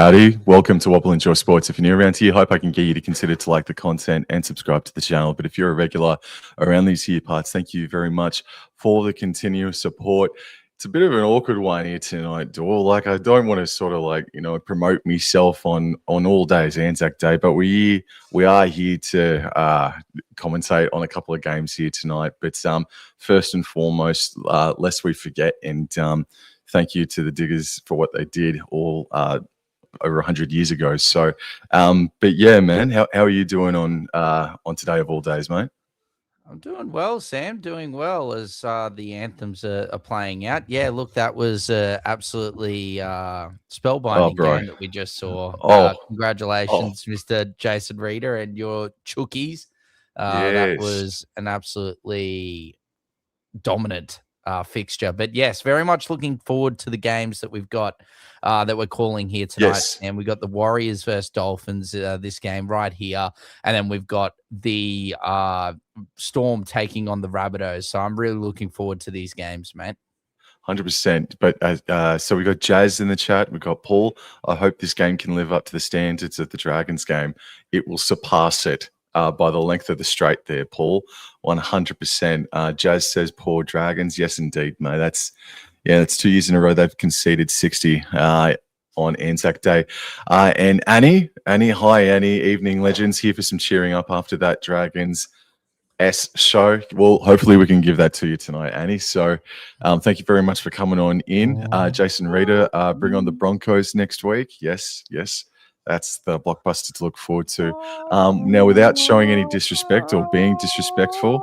Howdy. Welcome to Wobble Enjoy Sports. If you're new around here, hope I can get you to consider to like the content and subscribe to the channel. But if you're a regular around these here parts, thank you very much for the continuous support. It's a bit of an awkward one here tonight, Dor. Like, I don't want to sort of like, promote myself on all days ANZAC Day, but we are here to commentate on a couple of games here tonight. But first and foremost, lest we forget, and thank you to the Diggers for what they did all over 100 years ago. So, but yeah, man, how are you doing on today of all days, mate? I'm doing well, Sam. Doing well as the anthems are playing out. Yeah, look, that was absolutely spellbinding game that we just saw. Congratulations, Mr. Jason Reeder and your Chookies. That was an absolutely dominant fixture. But yes, very much looking forward to the games that we've got that we're calling here tonight. Yes. And we've got the Warriors versus Dolphins this game right here. And then we've got the Storm taking on the Rabbitohs. So I'm really looking forward to these games, mate. 100%. But so we got Jazz in the chat. We got Paul. I hope this game can live up to the standards of the Dragons game. It will surpass it. By the length of the straight there, Paul. 100%. Jazz says poor Dragons. Yes, indeed, mate. That's 2 years in a row they've conceded 60 on ANZAC Day. And Annie, hi, Annie. Evening Legends here for some cheering up after that Dragons show. Well, hopefully we can give that to you tonight, Annie. So thank you very much for coming on in. Jason Reeder, bring on the Broncos next week. Yes. That's the blockbuster to look forward to. Now, without showing any disrespect or being disrespectful,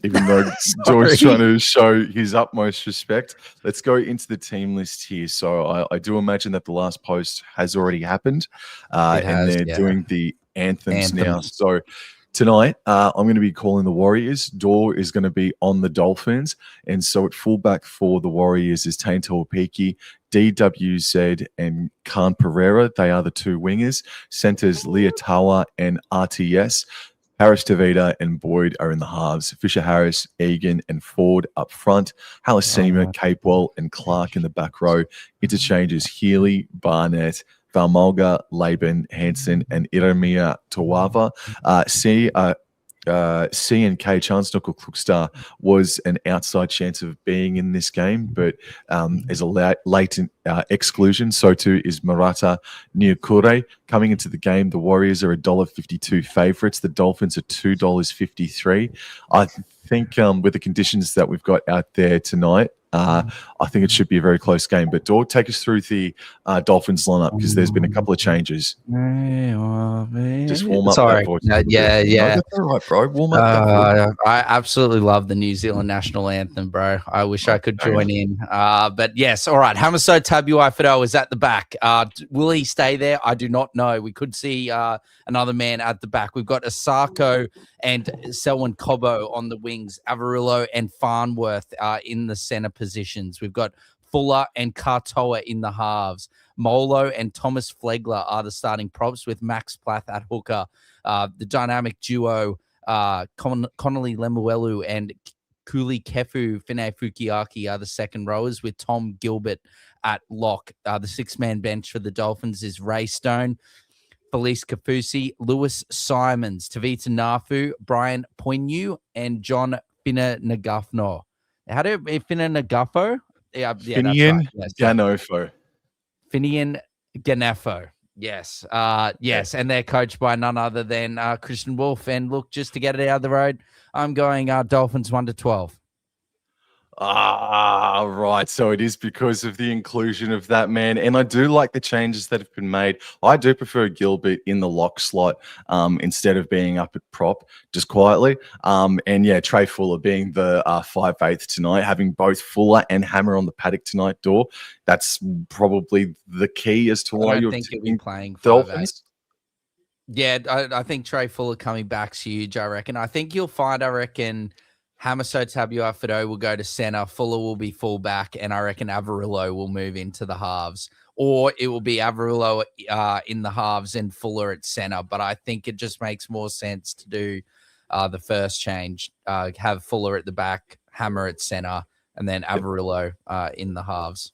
even though George's trying to show his utmost respect, let's go into the team list here. So I do imagine that the last post has already happened, and they're doing the anthems now. So tonight, I'm going to be calling the Warriors. Dor is going to be on the Dolphins. And so at fullback for the Warriors is Tane Tuapiki, DWZ, and Khan Pereira. They are the two wingers. Centers Liatawa and RTS. Harris Tavita and Boyd are in the halves. Fisher Harris, Egan, and Ford up front. Halasima, Capewell, and Clark in the back row. Interchanges Healy, Barnett, Valmolga, Laban, Hansen, and Iremia Tawava. C and K Chance Knuckle Crookstar was an outside chance of being in this game, but as a latent exclusion. So too is Murata Nyakure. Coming into the game, the Warriors are $1.52 favourites. The Dolphins are $2.53. I think with the conditions that we've got out there tonight, I think it should be a very close game. But Dor, take us through the Dolphins lineup because there's been a couple of changes. Just warm up that voice. Yeah. No, that's all right, bro. Warm up. I absolutely love the New Zealand national anthem, bro. I wish I could join in. But yes, all right. Hamaso Tabuai-Fidow is at the back. Will he stay there? I do not know. We could see another man at the back. We've got Asako and Selwyn Cobbo on the wings, Avarillo and Farnworth in the center positions. We've got Fuller and Katoa in the halves. Molo and Thomas Flegler are the starting props with Max Plath at hooker. The dynamic duo, Connolly Lemuelu and Kuli Kefu Fine Fukiaki are the second rowers with Tom Gilbert at lock. The six-man bench for the Dolphins is Ray Stone, Felice Kafusi, Lewis Simons, Tavita Nafu, Brian Poinu, and John Finna-Nagafno. How do you Finna-Nagafo? Yeah, Finian Ganofo. Finian Ganefo. Yes. Yes. And they're coached by none other than Christian Wolf. And look, just to get it out of the road, I'm going Dolphins 1-12. Right. So it is because of the inclusion of that man. And I do like the changes that have been made. I do prefer Gilbert in the lock slot instead of being up at prop just quietly. And yeah, Trey Fuller being the 5/8 tonight, having both Fuller and Hammer on the paddock tonight, Dor. That's probably the key as to why you're playing Dolphins. Yeah, I think Trey Fuller coming back's huge, I reckon. I think you'll find, Hamaso Tabuai-Fidow will go to center, Fuller will be fullback, and I reckon Avarillo will move into the halves. Or it will be Avarillo in the halves and Fuller at center. But I think it just makes more sense to do the first change, have Fuller at the back, Hammer at center, and then Avarillo in the halves.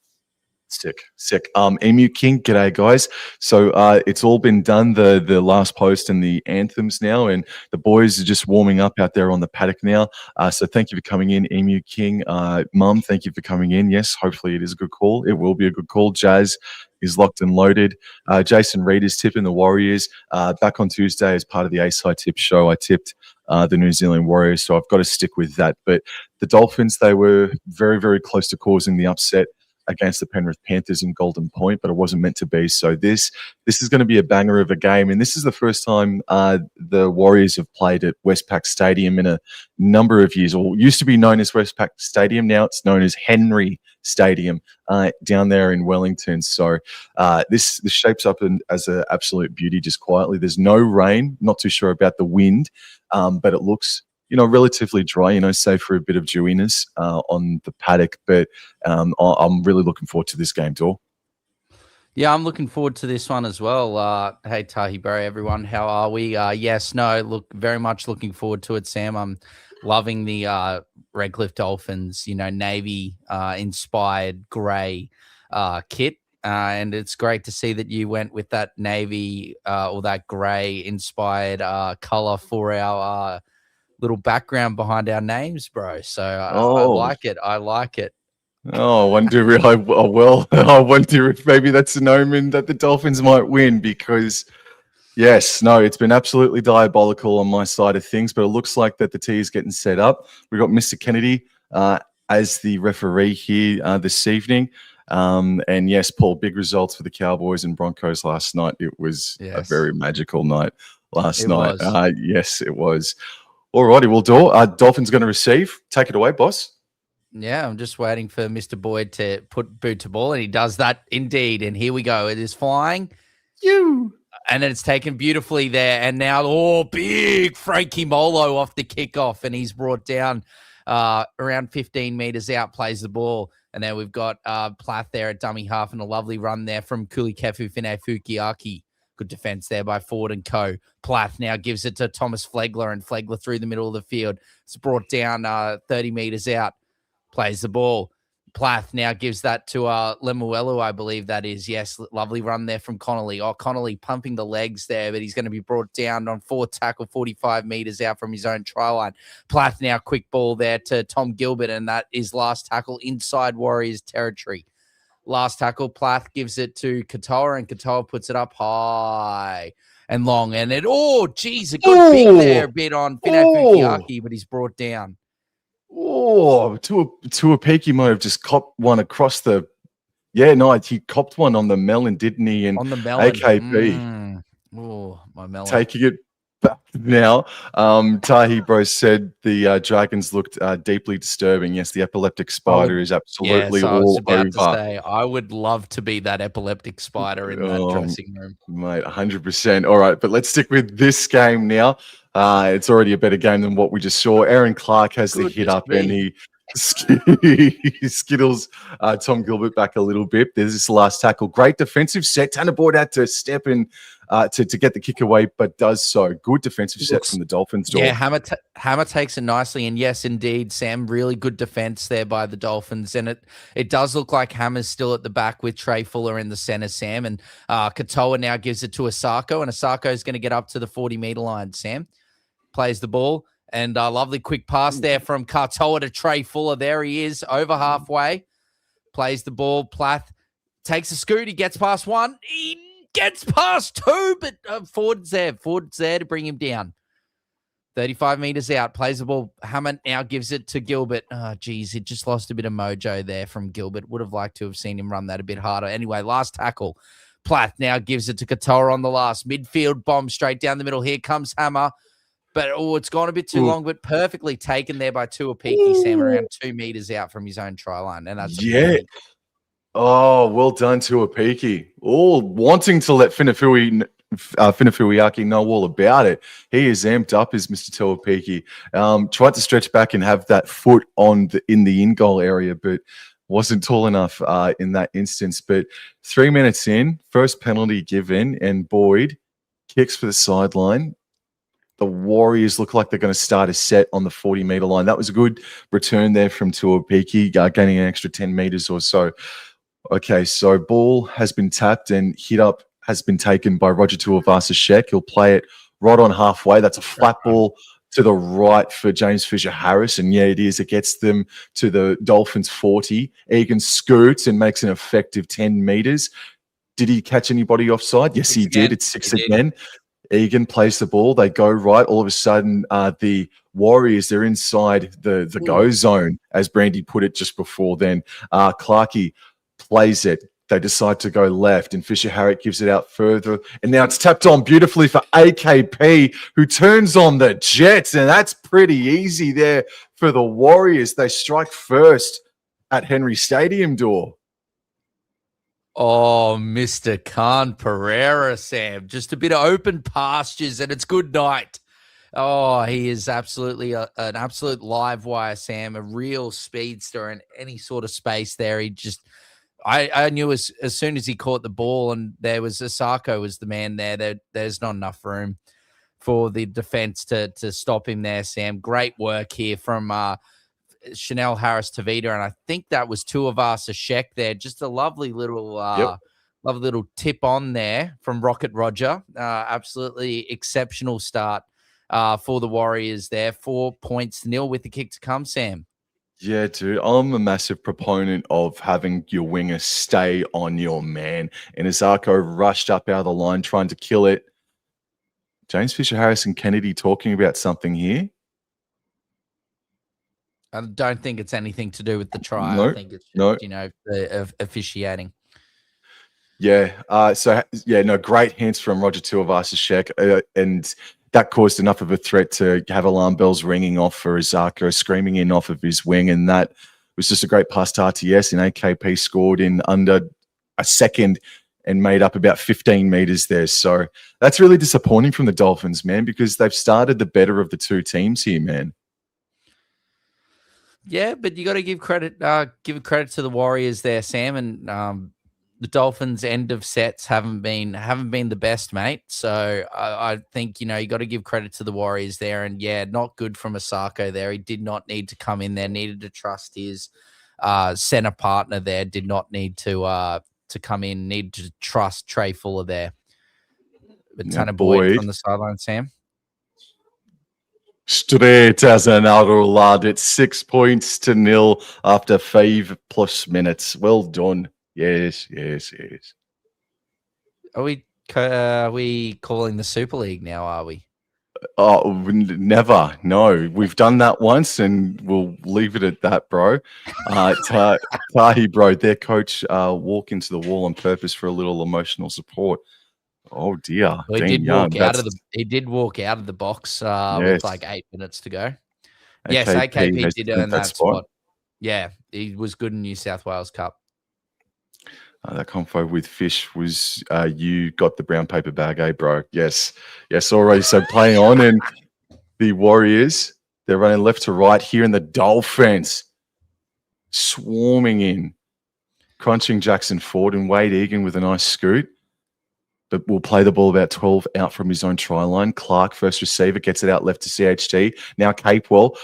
Sick. Emu King, g'day guys. So it's all been done, the last post and the anthems now, and the boys are just warming up out there on the paddock now. So thank you for coming in, Emu King. Mum, thank you for coming in. Yes, hopefully it is a good call. It will be a good call. Jazz is locked and loaded. Jason Reed is tipping the Warriors. Back on Tuesday as part of the ASI Tip show, I tipped the New Zealand Warriors, so I've got to stick with that. But the Dolphins, they were very, very close to causing the upset against the Penrith Panthers in Golden Point, but it wasn't meant to be. So this is going to be a banger of a game, and this is the first time the Warriors have played at Westpac Stadium in a number of years. Or used to be known as Westpac Stadium, now it's known as Henry Stadium down there in Wellington. So this shapes up as an absolute beauty. Just quietly, there's no rain. Not too sure about the wind, but it looks, relatively dry, save for a bit of dewiness on the paddock. But I'm really looking forward to this game, Dor. Yeah, I'm looking forward to this one as well. Hey, Tahi Bro, everyone. How are we? Very much looking forward to it, Sam. I'm loving the Redcliffe Dolphins, Navy inspired grey kit. And it's great to see that you went with that Navy or that grey inspired color for our little background behind our names, bro. So I like it. Oh, I wonder if maybe that's an omen that the Dolphins might win, because it's been absolutely diabolical on my side of things, but it looks like that the tee is getting set up. We've got Mr. Kennedy as the referee here this evening. And yes, Paul, big results for the Cowboys and Broncos last night. It was a very magical night last night. Yes, it was. Alrighty, well, Dolphins going to receive. Take it away, boss. Yeah, I'm just waiting for Mr. Boyd to put boot to ball, and he does that indeed. And here we go. It is flying. And it's taken beautifully there. And now, big Frankie Molo off the kickoff, and he's brought down around 15 meters out, plays the ball. And then we've got Plath there at dummy half, and a lovely run there from Kulikefu Fine Fukiaki. Good defense there by Ford and co. Plath now gives it to Thomas Flegler, and Flegler through the middle of the field. It's brought down 30 meters out. Plays the ball. Plath now gives that to Lemuelu, I believe that is. Yes, lovely run there from Connolly. Connolly pumping the legs there, but he's going to be brought down on 4 tackle, 45 meters out from his own try line. Plath now quick ball there to Tom Gilbert, and that is last tackle inside Warriors territory. Last tackle, Plath gives it to Katoa, and Katoa puts it up high and long. And a good big there bit on Fine Fukiaki, but he's brought down. Tuapiki might have just copped one across the. Yeah, no, he copped one on the melon, didn't he? And on the melon. AKP. My melon. Taking it back now. Tahi Bro said the Dragons looked deeply disturbing. Yes, the epileptic spider is absolutely all over. I would love to be that epileptic spider in that dressing room. Mate, 100%. All right, but let's stick with this game now. It's already a better game than what we just saw. Aaron Clark has the hit up, and he skittles Tom Gilbert back a little bit. There's this last tackle. Great defensive set. Tanner Boyd had to step in to get the kick away, but does so. Good defensive set from the Dolphins. Yeah, Hammer takes it nicely. And yes, indeed, Sam, really good defense there by the Dolphins. And it does look like Hammer's still at the back with Trey Fuller in the center, Sam. And Katoa now gives it to Asako, and Asako is going to get up to the 40-meter line, Sam. Plays the ball, and a lovely quick pass there from Katoa to Trey Fuller. There he is, over halfway. Plays the ball. Plath takes a scoot. He gets past one. He gets past two, but Ford's there. Ford's there to bring him down. 35 meters out. Plays the ball. Hammond now gives it to Gilbert. He just lost a bit of mojo there from Gilbert. Would have liked to have seen him run that a bit harder. Anyway, last tackle. Plath now gives it to Katoa on the last. Midfield bomb straight down the middle. Here comes Hammer. But it's gone a bit too long, but perfectly taken there by Tuapiki, Sam, around 2 meters out from his own try line. And that's well done, Tuapiki. Wanting to let Finafuiaki know all about it. He is amped up as Mr. Tuapiki. Tried to stretch back and have that foot in the in-goal area, but wasn't tall enough in that instance. But 3 minutes in, first penalty given, and Boyd kicks for the sideline. The Warriors look like they're going to start a set on the 40-meter line. That was a good return there from Tuapiki, gaining an extra 10 meters or so. Okay, so ball has been tapped and hit up has been taken by Roger Tuivasa-Sheck. He'll play it right on halfway. That's a flat ball to the right for James Fisher-Harris. And yeah, it is. It gets them to the Dolphins 40. Egan scoots and makes an effective 10 meters. Did he catch anybody offside? Yes, he did. It's six again. Egan plays the ball. They go right. All of a sudden, the Warriors, they're inside the go zone, as Brandy put it just before then. Clarkey plays it. They decide to go left, and Fisher-Harris gives it out further. And now it's tapped on beautifully for AKP, who turns on the Jets. And that's pretty easy there for the Warriors. They strike first at Henry Stadium door. Oh, Mr. Khan Pereira, Sam. Just a bit of open pastures, and it's good night. Oh, he is absolutely an absolute live wire, Sam, a real speedster in any sort of space there. He just, I knew as soon as he caught the ball and there was Asako was the man there, there's not enough room for the defense to stop him there, Sam. Great work here from Chanel Harris Tavita, and I think that was Tuivasa-Sheck there. Just a lovely little lovely little tip on there from Rocket Roger. Absolutely exceptional start for the Warriors there. 4-0 with the kick to come, Sam. Yeah, dude, I'm a massive proponent of having your winger stay on your man. And Azarko rushed up out of the line trying to kill it. James Fisher-Harris and Kennedy talking about something here. I don't think it's anything to do with the try. No, I think it's just, the officiating. Yeah. Great hints from Roger Tuivasa-Sheck. And that caused enough of a threat to have alarm bells ringing off for Azarko, screaming in off of his wing. And that was just a great pass to RTS. And AKP scored in under a second and made up about 15 meters there. So that's really disappointing from the Dolphins, man, because they've started the better of the two teams here, man. Yeah, but you got to give credit to the Warriors there, Sam, and the Dolphins' end of sets haven't been the best, mate. So I think you got to give credit to the Warriors there, and yeah, not good from Asako there. He did not need to come in there. Needed to trust his center partner there. Did not need to come in. Needed to trust Trey Fuller there. But Tanner Boyd from the sideline, Sam. Straight as an arrow, lad. It's 6-0 after 5+ minutes. Well done. Yes. Are we calling the Super League now, are we? Oh, never. No, we've done that once and we'll leave it at that, bro. Tahi, bro, their coach walk into the wall on purpose for a little emotional support. Oh dear. Well, he did walk out of the box with like 8 minutes to go. Yes, AKP did earn that spot. Yeah, he was good in New South Wales Cup. That confo with Fish was you got the brown paper bag, eh, bro? Yes, already. So playing on, and the Warriors, they're running left to right here, and the Dolphins swarming in, crunching Jackson Ford and Wade Egan with a nice scoot. But will play the ball about 12 out from his own try line. Clark, first receiver, gets it out left to CHT. Now Capewell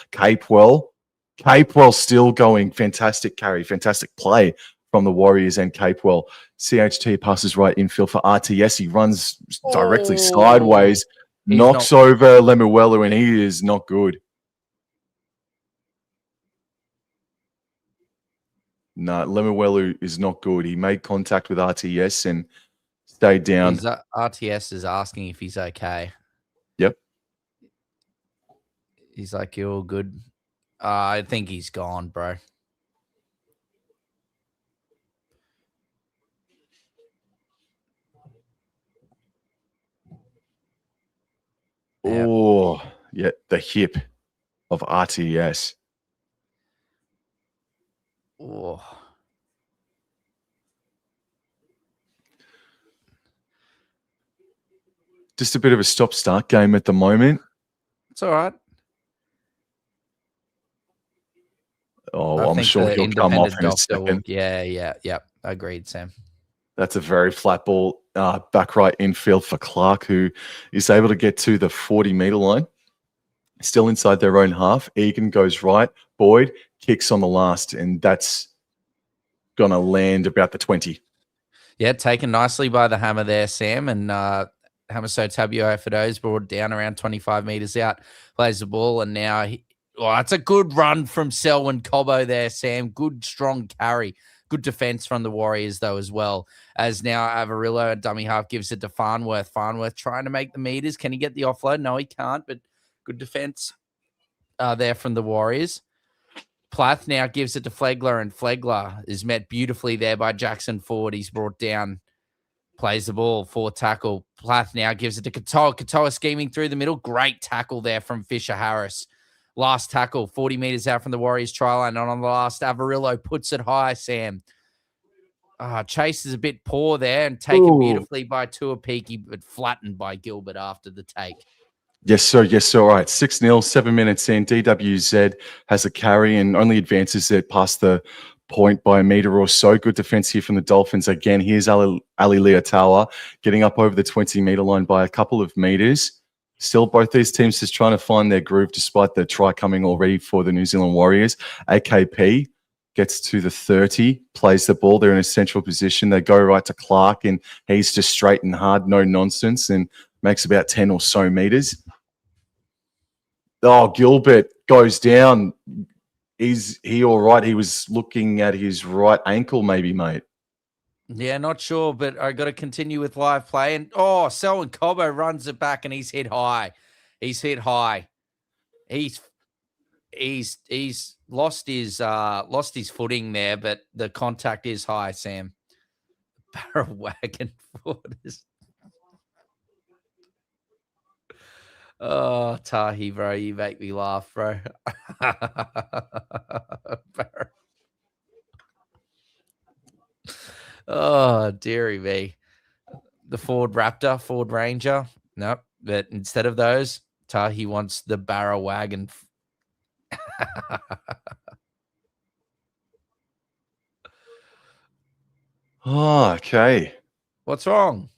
still going. Fantastic carry, fantastic play from the Warriors and Capewell. CHT passes right infield for RTS. He runs directly sideways, knocks over Lemuelu, and he is not good. No, Lemuelu is not good. He made contact with RTS and stayed down. RTS is asking if he's okay. Yep. He's like, you're all good. I think he's gone, bro. Oh, yeah, the hip of RTS. Oh. Just a bit of a stop-start game at the moment. It's all right. Oh, I'm sure he'll come off in a second. Yeah. Agreed, Sam. That's a very flat ball back right infield for Clark, who is able to get to the 40-meter line. Still inside their own half. Egan goes right. Boyd kicks on the last, and that's going to land about the 20. Yeah, taken nicely by the hammer there, Sam. And Hamaso Tabuai is brought down around 25 meters out, plays the ball, and now it's a good run from Selwyn Cobbo there, Sam. Good, strong carry. Good defense from the Warriors, though, as well. As now Avarillo, a dummy half, gives it to Farnworth. Farnworth trying to make the meters. Can he get the offload? No, he can't, but good defense there from the Warriors. Plath now gives it to Flegler, and Flegler is met beautifully there by Jackson Ford. He's brought down, plays the ball for tackle. Plath now gives it to Katoa. Katoa scheming through the middle. Great tackle there from Fisher Harris. Last tackle, 40 meters out from the Warriors try line. And on the last, Avarillo puts it high, Sam. Chase is a bit poor there and taken beautifully by Tuapiki, but flattened by Gilbert after the take. Yes, sir. Yes, sir. All right. 6-0, 7 minutes in. DWZ has a carry and only advances it past the point by a meter or so. Good defense here from the Dolphins. Again, here's Ali Leotawa getting up over the 20-meter line by a couple of meters. Still, both these teams just trying to find their groove despite the try coming already for the New Zealand Warriors. AKP gets to the 30, plays the ball. They're in a central position. They go right to Clark, and he's just straight and hard, no nonsense, and makes about 10 or so meters. Oh, Gilbert goes down. Is he all right? He was looking at his right ankle, maybe, mate. Yeah, not sure, but I got to continue with live play. And Selwyn Cobbo runs it back, and he's hit high. He's hit high. He's lost his footing there, but the contact is high. Sam, Barra wagon forward is. Oh, Tahi, bro, you make me laugh, bro. Oh, dearie me. The Ford Raptor, Ford Ranger. Nope. But instead of those, Tahi wants the Barra wagon. Oh, okay. What's wrong?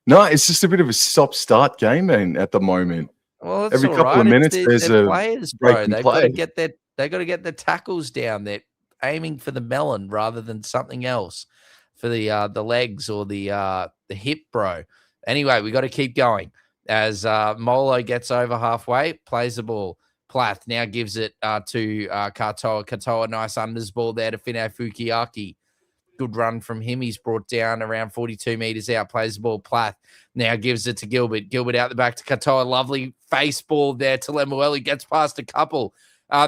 No, it's just a bit of a stop-start game, man, at the moment. Well, every couple of minutes, there's a players, bro. They've got to get their tackles down. They're aiming for the melon rather than something else for the legs or the hip, bro. Anyway, we got to keep going as Molo gets over halfway, plays the ball. Plath now gives it to Katoa. Katoa, nice unders ball there to Fine Fukiaki. Good run from him. He's brought down around 42 meters out, plays the ball. Plath now gives it to Gilbert. Gilbert out the back to Katoa. Lovely face ball there to Lemuelu. Gets past a couple.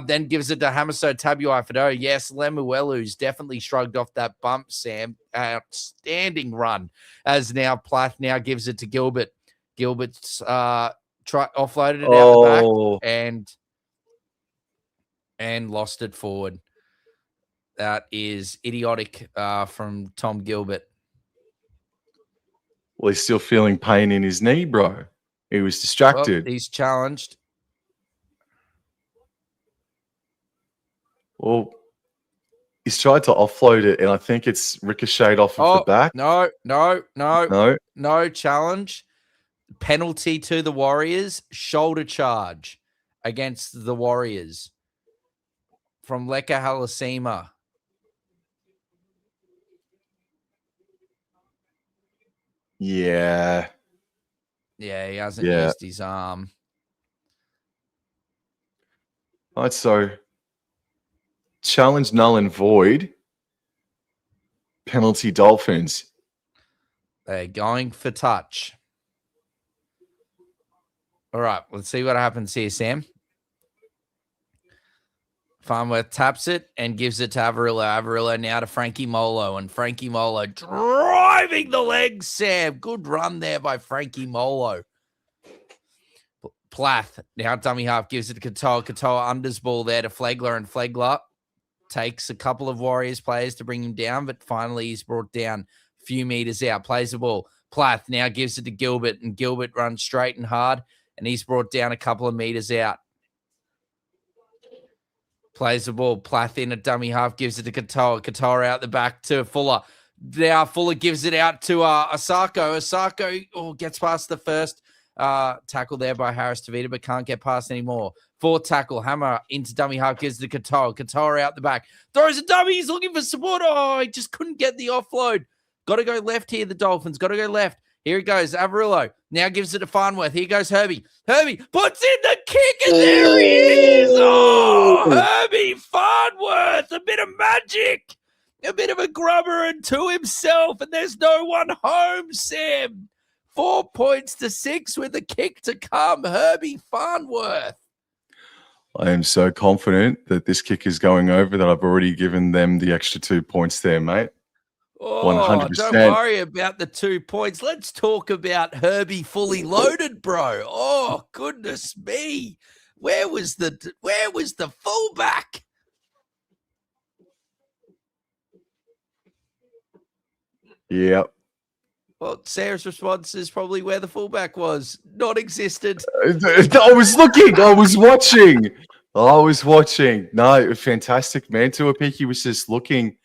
Then gives it to Hamaso Tabuai. Yes, Lemuelu's definitely shrugged off that bump, Sam. Outstanding run. As now Plath now gives it to Gilbert. Gilbert's offloaded it out the back and lost it forward. That is idiotic from Tom Gilbert. Well, he's still feeling pain in his knee, bro. He was distracted. Well, he's challenged. Well, he's tried to offload it, and I think it's ricocheted off of the back. No challenge. Penalty to the Warriors. Shoulder charge against the Warriors from Leka Halasima. Yeah. Yeah, he hasn't used his arm. All right, so challenge null and void. Penalty Dolphins. They're going for touch. All right, let's see what happens here, Sam. Farnworth taps it and gives it to Avarillo. Avarillo now to Frankie Molo. And Frankie Molo driving the legs, Sam. Good run there by Frankie Molo. Plath, now dummy half, gives it to Katoa. Katoa unders ball there to Flegler. And Flegler takes a couple of Warriors players to bring him down. But finally, he's brought down a few meters out. Plays the ball. Plath now gives it to Gilbert. And Gilbert runs straight and hard. And he's brought down a couple of meters out. Plays the ball. Plath in a dummy half, gives it to Katoa. Katoa out the back to Fuller. Now Fuller gives it out to Asako. Asako gets past the first tackle there by Harris Tavita, but can't get past anymore. Fourth tackle, Hammer into dummy half, gives to Katoa. Katoa out the back. Throws a dummy. He's looking for support. Oh, he just couldn't get the offload. Got to go left here, the Dolphins. Got to go left. Here he goes, Averillo. Now gives it to Farnworth. Here goes Herbie. Herbie puts in the kick, and there he is. Oh, Herbie Farnworth. A bit of magic. A bit of a grubber into himself, and there's no one home, Sam. 4 points to 6 with a kick to come. Herbie Farnworth. I am so confident that this kick is going over that I've already given them the extra 2 points there, mate. Oh, 100%. Don't worry about the 2 points. Let's talk about Herbie fully loaded, bro. Oh, goodness me. Where was the fullback? Yep. Well, Sarah's response is probably where the fullback was. Not existed. I was looking. I was watching. No, fantastic, man. Tuapiki was just looking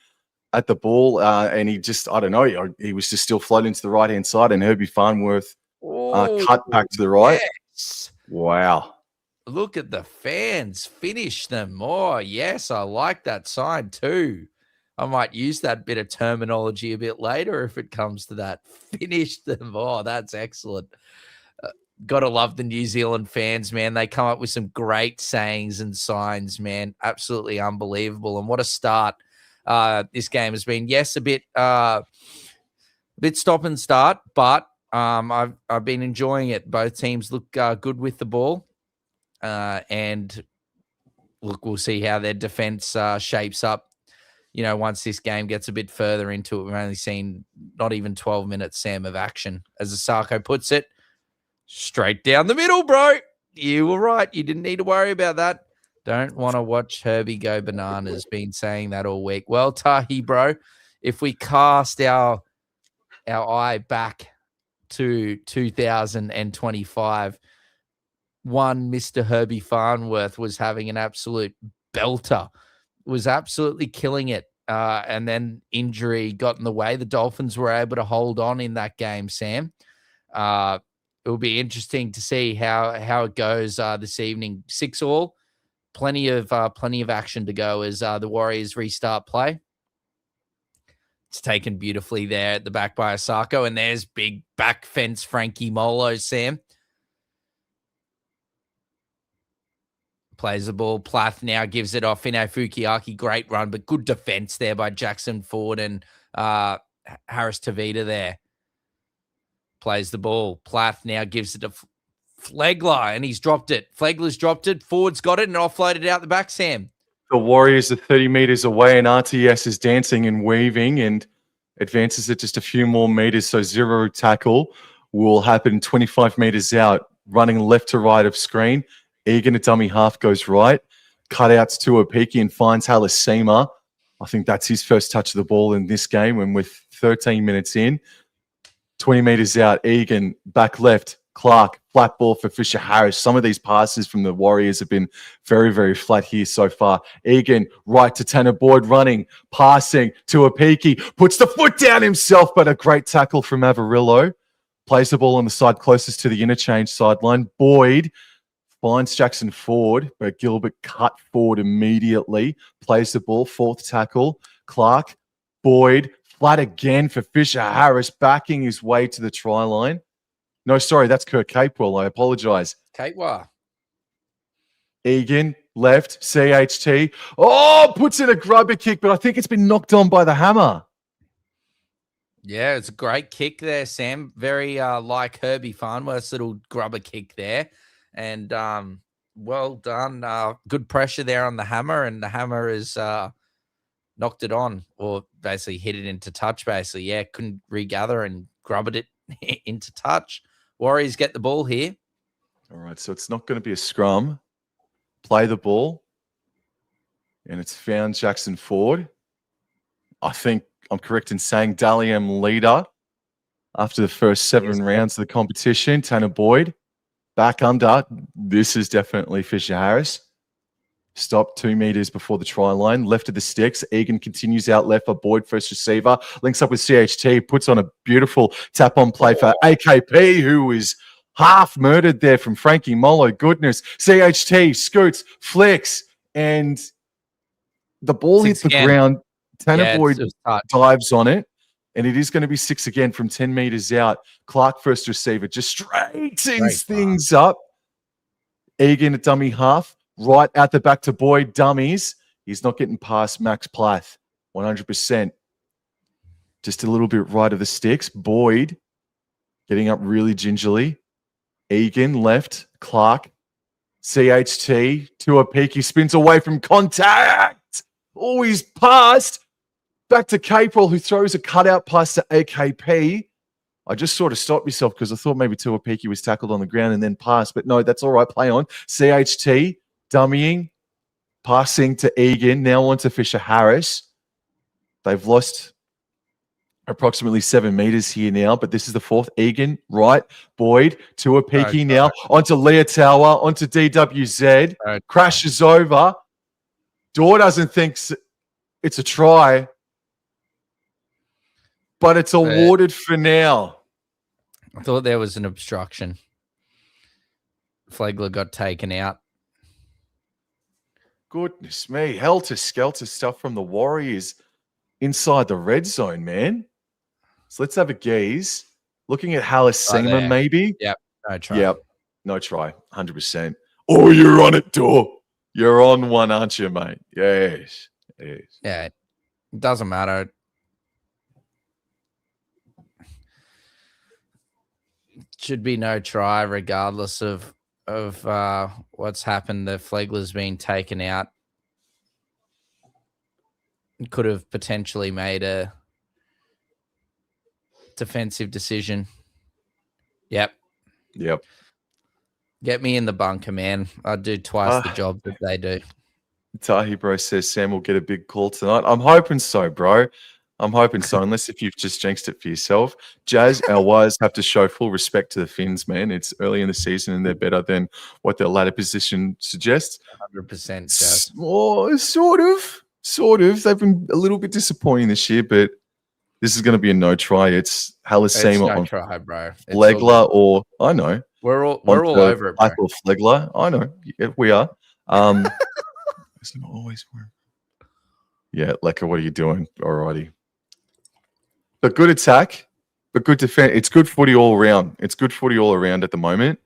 at the ball, and he just, I don't know, he was just still floating to the right-hand side, and Herbie Farnworth cut back to the right. Yes. Wow. Look at the fans. Finish them. Oh, yes, I like that sign too. I might use that bit of terminology a bit later if it comes to that. Finish them. Oh, that's excellent. Got to love the New Zealand fans, man. They come up with some great sayings and signs, man. Absolutely unbelievable. And what a start this game has been. Yes, a bit stop and start, but I've been enjoying it. Both teams look good with the ball. And look, we'll see how their defense shapes up. You know, once this game gets a bit further into it, we've only seen not even 12 minutes, Sam, of action. As Asako puts it, straight down the middle, bro. You were right. You didn't need to worry about that. Don't want to watch Herbie go bananas. Been saying that all week. Well, Tahi, bro, if we cast our eye back to 2025, one Mr. Herbie Farnworth was having an absolute belter. Was absolutely killing it. And then injury got in the way. The Dolphins were able to hold on in that game, Sam. It will be interesting to see how it goes this evening. 6-all, plenty of action to go as the Warriors restart play. It's taken beautifully there at the back by Asako, and there's big back fence Frankie Molo, Sam. Plays the ball. Plath now gives it off. Ine Fukiaki, great run, but good defense there by Jackson Ford and Harris Tavita there. Plays the ball. Plath now gives it to Flegler, and he's dropped it. Flegler's dropped it. Ford's got it and offloaded out the back, Sam. The Warriors are 30 meters away, and RTS is dancing and weaving and advances it just a few more meters. So zero tackle will happen 25 meters out, running left to right of screen. Egan at dummy half goes right. Cutouts to Opiki and finds Halasima. I think that's his first touch of the ball in this game. And with 13 minutes in, 20 meters out, Egan back left. Clark, flat ball for Fisher Harris. Some of these passes from the Warriors have been very, very flat here so far. Egan, right to Tanner Boyd, running, passing to Opiki. Puts the foot down himself, but a great tackle from Averillo. Plays the ball on the side closest to the interchange sideline. Boyd finds Jackson Ford, but Gilbert cut forward immediately. Plays the ball, fourth tackle. Clark, Boyd, flat again for Fisher Harris, backing his way to the try line. No, sorry, that's Kurt Capewell. I apologize. Capewell. Egan, left, CHT. Oh, puts in a grubber kick, but I think it's been knocked on by the hammer. Yeah, it's a great kick there, Sam. Very like Herbie Farnworth's little grubber kick there. And well done. Good pressure there on the hammer, and the hammer is knocked it on, or basically hit it into touch, basically. Yeah, couldn't regather and grubbed it into touch. Warriors get the ball here. All right, so it's not going to be a scrum. Play the ball. And it's found Jackson Ford. I think I'm correct in saying Dalian leader after the first 7 rounds of the competition. Tanner Boyd back under. This is definitely Fisher Harris. Stopped 2 meters before the try line. Left of the sticks. Egan continues out left for Boyd, first receiver. Links up with CHT. Puts on a beautiful tap-on play for AKP, who is half murdered there from Frankie Molo. Goodness. CHT, scoots, flicks, and the ball hit the ground. Tanner Boyd dives on it, and it is going to be 6 again from 10 meters out. Clark, first receiver, just straightens things up. Egan at dummy half, right out the back to Boyd, dummies. He's not getting past Max Plath, 100%. Just a little bit right of the sticks. Boyd getting up really gingerly. Egan left. Clark. CHT. To a peak. He spins away from contact. Oh, he's passed. Back to Capril, who throws a cutout pass to AKP. I just sort of stopped myself because I thought maybe Tuapiki was tackled on the ground and then passed. But no, that's all right. Play on. CHT. Dummying. Passing to Egan. Now on to Fisher Harris. They've lost approximately 7 meters here now, but this is the fourth. Egan, right. Boyd, Tuapiki now. Onto Leotawa, onto DWZ. Crashes over. Dorr doesn't think it's a try, but it's awarded for now. I thought there was an obstruction. Flegler got taken out. Goodness me. Helter-skelter stuff from the Warriors inside the red zone, man. So let's have a gaze. Looking at Halasima, maybe. Yep. No try. Yep. No try. 100%. Oh, you're on it, Dor. You're on one, aren't you, mate? Yes. Yes. Yeah. It doesn't matter. Should be no try, regardless of what's happened. The Flegler's been taken out. Could have potentially made a defensive decision. Yep. Get me in the bunker, man. I'd do twice the job that they do. Tahi Bro says Sam will get a big call tonight. I'm hoping so, bro. I'm hoping so, unless if you've just jinxed it for yourself. Jazz, our wires have to show full respect to the Finns, man. It's early in the season and they're better than what their ladder position suggests. 100%, Jazz. Oh, sort of. They've been a little bit disappointing this year, but this is going to be a no try. It's Halasima on try, bro. Flegler, or I know. We're all over it, bro. I thought Flegler. I know. Yeah, we are. It's not always work. Yeah, Lecker, what are you doing? Alrighty. But good attack, but good defense. It's good footy all around. It's good footy all around at the moment.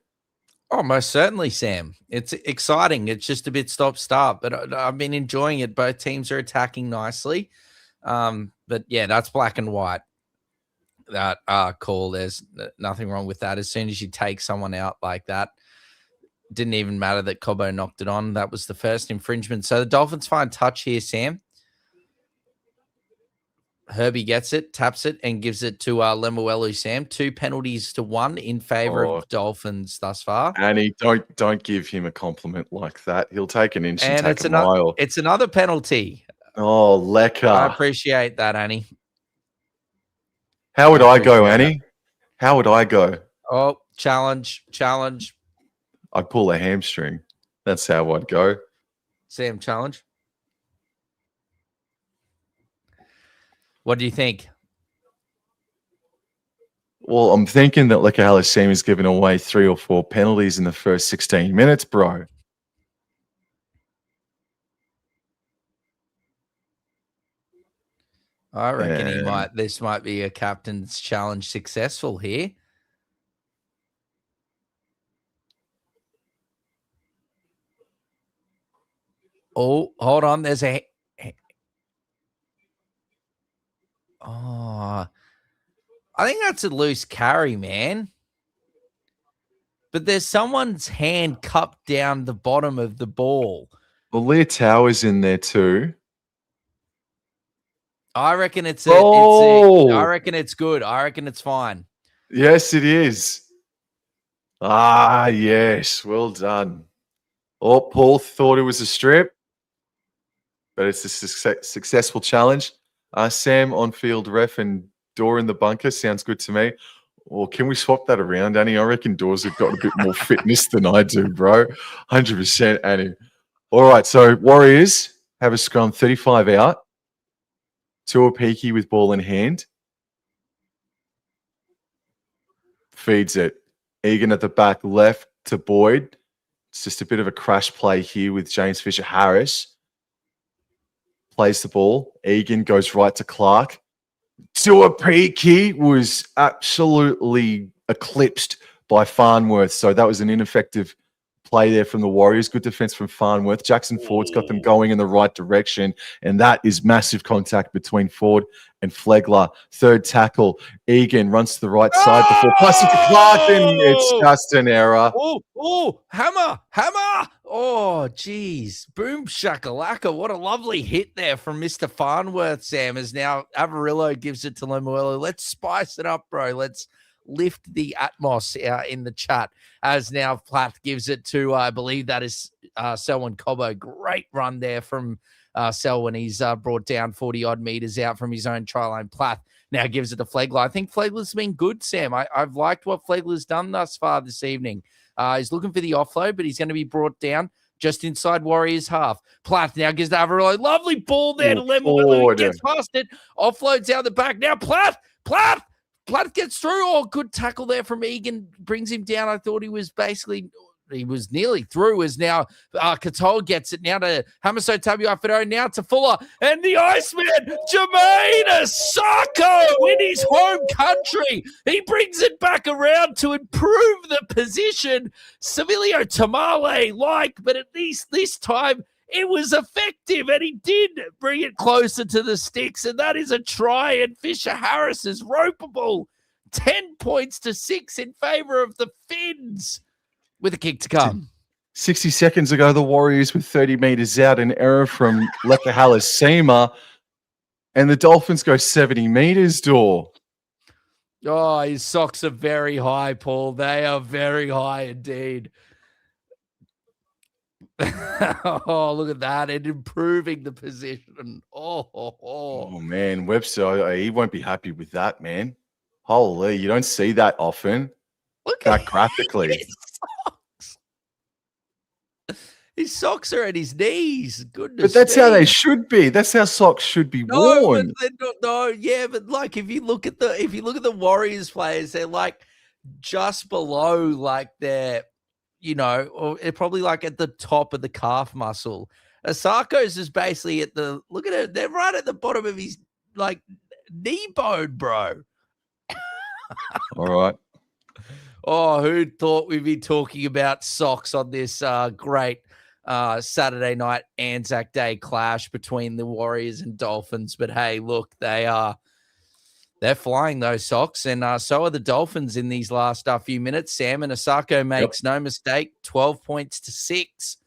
Oh, most certainly, Sam. It's exciting. It's just a bit stop-start, but I've been enjoying it. Both teams are attacking nicely. But yeah, that's black and white. That call. There's nothing wrong with that. As soon as you take someone out like that, didn't even matter that Cobbo knocked it on. That was the first infringement. So the Dolphins find touch here, Sam. Herbie gets it, taps it, and gives it to Lemuelu, Sam. 2 penalties to 1 in favor of Dolphins thus far. Annie, don't give him a compliment like that. He'll take an inch and take a mile. It's another penalty. Oh, lecker. I appreciate that, Annie. How would I go, Annie? How would I go? Oh, challenge. I'd pull a hamstring. That's how I'd go. Sam, challenge. What do you think? Well, I'm thinking that Leka Halasima has given away 3 or 4 penalties in the first 16 minutes, bro. I reckon this might be a captain's challenge successful here. Oh, hold on. There's a... Oh, I think that's a loose carry, man. But there's someone's hand cupped down the bottom of the ball. Well, Leah Tower's in there too. I reckon I reckon it's good. I reckon it's fine. Yes, it is. Ah, yes. Well done. Oh, Paul thought it was a strip, but it's a successful challenge. Sam on field ref and Dor in the bunker. Sounds good to me. Well, can we swap that around, Annie? I reckon Dor's have got a bit more fitness than I do, bro. 100%, Annie. All right, so Warriors have a scrum 35 out. Tuapiki with ball in hand. Feeds it. Egan at the back left to Boyd. It's just a bit of a crash play here with James Fisher-Harris. Plays the ball. Egan goes right to Clark. Tuapiki was absolutely eclipsed by Farnworth. So that was an ineffective play there from the Warriors. Good defense from Farnworth. Jackson Ford's got them going in the right direction, and that is massive contact between Ford and Flegler. Third tackle. Egan runs to the right side before passing to Clark, and it's just an error. Hammer. Oh, geez. Boom shakalaka. What a lovely hit there from Mr. Farnworth, Sam, as now Avarillo gives it to Lemuelu. Let's spice it up, bro. Let's lift the atmos in the chat, as now Platt gives it to, I believe that is Selwyn Cobbo. Great run there from Selwyn. He's brought down 40-odd meters out from his own try line. Platt now gives it to Flegler. I think Flegler's been good, Sam. I've liked what Flegler's done thus far this evening. He's looking for the offload, but he's going to be brought down just inside Warriors half. Platt now gives to Avarillo. Lovely ball there to Lemuelu. He gets past it. Offloads out the back. Now Platt gets through. Oh, good tackle there from Egan. Brings him down. I thought he was nearly through, as now Katoa gets it now to Hamaso Tabuai-Fidow, now to Fuller, and the Iceman, Jermaine Asako, in his home country. He brings it back around to improve the position. Civilio Tamale but at least this time it was effective, and he did bring it closer to the sticks, and that is a try, and Fisher-Harris is ropeable. 10 points to 6 in favor of the Finns, with a kick to come. 60 seconds ago, the Warriors were 30 meters out, an error from Leka Halasima, and the Dolphins go 70 meters, Dor. Oh, his socks are very high, Paul. They are very high indeed. Oh, look at that. And improving the position. Oh, man. Webster, he won't be happy with that, man. Holy, you don't see that often. Look at graphically. His socks are at his knees. Goodness. But that's how they should be. That's how socks should be worn. But like if you look at the Warriors players, they're like just below like their, or they're probably like at the top of the calf muscle. Asako's is basically at the, look at it, they're right at the bottom of his like knee bone, bro. All right. Oh, who thought we'd be talking about socks on this great Saturday night Anzac Day clash between the Warriors and Dolphins? But hey, look, they're flying those socks, and so are the Dolphins in these last few minutes. Sam, and Asako makes no mistake, 12 points to 6.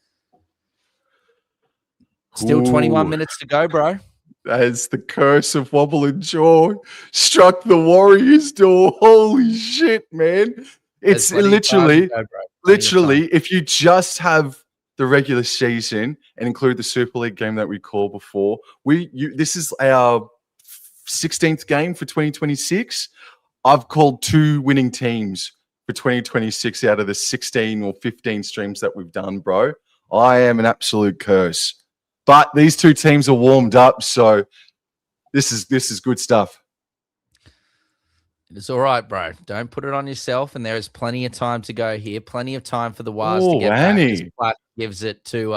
Still 21 minutes to go, bro. As the curse of Wobble and Jaw struck the Warriors' door. Holy shit, man. It's literally, if you just have the regular season and include the Super League game that we called before, this is our 16th game for 2026. I've called 2 winning teams for 2026 out of the 16 or 15 streams that we've done, bro. I am an absolute curse. But these 2 teams are warmed up, so this is good stuff. It's all right, bro. Don't put it on yourself, and there is plenty of time to go here. Plenty of time for the Wires to get back. Platt gives it to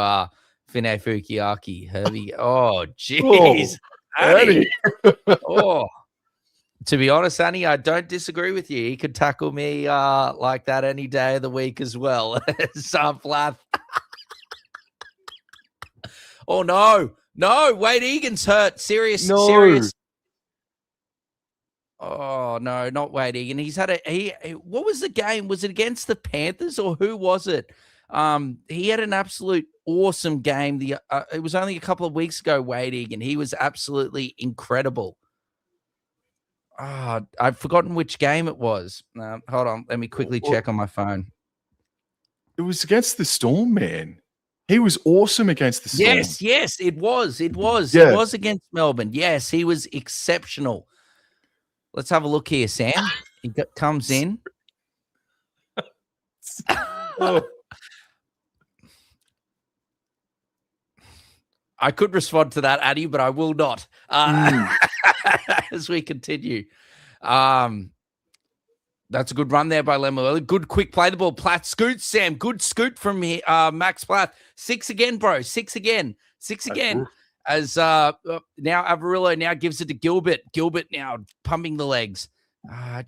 Fine Fukiaki. Herbie. Oh, jeez. Annie. To be honest, Annie, I don't disagree with you. He could tackle me like that any day of the week as well. Platt. Oh, no. Wade Egan's hurt. Serious. Oh, no, not Wade Egan. He's had what was the game? Was it against the Panthers or who was it? He had an absolute awesome game. It was only a couple of weeks ago, Wade Egan. He was absolutely incredible. I've forgotten which game it was. Hold on. Let me quickly check on my phone. It was against the Storm, man. He was awesome against the Storm. Yes, it was. Yeah. It was against Melbourne. Yes, he was exceptional. Let's have a look here, Sam. He comes in. I could respond to that, Addy, but I will not. As we continue. That's a good run there by Lemuelu. Good quick play the ball. Platt scoots, Sam. Good scoot from here, Max Platt. 6 again, bro. 6 again. 6 again. As now Avarillo now gives it to Gilbert. Gilbert now pumping the legs. I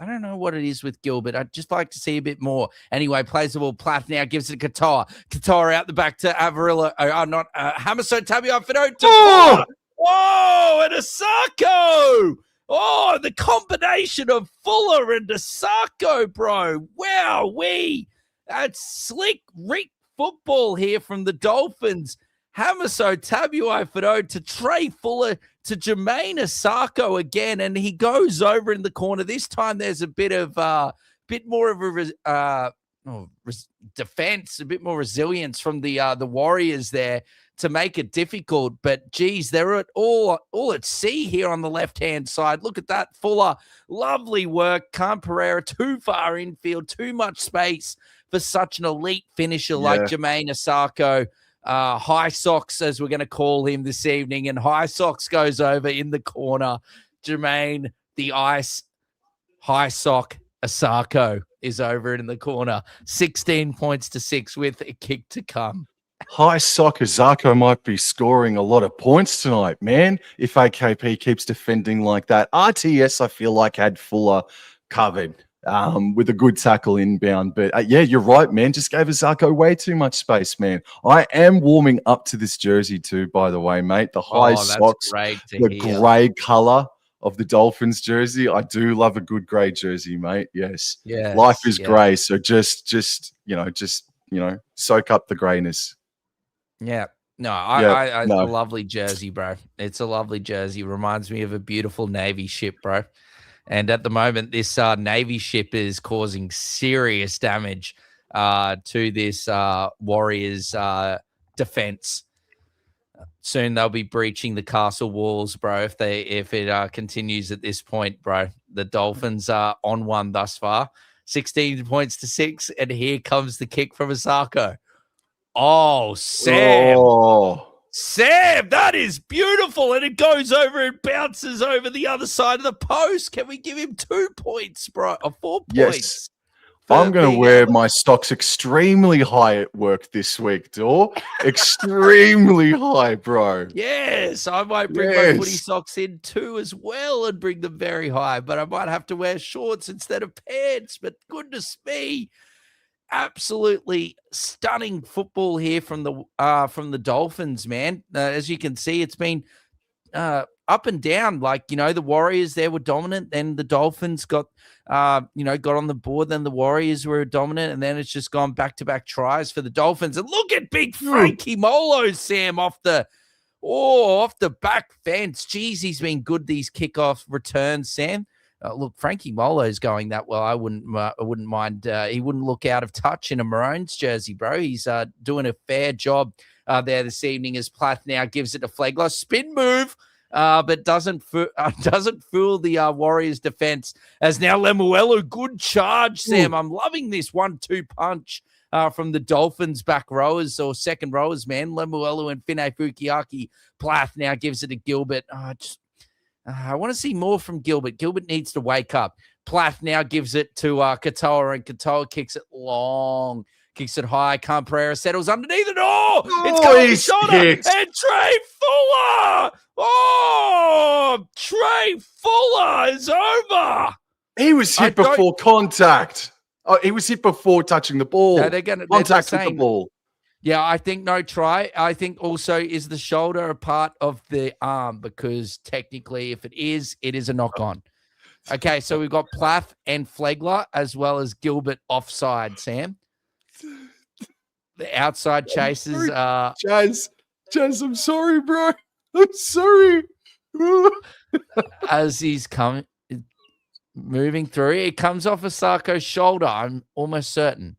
don't know what it is with Gilbert. I'd just like to see a bit more. Anyway, plays the ball. Platt now gives it to Katoa. Katoa out the back to Avarillo. Not Hamaso Tabuai-Fidow to Whoa, and Asako. Oh, the combination of Fuller and Asako, bro. Wow, that's slick Rick football here from the Dolphins. Hamaso Tabuai-Fidow to Trey Fuller to Jermaine Asako again, and he goes over in the corner. This time there's a bit more of a defense, a bit more resilience from the Warriors there to make it difficult. But geez, they're all at sea here on the left-hand side. Look at that, Fuller. Lovely work. Pereira too far infield, too much space for such an elite finisher like Jermaine Asako. High Socks, as we're going to call him this evening, and High Socks goes over in the corner. Jermaine, the Ice, High Sock, Asako is over in the corner. 16 points to 6 with a kick to come. High Sock Asako might be scoring a lot of points tonight, man, if AKP keeps defending like that. RTS, I feel like, had Fuller covered. With a good tackle inbound. But you're right, man. Just gave Asako way too much space, man. I am warming up to this jersey too, by the way, mate. The high socks, the grey colour of the Dolphins jersey. I do love a good grey jersey, mate. Yes. Life is grey, so just soak up the greyness. Yeah. No, it's a lovely jersey, bro. It's a lovely jersey. Reminds me of a beautiful Navy ship, bro. And at the moment, this Navy ship is causing serious damage to this Warriors defense. Soon they'll be breaching the castle walls, bro. If it continues at this point, bro. The Dolphins are on one thus far, 16 points to 6, and here comes the kick from Asako. Oh, Sam. Sam, that is beautiful. And it goes over and bounces over the other side of the post. Can we give him 2 points, bro? Or 4 points? Yes. I'm going to wear my stocks extremely high at work this week, Dor. Extremely high, bro. Yes. I might bring my footy socks in too as well and bring them very high. But I might have to wear shorts instead of pants. But goodness me. Absolutely stunning football here from the Dolphins, man. As you can see, it's been up and down. Like, the Warriors there were dominant, then the Dolphins got on the board, then the Warriors were dominant, and then it's just gone back-to-back tries for the Dolphins. And look at big Frankie Molo, Sam, off the back fence. Jeez, he's been good these kickoff returns, Sam. Look, Frankie Molo's going that well. I wouldn't mind. He wouldn't look out of touch in a Maroons jersey, bro. He's doing a fair job there this evening as Plath now gives it to Flegler. Spin move, but doesn't fool the Warriors defense. As now Lemuelu, good charge, Sam. I'm loving this 1-2 punch from the Dolphins back rowers or second rowers, man. Lemuelu and Fine Fukiaki. Plath now gives it to Gilbert. I want to see more from Gilbert. Gilbert needs to wake up. Plath now gives it to Katoa, and Katoa kicks it long, kicks it high. Pereira settles underneath it. It's going to shoulder. And Trey Fuller. Trey Fuller is over. He was hit before contact. He was hit before touching the ball. No, contact with the ball. Yeah, I think no try. I think also is the shoulder a part of the arm, because technically if it is a knock-on. Okay, so we've got Plath and Flegler as well as Gilbert offside, Sam. The outside chases are... Jazz, I'm sorry, bro. I'm sorry. As he's moving through, it comes off Asako's shoulder, I'm almost certain.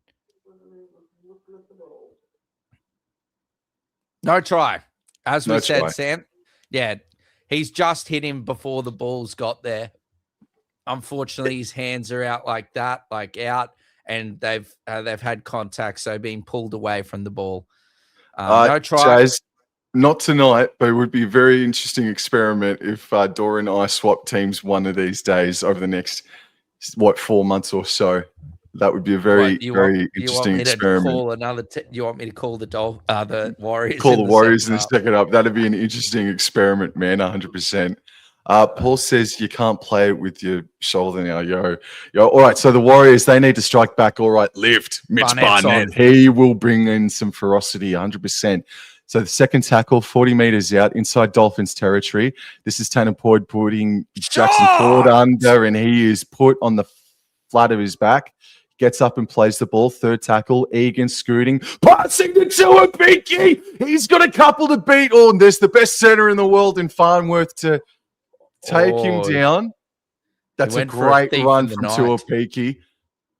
No try. As we said, Sam. Yeah, he's just hit him before the ball's got there. Unfortunately, his hands are out like that, and they've had contact, so being pulled away from the ball. No try. Jazz, not tonight, but it would be a very interesting experiment if Dora and I swap teams one of these days over the next what, 4 months or so. That would be a very, very interesting experiment. You want me to call the Warriors? Call the Warriors in the second up. That'd be an interesting experiment, man. 100%. Paul says you can't play with your shoulder now, yo. All right, so the Warriors, they need to strike back. All right, lift. Mitch Barnett. He will bring in some ferocity, 100%. So the second tackle, 40 meters out inside Dolphins territory. This is Tanner Boyd putting Jackson Ford under, and he is put on the flat of his back. Gets up and plays the ball. Third tackle, Egan scooting, passing to Tuapiki. He's got a couple to beat. Oh, and there's the best center in the world in Farnworth to take him down. That's a great run from Tuapiki.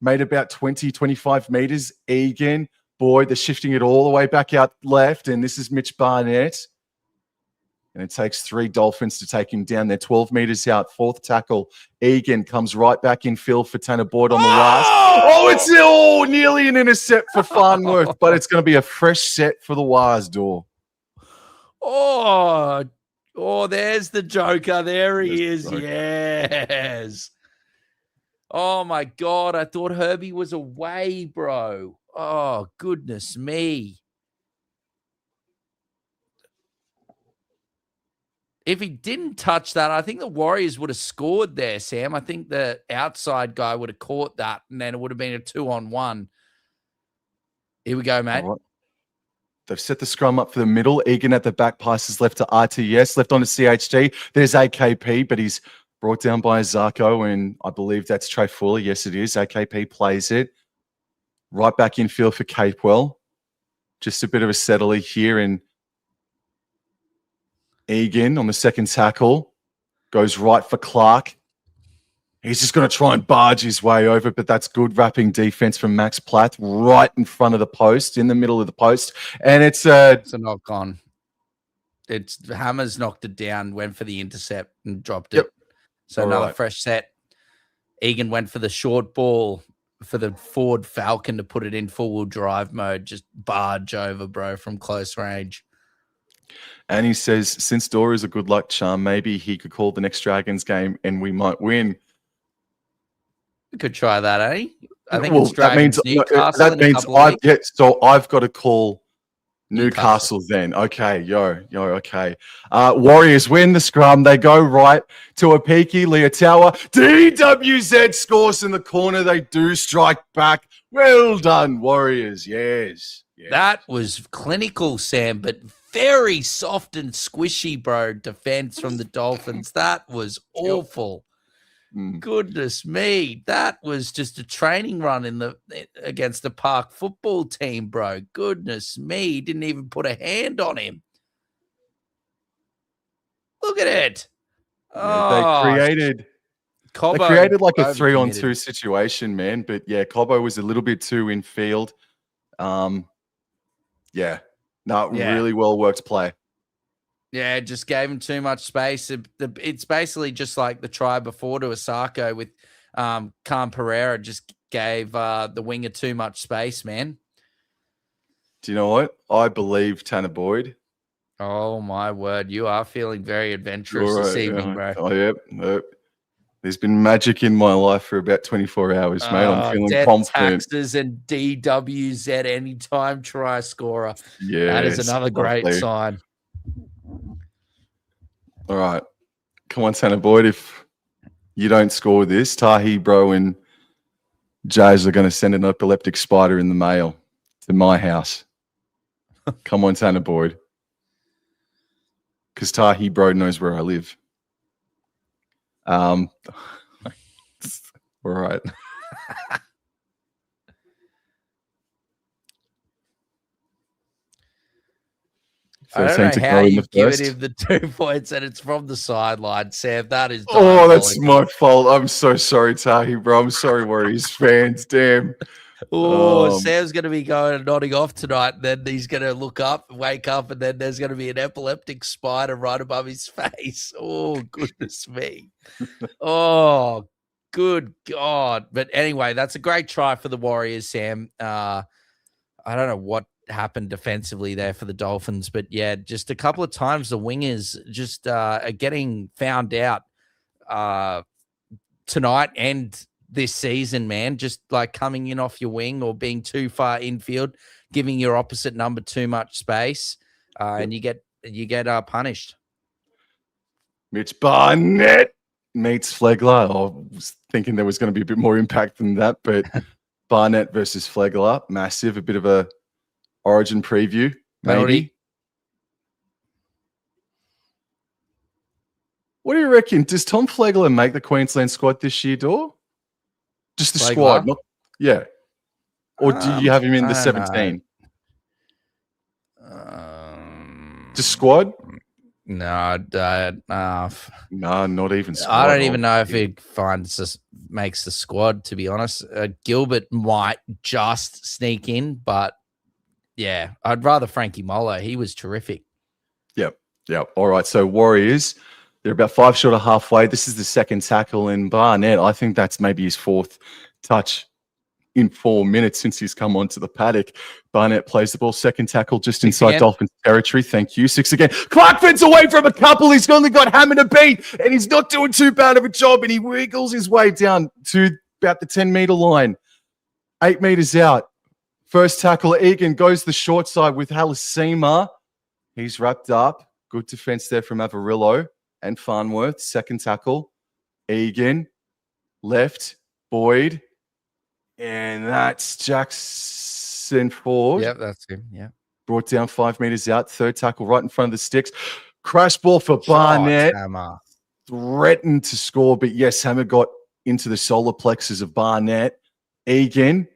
Made about 20, 25 meters. Egan, Boyd, they're shifting it all the way back out left, and this is Mitch Barnett. And it takes 3 Dolphins to take him down. They're 12 meters out. Fourth tackle. Egan comes right back in field for Tanner Boyd on the last. Oh, it's nearly an intercept for Farnworth, but it's going to be a fresh set for the Wires door. Oh, there's the Joker. There he is. Yes. Oh, my God. I thought Herbie was away, bro. Oh, goodness me. If he didn't touch that, I think the Warriors would have scored there, Sam. I think the outside guy would have caught that, and then it would have been a 2-on-1. Here we go, mate. Right. They've set the scrum up for the middle. Egan at the back, passes left to RTS, left on to CHG. There's AKP, but he's brought down by Zarko, and I believe that's Trey Fuller. Yes, it is. AKP plays it. Right back in field for Capewell. Just a bit of a settler here, and Egan on the second tackle goes right for Clark. He's just going to try and barge his way over, but that's good wrapping defense from Max Platt right in front of the post, in the middle of the post. And it's a knock on. It's Hammers knocked it down, went for the intercept and dropped it. So another fresh set. Egan went for the short ball for the Ford Falcon to put it in four-wheel drive mode, just barge over, bro, from close range. And he says, since Dora is a good luck charm, maybe he could call the next Dragons game and we might win. We could try that, eh? I think it's Dragons, that means I've got to call Newcastle then. Okay, okay. Warriors win the scrum. They go right to a peaky Leotawa. DWZ scores in the corner. They do strike back. Well done, Warriors. Yes. That was clinical, Sam, but very soft and squishy, bro, defense from the Dolphins. That was awful. Goodness me. That was just a training run against the Park football team, bro. Goodness me. He didn't even put a hand on him. Look at it. They created like a 3-on-2 situation, man. But yeah, Cobbo was a little bit too in field. Really well worked play. Yeah, just gave him too much space. It's basically just like the try before to Osako with Khan Pereira. Just gave the winger too much space, man. Do you know what? I believe Tanner Boyd. Oh, my word. You are feeling very adventurous this evening, bro. Oh, yep. There's been magic in my life for about 24 hours, mate. I'm feeling confident. Taxes and DWZ anytime try scorer. Yeah, that is another great sign. All right. Come on, Tanner Boyd. If you don't score this, Tahi, bro, and Jays are going to send an epileptic spider in the mail to my house. Come on, Tanner Boyd. Because Tahi, bro, knows where I live. All right. I don't know how you've given him the 2 points and it's from the sideline, Sam. That is that's my fault. I'm so sorry, Tahi, bro. I'm sorry, Warriors fans. Damn. Sam's going to be going and nodding off tonight. Then he's going to look up, wake up, and then there's going to be an epileptic spider right above his face. Oh, goodness me. Oh, good God. But anyway, that's a great try for the Warriors, Sam. I don't know what happened defensively there for the Dolphins, but yeah, just a couple of times the wingers just are getting found out tonight and this season, man. Just like coming in off your wing or being too far infield, giving your opposite number too much space, and you get punished. Mitch Barnett meets Flegler. I was thinking there was going to be a bit more impact than that, but Barnett versus Flegler, massive. A bit of a origin preview, maybe. What do you reckon? Does Tom Flegler make the Queensland squad this year, Dor? Just the squad, not Or do you have him in the 17? Just squad? No, not even squad. I don't even know if he makes the squad, to be honest. Gilbert might just sneak in, but yeah, I'd rather Frankie Molo. He was terrific. Yep. All right, so Warriors, they're about 5 short of halfway. This is the second tackle, and Barnett, I think that's maybe his 4th touch in 4 minutes since he's come onto the paddock. Barnett plays the ball, second tackle just inside Dolphins territory. Thank you. 6 again. Clarkford's away from a couple. He's only got hammer to beat, and he's not doing too bad of a job, and he wiggles his way down to about the 10-meter line. 8 meters out. First tackle, Egan goes the short side with Halasima. He's wrapped up. Good defense there from Avarillo and Farnworth. Second tackle, Egan. Left, Boyd. And that's Jackson Ford. Yep, that's him. Yeah. Brought down 5 meters out. Third tackle right in front of the sticks. Crash ball for Barnett. Hammer. Threatened to score, but yes, Hammer got into the solar plexus of Barnett. Egan.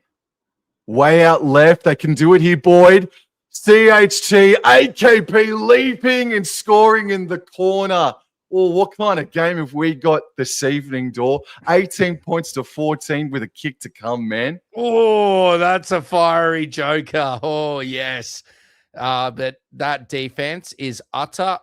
Way out left. They can do it here, Boyd. CHT, AKP leaping and scoring in the corner. Oh, what kind of game have we got this evening, Dor? 18 points to 14 with a kick to come, man. Oh, that's a fiery joker. Oh, yes. But that defense is utter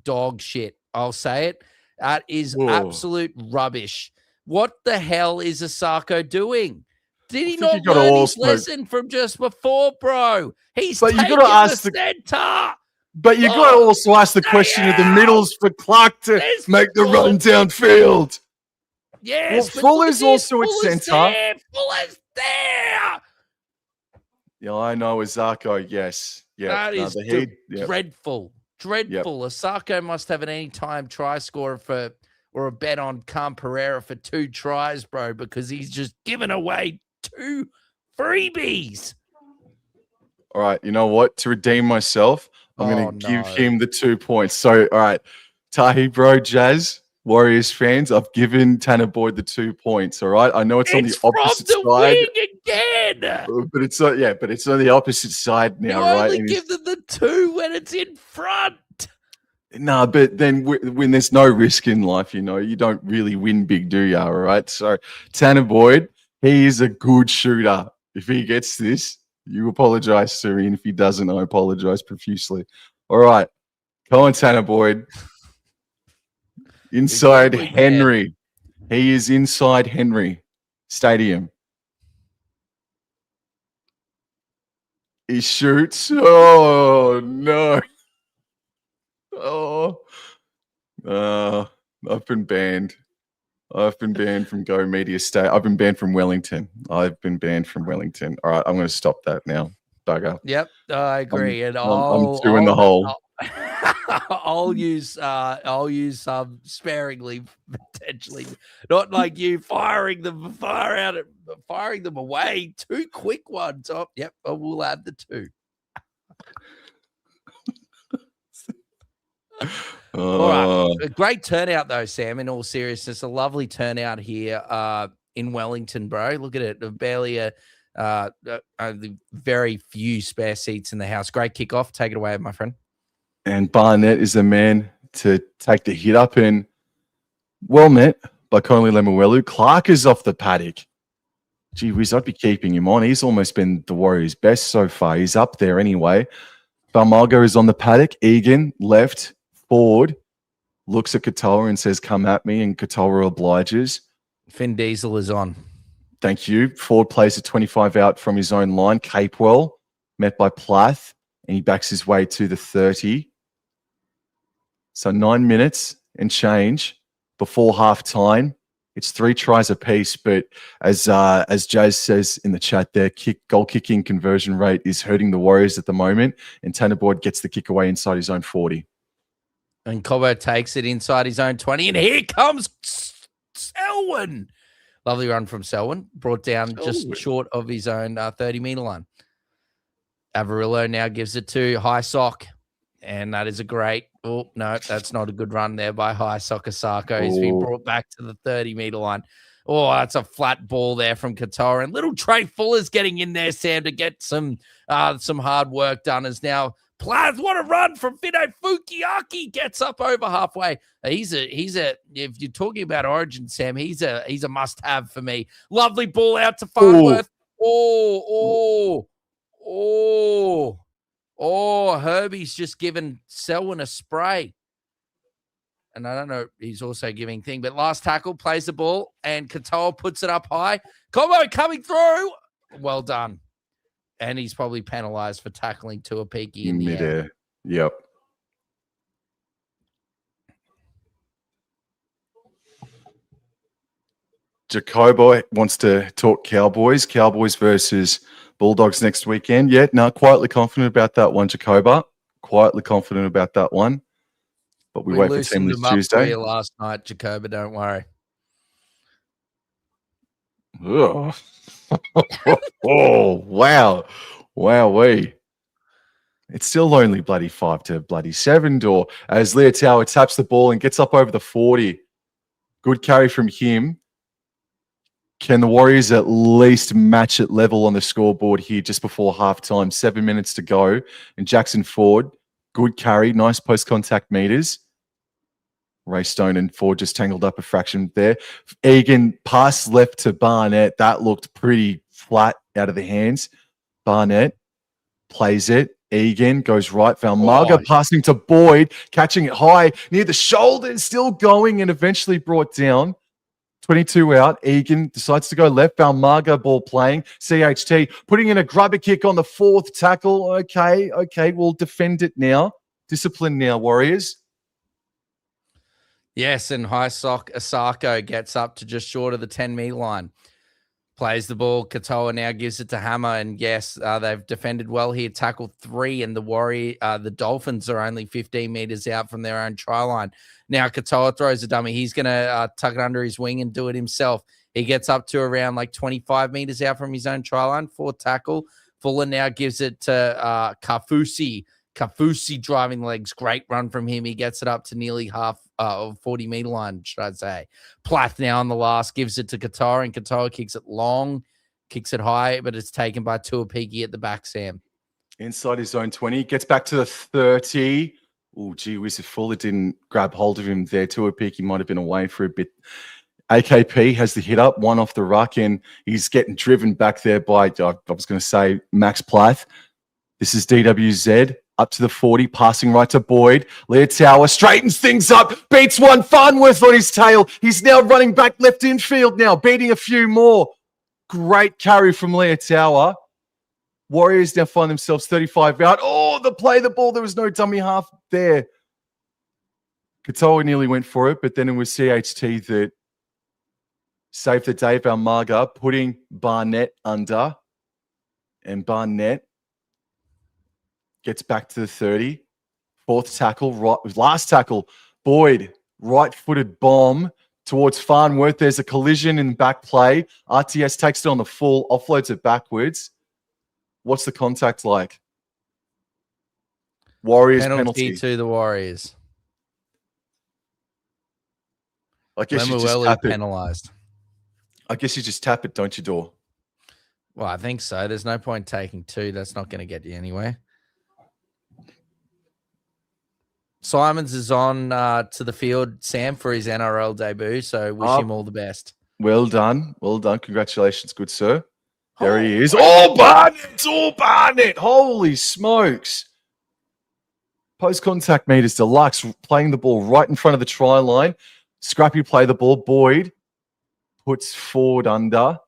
dog shit. I'll say it. That is absolute rubbish. What the hell is Asako doing? Did he not learn his lesson from just before, bro? He's taking the center. But you got to also ask the question of the middles for Clark to make the run downfield. Yes. Well, Fuller's also at centre. Fuller's there. Yeah, I know. Azako, yes. Yeah, that is dreadful. Dreadful. Yep. Asako must have an anytime try scorer or a bet on Cam Pereira for 2 tries, bro, because he's just given away 2 freebies. All right, you know what? To redeem myself, I'm going to give him the 2 points. So, all right, Tahi, bro, Jazz, Warriors fans, I've given Tanner Boyd the 2 points. All right, I know it's on the opposite side. Wing again. But it's on the opposite side now, right? You only give them the 2 when it's in front. No, but then when there's no risk in life, you know, you don't really win big, do you? All right. So Tanner Boyd, he is a good shooter. If he gets this, you apologize, Serene. If he doesn't, I apologize profusely. All right. Come on, Tanner Boyd. Inside Henry. He is inside Henry Stadium. He shoots. Oh, no. I've been banned. I've been banned from Go Media State. I've been banned from Wellington. All right, I'm going to stop that now. Bugger. Yep, I agree. I'm 2 in the hole. I'll use sparingly, potentially. Not like you firing them away. 2 quick ones. Oh, yep, I will add the 2. All right. A great turnout, though, Sam, in all seriousness. A lovely turnout here in Wellington, bro. Look at it. Barely very few spare seats in the house. Great kickoff. Take it away, my friend. And Barnett is the man to take the hit up, and well met by Conley Lemuelu. Clark is off the paddock. Gee whiz, I'd be keeping him on. He's almost been the Warriors' best so far. He's up there anyway. Balmago is on the paddock. Egan, left. Ford looks at Katoa and says, come at me, and Katoa obliges. Finn Diesel is on. Thank you. Ford plays a 25 out from his own line. Capewell, met by Plath, and he backs his way to the 30. So 9 minutes and change before half time It's 3 tries apiece, but as Jazz says in the chat there, goal kicking conversion rate is hurting the Warriors at the moment, and Tanner Boyd gets the kick away inside his own 40. And Cobbo takes it inside his own 20, and here comes Selwyn. Lovely run from Selwyn, brought down just short of his own 30-meter line. Avarillo now gives it to High Sock, and that is a great. Oh, no, that's not a good run there by High Sock Asako. He's been brought back to the 30-meter line. Oh, that's a flat ball there from Katoa. And little Trey Fuller's getting in there, Sam, to get some hard work done. As now Plath, what a run from Fino Fukiaki, gets up over halfway. He's a if you're talking about Origin, Sam, he's a must-have for me. Lovely ball out to Farnworth. Herbie's just given Selwyn a spray. And I don't know, he's also giving thing, but last tackle, plays the ball, and Katoa puts it up high. Combo coming through. Well done. And he's probably penalized for tackling Tuapiki in the air. Yep. Jacobo wants to talk Cowboys. Cowboys versus Bulldogs next weekend. Yeah, no, quietly confident about that one, Jacoba. Quietly confident about that one. But we wait for Team List Tuesday. Last night, Jacoba, don't worry. Oh, wow. Wowee. It's still only bloody 5-7 door as Leotau taps the ball and gets up over the 40. Good carry from him. Can the Warriors at least match it level on the scoreboard here just before halftime? 7 minutes to go. And Jackson Ford, good carry, nice post-contact meters. Ray Stone and Ford just tangled up a fraction there. Egan pass left to Barnett. That looked pretty flat out of the hands. Barnett plays it. Egan goes right. Valmarga passing to Boyd, catching it high near the shoulders, still going and eventually brought down. 22 out. Egan decides to go left. Valmarga ball playing. CHT putting in a grubber kick on the 4th tackle. Okay. We'll defend it now. Discipline now, Warriors. Yes, and High Sock Asako gets up to just short of the 10-meter line. Plays the ball. Katoa now gives it to Hammer, and yes, they've defended well here. Tackle 3, and the Dolphins are only 15 meters out from their own try line. Now Katoa throws a dummy. He's going to tuck it under his wing and do it himself. He gets up to around like 25 meters out from his own try line. 4th tackle. Fuller now gives it to Kafusi. Kafusi driving legs. Great run from him. He gets it up to nearly half of 40-meter line, should I say. Plath now on the last gives it to Katoa, and Katoa kicks it long, kicks it high, but it's taken by Tuapiki at the back, Sam. Inside his own 20. Gets back to the 30. Oh, gee whiz, if Fuller didn't grab hold of him there, Tuapiki might have been away for a bit. AKP has the hit up, one off the ruck, and he's getting driven back there by, I was going to say, Max Plath. This is DWZ. Up to the 40, passing right to Boyd. Leotau straightens things up, beats one. Farnworth on his tail. He's now running back left infield now, beating a few more. Great carry from Leotau. Warriors now find themselves 35 out. Oh, the ball. There was no dummy half there. Katoa nearly went for it, but then it was CHT that saved the day. Valmarga putting Barnett under. And Barnett gets back to the 30. 4th tackle, last tackle. Boyd, right-footed bomb towards Farnworth. There's a collision in back play. RTS takes it on the full, offloads it backwards. What's the contact like? Warriors penalty to the Warriors. I guess you just tap it. Penalized. I guess you just tap it, don't you, Dor? Well, I think so. There's no point taking 2. That's not going to get you anywhere. Simons is on to the field, Sam, for his NRL debut, so wish him all the best. Well done. Congratulations, good sir. There he is. Barnett! Holy smokes. Post-contact meters deluxe, playing the ball right in front of the try line. Scrappy play the ball. Boyd puts Ford under.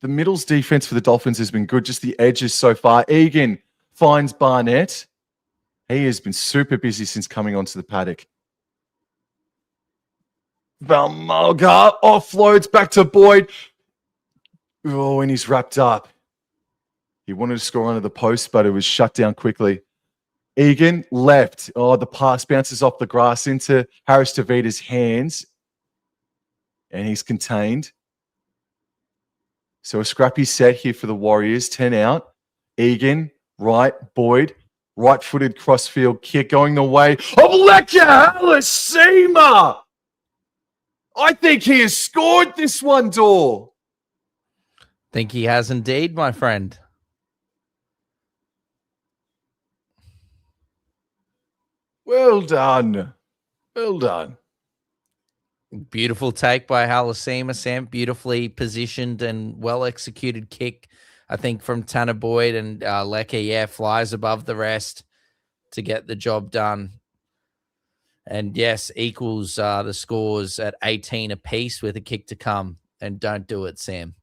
The middle's defense for the Dolphins has been good, just the edges so far. Egan finds Barnett. He has been super busy since coming onto the paddock. Valmalga offloads back to Boyd. Oh, and he's wrapped up. He wanted to score under the post, but it was shut down quickly. Egan left. Oh, the pass bounces off the grass into Harris Tavita's hands. And he's contained. So a scrappy set here for the Warriors. 10 out. Egan, right. Boyd, right-footed crossfield kick going the way of Lekka Halasima. I think he has scored this one, Dor. Think he has indeed, my friend. Well done. Well done. Beautiful take by Halasima, Sam. Beautifully positioned and well-executed kick, I think, from Tanner Boyd. And Lekka, flies above the rest to get the job done. And, yes, equals the scores at 18 apiece with a kick to come. And don't do it, Sam.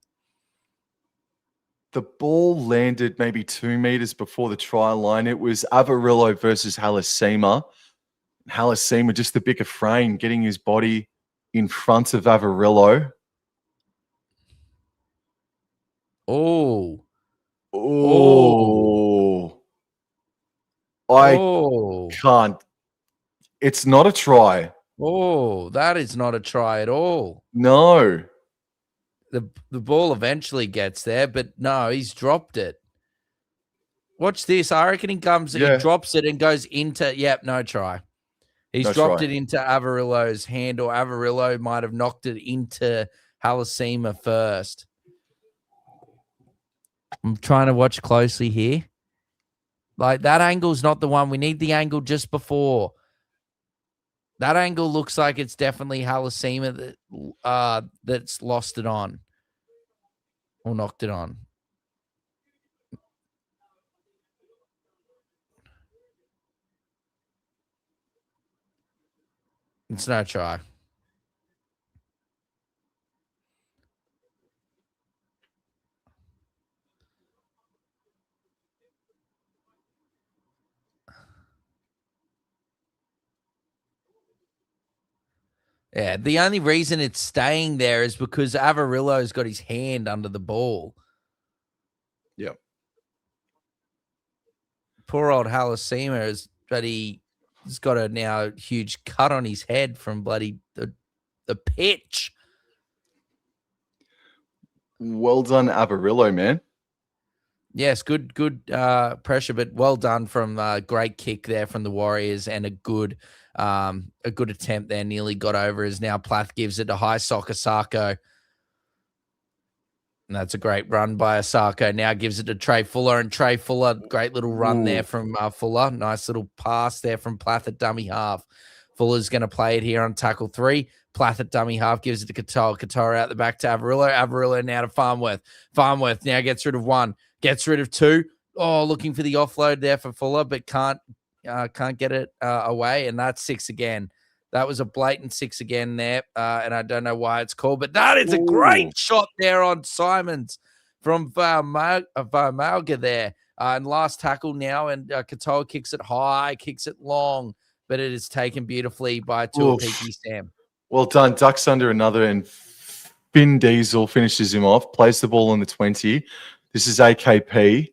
The ball landed maybe 2 meters before the try line. It was Avarillo versus Halasima. Halasima, just the bigger frame, getting his body in front of Avarillo. Oh. I can't. It's not a try. Oh, that is not a try at all. No. The ball eventually gets there, but no, he's dropped it. Watch this. I reckon he comes, he drops it and goes into, no try. He's dropped it into Avarillo's hand, or Avarillo might have knocked it into Halasima first. I'm trying to watch closely here. Like, that angle's not the one. We need the angle just before. That angle looks like it's definitely Halasima that's lost it on or knocked it on. It's no try. Yeah, the only reason it's staying there is because Avarillo's got his hand under the ball. Yep. Poor old Halasima he's got a now huge cut on his head from bloody the pitch. Well done, Avarillo, man. Yes, good pressure, but well done from great kick there from the Warriors, and a good attempt there. Nearly got over as now Plath gives it to high sock Asako. And that's a great run by Asako. Now gives it to Trey Fuller, and Trey Fuller, great little run there from Fuller. Nice little pass there from Plath at dummy half. Fuller's going to play it here on tackle 3. Plath at dummy half gives it to Katoa. Katoa out the back to Avarillo. Avarillo now to Farnworth. Farnworth now gets rid of 1. Gets rid of 2. Oh, looking for the offload there for Fuller, but can't get it away. And that's 6 again. That was a blatant 6 again there. And I don't know why it's called, but that is a great shot there on Simons from Varmalga there. And last tackle now, and Katoa kicks it high, kicks it long, but it is taken beautifully by Tuapiki Sam. Well done. Ducks under another, and Finn Diesel finishes him off, plays the ball on the 20. This is AKP.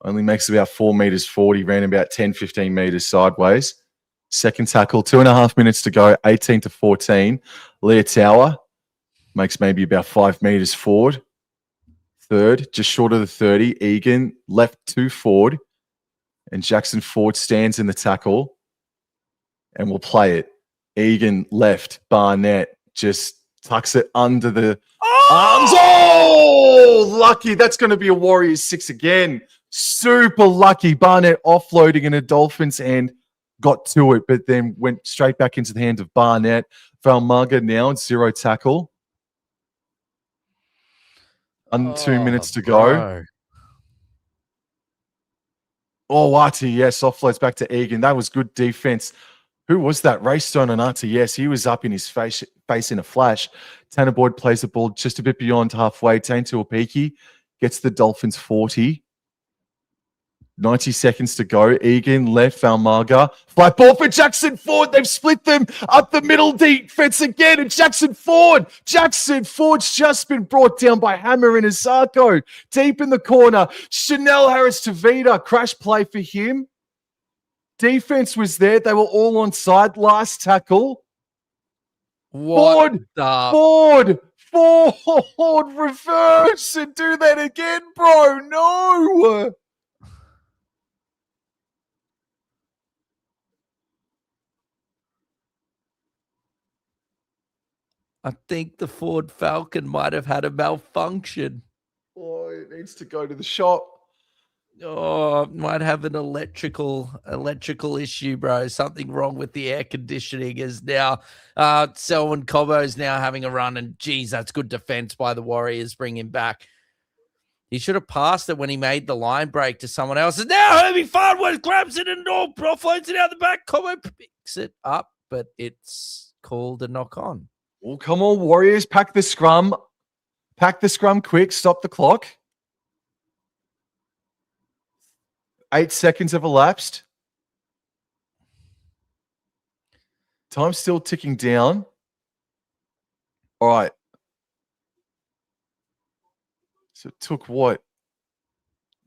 Only makes about 4 meters forward. He ran about 10, 15 meters sideways. Second tackle, 2.5 minutes to go, 18-14. Leah Tower makes maybe about 5 meters forward. Third, just short of the 30. Egan left 2 forward. And Jackson Ford stands in the tackle and will play it. Egan left. Barnett just tucks it under the arms. Oh, lucky. That's going to be a Warriors 6 again. Super lucky. Barnett offloading in a Dolphins hand. Got to it, but then went straight back into the hand of Barnett. Valmaga now, 0 tackle. 2 minutes to go. Oh, RTS offloads back to Egan. That was good defense. Who was that? Raystone on RTS. He was up in his face in a flash. Tanner Boyd plays the ball just a bit beyond halfway. Tane Tuapiki gets the Dolphins 40. 90 seconds to go. Egan left, Valmarga. Flat ball for Jackson Ford. They've split them up the middle defense again. And Jackson Ford's just been brought down by Hammer and Asako. Deep in the corner. Chanel Harris to Vida. Crash play for him. Defense was there. They were all on side. Last tackle. Ford, reverse and do that again, bro. No. I think the Ford Falcon might have had a malfunction. Oh, it needs to go to the shop. Oh, might have an electrical issue, bro. Something wrong with the air conditioning is now. Selwyn Cobbo is now having a run, and geez, that's good defense by the Warriors. Bring him back. He should have passed it when he made the line break to someone else. And now Herbie Farnworth grabs it and floats it out the back. Cobbo picks it up, but it's called a knock on. Oh, come on, Warriors. Pack the scrum. Pack the scrum quick. Stop the clock. 8 seconds have elapsed. Time's still ticking down. All right. So it took what?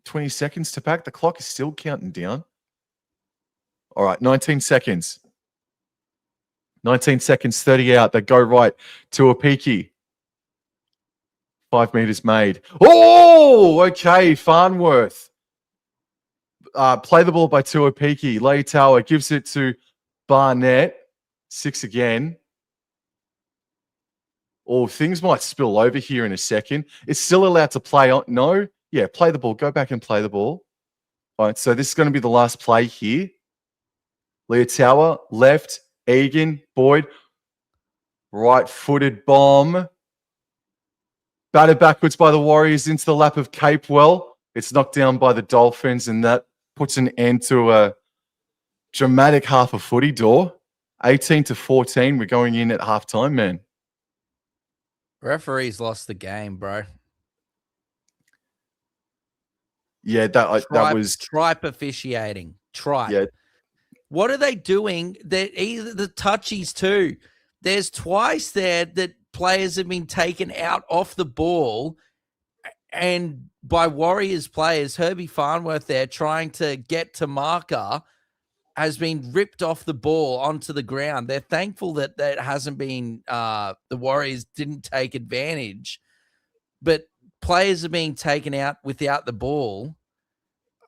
20 seconds to pack. The clock is still counting down. All right, 19 seconds. 19 seconds, 30 out. They go right to a peaky. 5 meters made. Oh, okay. Farnworth. Play the ball by Tuapiki. Leitauer gives it to Barnett. 6 again. Oh, things might spill over here in a second. It's still allowed to play on. No? Yeah, play the ball. Go back and play the ball. All right, so this is going to be the last play here. Leitauer, left. Egan, Boyd. Right-footed bomb. Batted backwards by the Warriors into the lap of Capewell. It's knocked down by the Dolphins, and that puts an end to a dramatic half a footy door. 18-14. We're going in at halftime, man. Referees lost the game, bro. Yeah, that was tripe officiating. Tripe. Yeah. What are they doing? They're either the touchies too. There's twice there that players have been taken out off the ball, and by Warriors players, Herbie Farnworth there trying to get to marker has been ripped off the ball onto the ground. They're thankful that that hasn't been the Warriors didn't take advantage, but players are being taken out without the ball.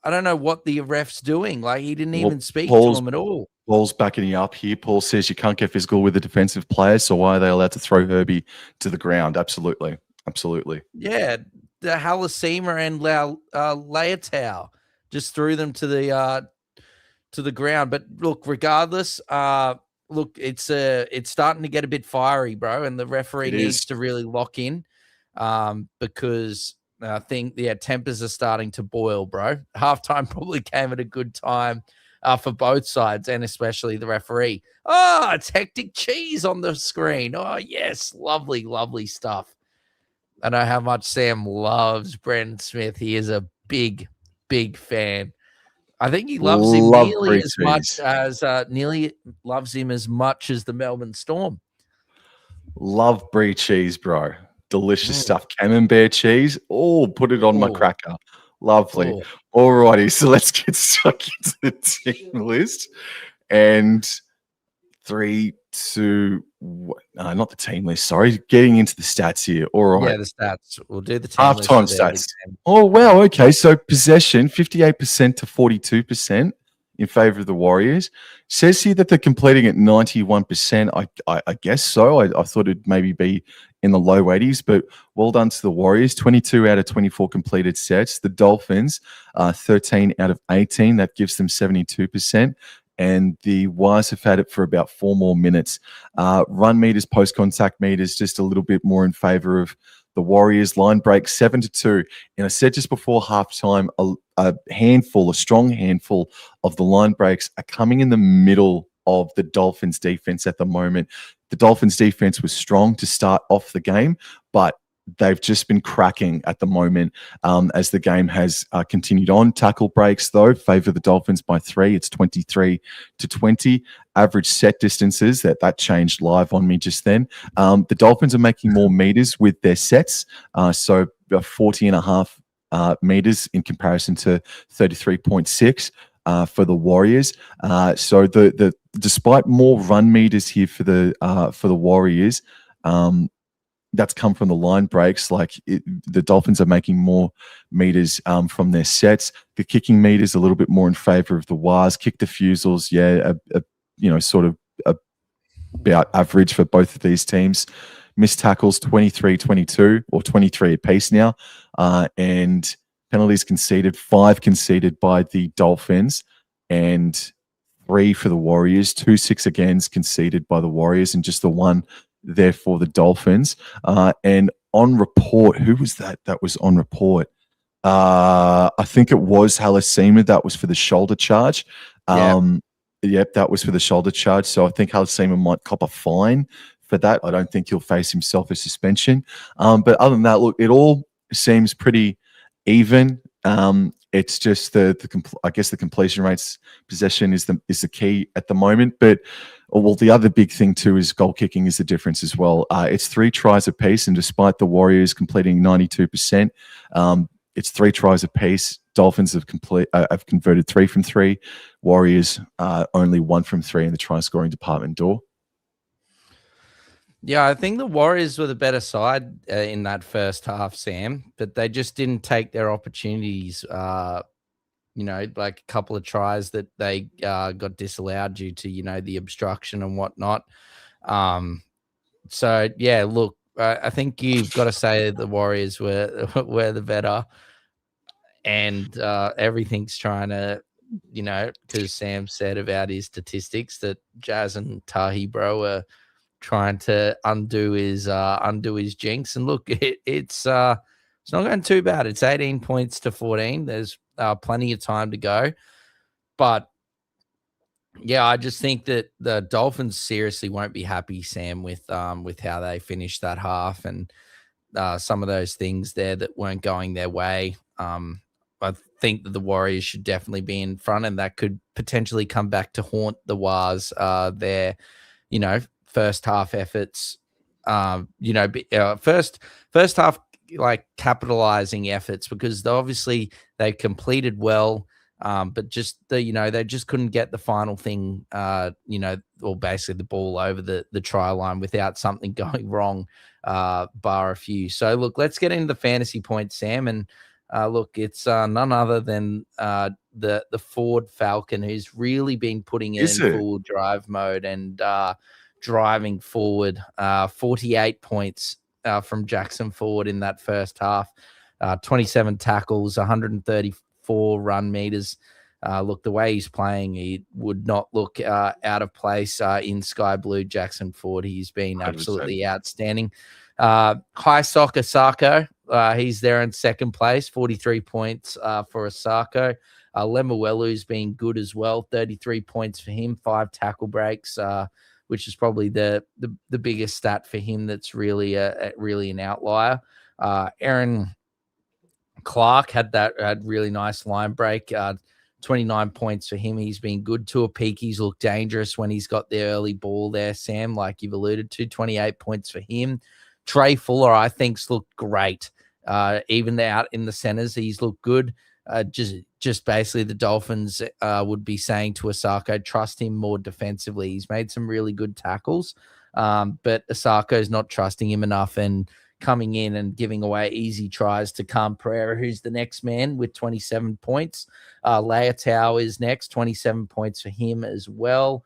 I don't know what the ref's doing. Like, he didn't even speak to him at all. Paul's backing you up here. Paul says you can't get physical with the defensive players, so why are they allowed to throw Herbie to the ground? Absolutely. Absolutely. Yeah, the Halasima and Leitau just threw them to the ground. But look, regardless, look, it's starting to get a bit fiery, bro, and the referee needs to really lock in because I think tempers are starting to boil, bro. Halftime probably came at a good time for both sides, and especially the referee. Oh, it's Hectic Cheese on the screen. Oh, yes, lovely, lovely stuff. I know how much Sam loves Brendan Smith. He is a big, big fan. I think he loves him nearly as much as the Melbourne Storm. Love brie cheese, bro. Delicious stuff. Camembert cheese. Oh, put it on my cracker. Lovely. All righty. So let's get stuck into the team list. And 3, 2, 1. No, not the team list. Sorry. Getting into the stats here. All right. Yeah, the stats. We'll do the team halftime stats. Oh, wow. Okay. So possession, 58% to 42% in favor of the Warriors. Says here that they're completing at 91%. I guess so. I thought it'd maybe be in the low 80s, but well done to the Warriors. 22 out of 24 completed sets. The Dolphins, 13 out of 18. That gives them 72%. And the Wires have had it for about 4 more minutes. Run meters, post-contact meters, just a little bit more in favor of the Warriors. Line break 7-2. And I said just before halftime, a strong handful of the line breaks are coming in the middle of the Dolphins defense at the moment. The Dolphins defense was strong to start off the game, but they've just been cracking at the moment as the game has continued on. Tackle breaks, though, favor the Dolphins by 3. It's 23-20. Average set distances, that changed live on me just then. The Dolphins are making more meters with their sets, so 40.5 meters in comparison to 33.6 for the Warriors. So the despite more run meters here for the Warriors, that's come from the line breaks. The Dolphins are making more meters from their sets. The kicking meters a little bit more in favor of the Wars. Kick defusals, sort of about average for both of these teams. Missed tackles 23-22 or 23 apiece now, and penalties conceded 5 conceded by the Dolphins and 3 for the Warriors. 2 6 conceded by the Warriors and just the 1 there for the Dolphins. And on report, who was that? That was on report. I think it was Halasima. That was for the shoulder charge. Yep, that was for the shoulder charge. So I think Halasima might cop a fine for that. I don't think he'll face himself a suspension. But other than that, look, it all seems pretty even. It's just I guess the completion rates, possession is the key at the moment. But the other big thing too is goal kicking is the difference as well. It's 3 tries apiece, and despite the Warriors completing 92%, it's 3 tries apiece. Dolphins have converted 3 from 3. Warriors only 1 from 3 in the try scoring department. Door. Yeah, I think the Warriors were the better side in that first half, Sam, but they just didn't take their opportunities. Like a couple of tries that they got disallowed due to, the obstruction and whatnot. So, yeah, look, I think you've got to say the Warriors were the better. And everything's trying to, because Sam said about his statistics that Jazz and Tahi, bro, are trying to undo his jinx. And look, it's not going too bad. It's 18 points to 14. There's plenty of time to go. But yeah, I just think that the Dolphins seriously won't be happy, Sam, with how they finished that half and some of those things there that weren't going their way. I think that the Warriors should definitely be in front, and that could potentially come back to haunt the Wars. Their, first half efforts, first half like capitalizing efforts, because they completed well, but just they just couldn't get the final thing, or basically the ball over the try line without something going wrong, bar a few. So look, let's get into the fantasy points, Sam, and look, it's none other than the Ford Falcon, who's really been putting it in full drive mode and driving forward. 48 points from Jackson Ford in that first half. 27 tackles, 134 run meters. Look, the way he's playing, he would not look out of place in Sky Blue Jackson Ford. He's been absolutely 100%. Outstanding. High Soccer Sarko, he's there in second place, 43 points for Asako. Lemuelu's been good as well, 33 points for him, 5 tackle breaks, which is probably the biggest stat for him. That's really an outlier. Aaron Clark had really nice line break, 29 points for him. He's been good to a peak. He's looked dangerous when he's got the early ball there, Sam, like you've alluded to. 28 points for him. Trey Fuller, I think's looked great. Even out in the centers, he's looked good. Just basically the Dolphins would be saying to Asako, trust him more defensively. He's made some really good tackles, but Asako's not trusting him enough and coming in and giving away easy tries to Cam Pereira, who's the next man with 27 points. Leotau is next, 27 points for him as well.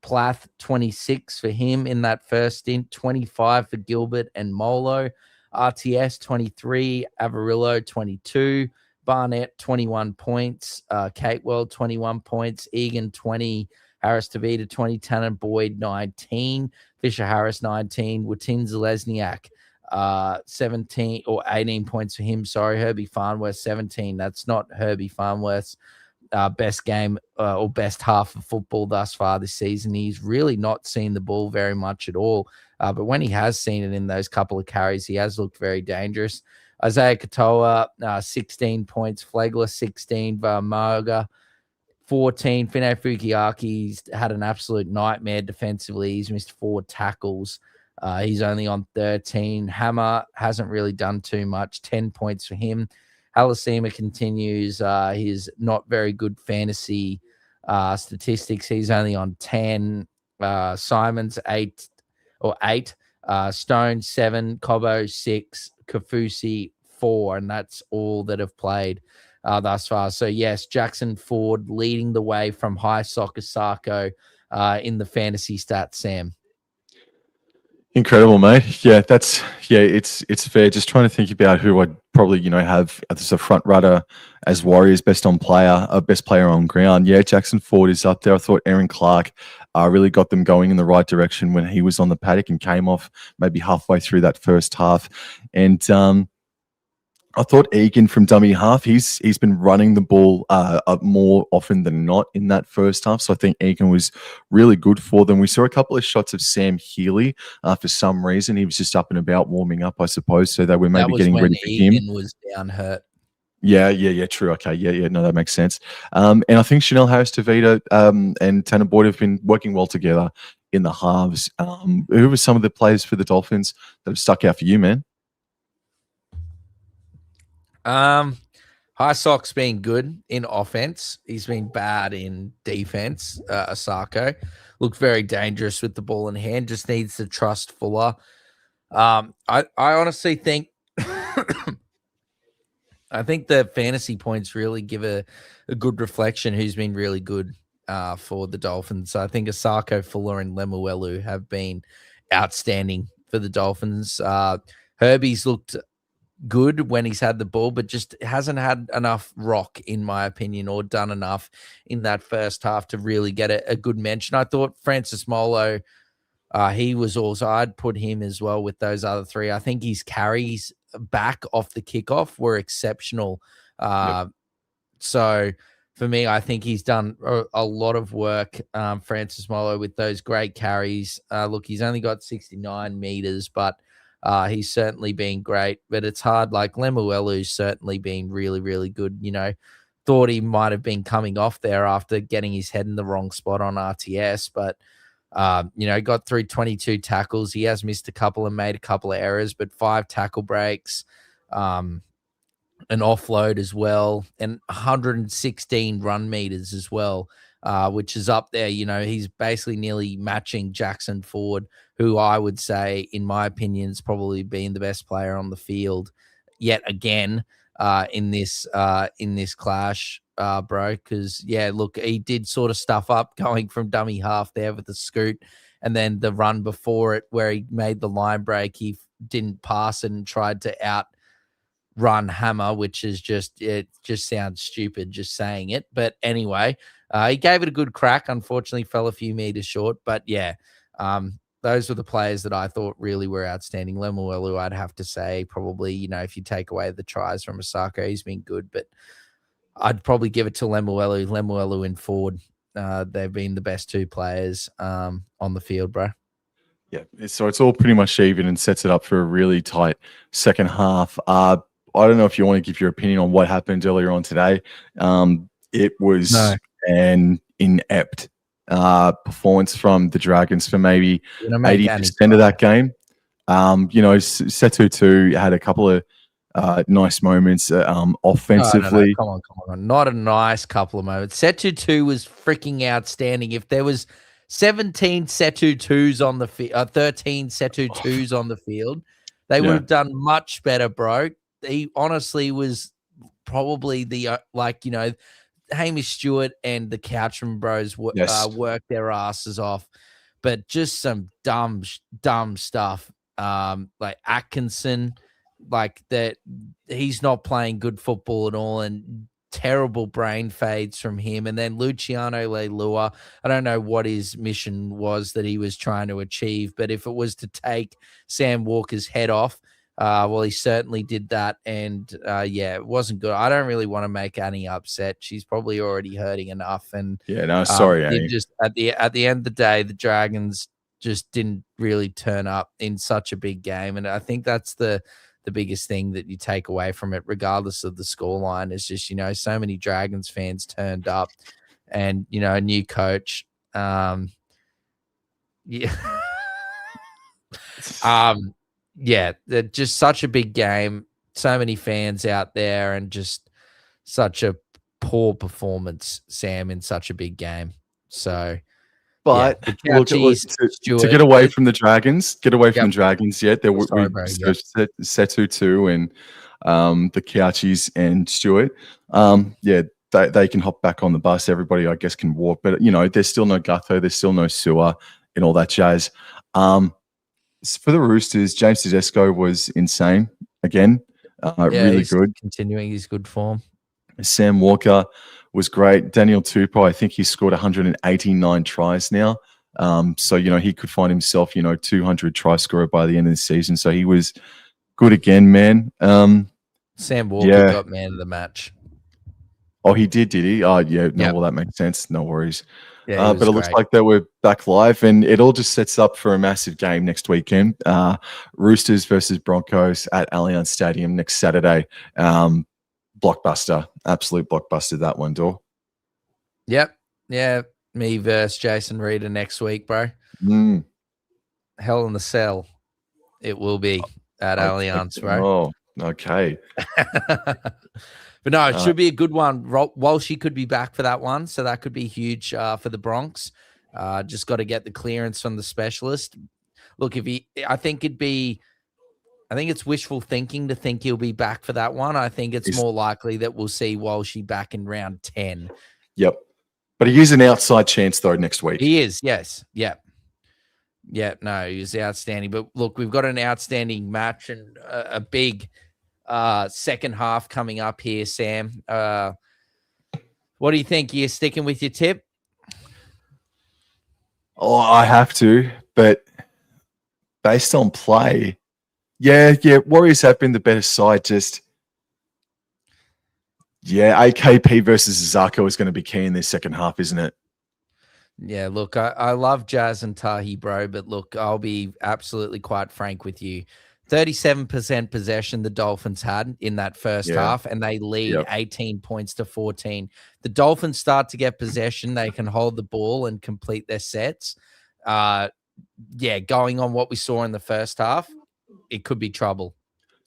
Plath, 26 for him in that first stint, 25 for Gilbert and Molo. RTS, 23, Avarillo, 22, Barnett, 21 points, Catewell, 21 points, Egan, 20, Harris Tavita, 20, Tanner Boyd, 19, Fisher Harris, 19, Watin Zalesniak, 17 or 18 points for him. Sorry, Herbie Farnworth, 17. That's not Herbie Farnworth's best game or best half of football thus far this season. He's really not seen the ball very much at all. But when he has seen it in those couple of carries, he has looked very dangerous. Isaiah Katoa, 16 points. Flegler, 16. Varmoga, 14. Fine Fukiaki's had an absolute nightmare defensively. He's missed 4 tackles. He's only on 13. Hammer hasn't really done too much. 10 points for him. Halasima continues his not very good fantasy statistics. He's only on 10. Simon's 8. Stone 7. Cobo 6. Kafusi 4. And that's all that have played thus far. So, yes, Jackson Ford leading the way from High Soccer Sarko in the fantasy stats, Sam. Incredible, mate. Yeah, it's fair. Just trying to think about who I'd probably, have as a front runner as Warriors best player on ground. Yeah, Jackson Ford is up there. I thought Aaron Clark really got them going in the right direction when he was on the paddock and came off maybe halfway through that first half. And I thought Egan from dummy half, he's been running the ball more often than not in that first half. So I think Egan was really good for them. We saw a couple of shots of Sam Healy for some reason. He was just up and about warming up, I suppose. So they were maybe getting ready for him. Egan was down hurt. Yeah, true. Okay, no, that makes sense. And I think Chanel Harris-Tavita and Tanner Boyd have been working well together in the halves. Who were some of the players for the Dolphins that have stuck out for you, man? High Sock's been good in offense. He's been bad in defense. Asako looked very dangerous with the ball in hand. Just needs to trust Fuller. I honestly think I think the fantasy points really give a good reflection who's been really good for the Dolphins. So I think Asako, Fuller, and Lemuelu have been outstanding for the Dolphins. Herbie's looked good when he's had the ball, but just hasn't had enough rock, in my opinion, or done enough in that first half to really get a good mention. I thought Francis Molo, he was also, I'd put him as well with those other three. I think his carries back off the kickoff were exceptional. So for me, I think he's done a lot of work, Francis Molo, with those great carries. Look, he's only got 69 meters, but he's certainly been great. But it's hard. Like Lemuelu's certainly been really, really good. Thought he might have been coming off there after getting his head in the wrong spot on RTS, but got through 22 tackles. He has missed a couple and made a couple of errors, but 5 tackle breaks, an offload as well, and 116 run meters as well, which is up there. He's basically nearly matching Jackson Ford, who I would say, in my opinion, is probably been the best player on the field yet again in this clash, bro. Because look, he did sort of stuff up going from dummy half there with the scoot, and then the run before it where he made the line break, he didn't pass and tried to outrun Hammer, which is it just sounds stupid just saying it. But anyway, he gave it a good crack. Unfortunately, fell a few meters short. But those were the players that I thought really were outstanding. Lemuelu, I'd have to say, probably, if you take away the tries from Asako, he's been good, but I'd probably give it to Lemuelu and Ford. They've been the best 2 players on the field, bro. Yeah, so it's all pretty much even and sets it up for a really tight second half. I don't know if you want to give your opinion on what happened earlier on today. It was an inept performance from the Dragons for maybe 80% of that game. Setu 2 had a couple of nice moments offensively. No, come on. Not a nice couple of moments. Setu 2 was freaking outstanding. If there was 17 Setu 2s on the field, 13 Setu 2s on the field, they would have done much better, bro. He honestly was probably the Hamish Stewart and the Couchman bros worked their asses off, but just some dumb stuff. Like Atkinson, like that, he's not playing good football at all, and terrible brain fades from him. And then Luciano Leilua, I don't know what his mission was that he was trying to achieve, but if it was to take Sam Walker's head off, Well, he certainly did that, and yeah, it wasn't good. I don't really want to make Annie upset. She's probably already hurting enough, and yeah, no, sorry, Annie. just at the end of the day, the Dragons just didn't really turn up in such a big game, and I think that's the biggest thing that you take away from it, regardless of the scoreline, is just so many Dragons fans turned up, and a new coach. Yeah. Yeah, just such a big game, so many fans out there, and just such a poor performance, Sam, in such a big game. So, but yeah, look, to get away from the Dragons, from the Dragons, yeah, there were Setu too, and the Couchies and Stewart. Yeah, they can hop back on the bus. Everybody, I guess, can walk, but there's still no Gutho, there's still no Sewer, and all that jazz. For the Roosters, James Tedesco was insane again. Really good. Continuing his good form. Sam Walker was great. Daniel Tupou, I think he scored 189 tries now. So, he could find himself, 200 try scorer by the end of the season. So he was good again, man. Sam Walker got man of the match. Oh, he did he? Oh, yeah. No, well, that makes sense. No worries. Yeah, but it looks like that we're back live, and it all just sets up for a massive game next weekend. Roosters versus Broncos at Allianz Stadium next Saturday. Blockbuster, absolute blockbuster, that one, Dor. Yep. Yeah, me versus Jason Reeder next week, bro. Hell in the Cell. It will be at Allianz, bro. Oh, okay. But no, it should be a good one. Walshy could be back for that one, so that could be huge for the Bronx. Just got to get the clearance from the specialist. Look, I think it's wishful thinking to think he'll be back for that one. I think it's more likely that we'll see Walshy back in round 10. Yep. But he is an outside chance, though, next week. He is, yes. Yep. Yeah, no, he was outstanding. But look, we've got an outstanding match and a big second half coming up here, Sam. What do you think? You're sticking with your tip? Oh, I have to, but based on play, yeah, Warriors have been the better side. Just, AKP versus Zako is going to be key in this second half, isn't it? Yeah, look, I love Jazz and Tahi, bro, but look, I'll be absolutely quite frank with you. 37% possession the Dolphins had in that first half, and they lead 18 points to 14. The Dolphins start to get possession. They can hold the ball and complete their sets. Going on what we saw in the first half, it could be trouble.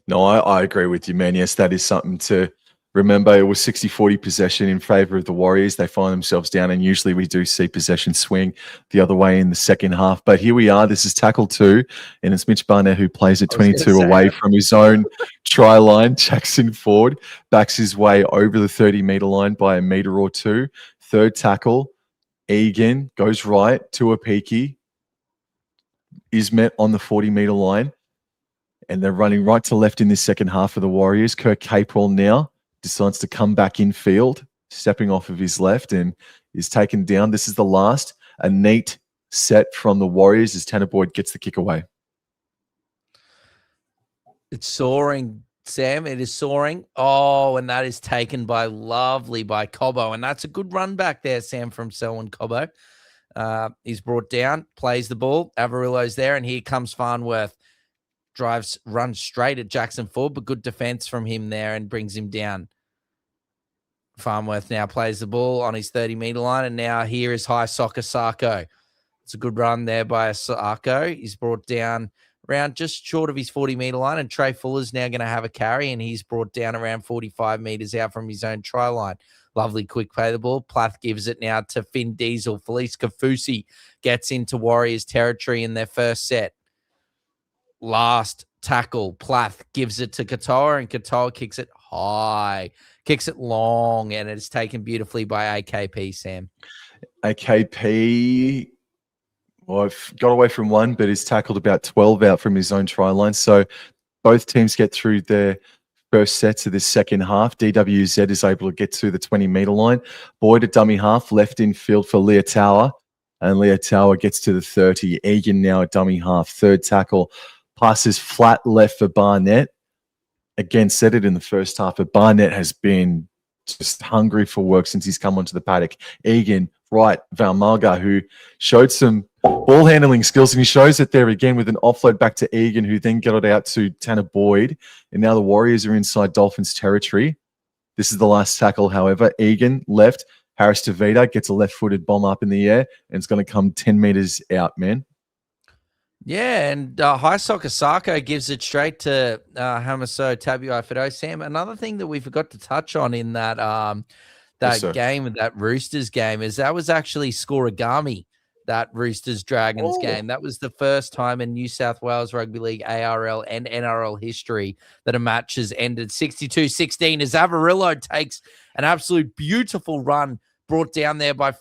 No, I agree with you, man. Yes, that is something to remember. It was 60-40 possession in favor of the Warriors. They find themselves down, and usually we do see possession swing the other way in the second half. But here we are. This is tackle 2, and it's Mitch Barnett who plays it 22 away from his own try line. Jackson Ford backs his way over the 30-meter line by a meter or two. Third tackle, Egan goes right to a peaky, is met on the 40-meter line, and they're running right to left in this second half of the Warriors. Kirk Capewell now decides to come back in field, stepping off of his left, and is taken down. This is the last. A neat set from the Warriors as Tanner Boyd gets the kick away. It's soaring, Sam. It is soaring. Oh, and that is taken by Cobbo. And that's a good run back there, Sam, from Selwyn Cobbo. He's brought down, plays the ball. Avarillo's there, and here comes Farnworth. Runs straight at Jackson Ford, but good defense from him there and brings him down. Farnworth now plays the ball on his 30-meter line, and now here is High Soccer Sarko. It's a good run there by Sarko. He's brought down around just short of his 40-meter line, and Trey Fuller's now going to have a carry, and he's brought down around 45 meters out from his own try line. Lovely quick play the ball. Plath gives it now to Finn Diesel. Felice Kafusi gets into Warriors territory in their first set. Last tackle, Plath gives it to Katoa, and Katoa kicks it high, kicks it long, and it's taken beautifully by AKP, Sam. AKP, well, I've got away from one, but he's tackled about 12 out from his own try line. So both teams get through their first sets of this second half. DWZ is able to get to the 20-meter line. Boyd at dummy half, left in field for Leah Tower, and Leah Tower gets to the 30. Egan now at dummy half, third tackle. Passes flat left for Barnett. Again, said it in the first half, but Barnett has been just hungry for work since he's come onto the paddock. Egan, right, Valmalga, who showed some ball handling skills, and he shows it there again with an offload back to Egan, who then got it out to Tanner Boyd. And now the Warriors are inside Dolphins territory. This is the last tackle, however. Egan, left. Harris Tavita gets a left-footed bomb up in the air, and it's going to come 10 meters out, man. Yeah, and Highsock Osako gives it straight to Hamaso Tabuai-Fidow. Sam, another thing that we forgot to touch on in that game, that Roosters game, is that was actually Scorigami, that Roosters-Dragons game. That was the first time in New South Wales Rugby League, ARL, and NRL history that a match has ended 62-16 as Avarillo takes an absolute beautiful run brought down there by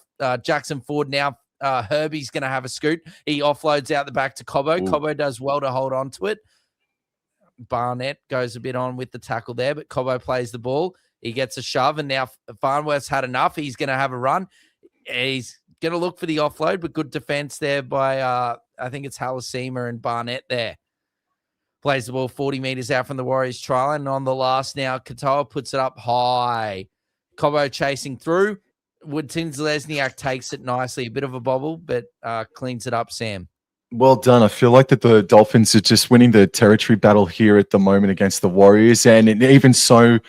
Jackson Ford. Now Herbie's going to have a scoot. He offloads out the back to Cobbo. Ooh. Cobbo does well to hold on to it. Barnett goes a bit on with the tackle there, but Cobbo plays the ball. He gets a shove, and now Farnworth's had enough. He's going to have a run. He's going to look for the offload, but good defense there by, I think it's Halasima and Barnett there. Plays the ball 40 meters out from the Warriors try line. And on the last now, Katoa puts it up high. Cobbo chasing through. Woodtins Lesniak takes it nicely. A bit of a bobble, but cleans it up, Sam. Well done. I feel like that the Dolphins are just winning the territory battle here at the moment against the Warriors. And even so,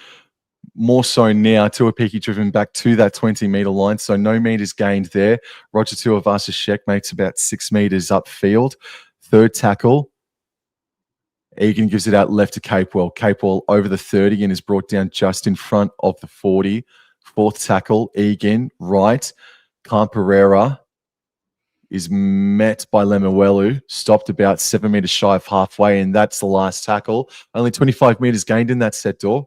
more so now, Tuapiki driven back to that 20-meter line. So no meters gained there. Roger Tuivasa-Sheck makes about 6 meters upfield. Third tackle. Egan gives it out left to Capewell. Capewell over the 30 and is brought down just in front of the 40. Fourth tackle, Egan, right. Khan Pereira is met by Lemuelu, stopped about 7 meters shy of halfway, and that's the last tackle. Only 25 meters gained in that set, door.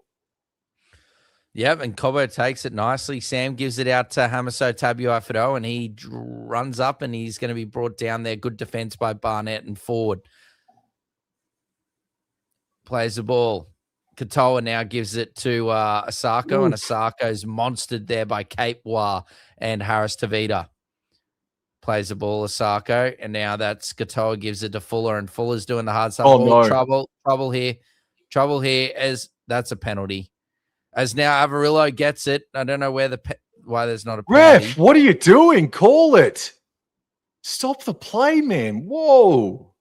Yep, and Cobbo takes it nicely. Sam gives it out to Hamaso Tabuai-Fidow, and he runs up, and he's going to be brought down there. Good defense by Barnett and Ford. Plays the ball. Katoa now gives it to Osako, and Osako's monstered there by Capewell and Harris Tavita. Plays the ball, Osako, and now that's Katoa gives it to Fuller, and Fuller's doing the hard stuff. No. Trouble here as that's a penalty. As now Avarillo gets it. I don't know why there's not a penalty. Ref, what are you doing? Call it. Stop the play, man. Whoa.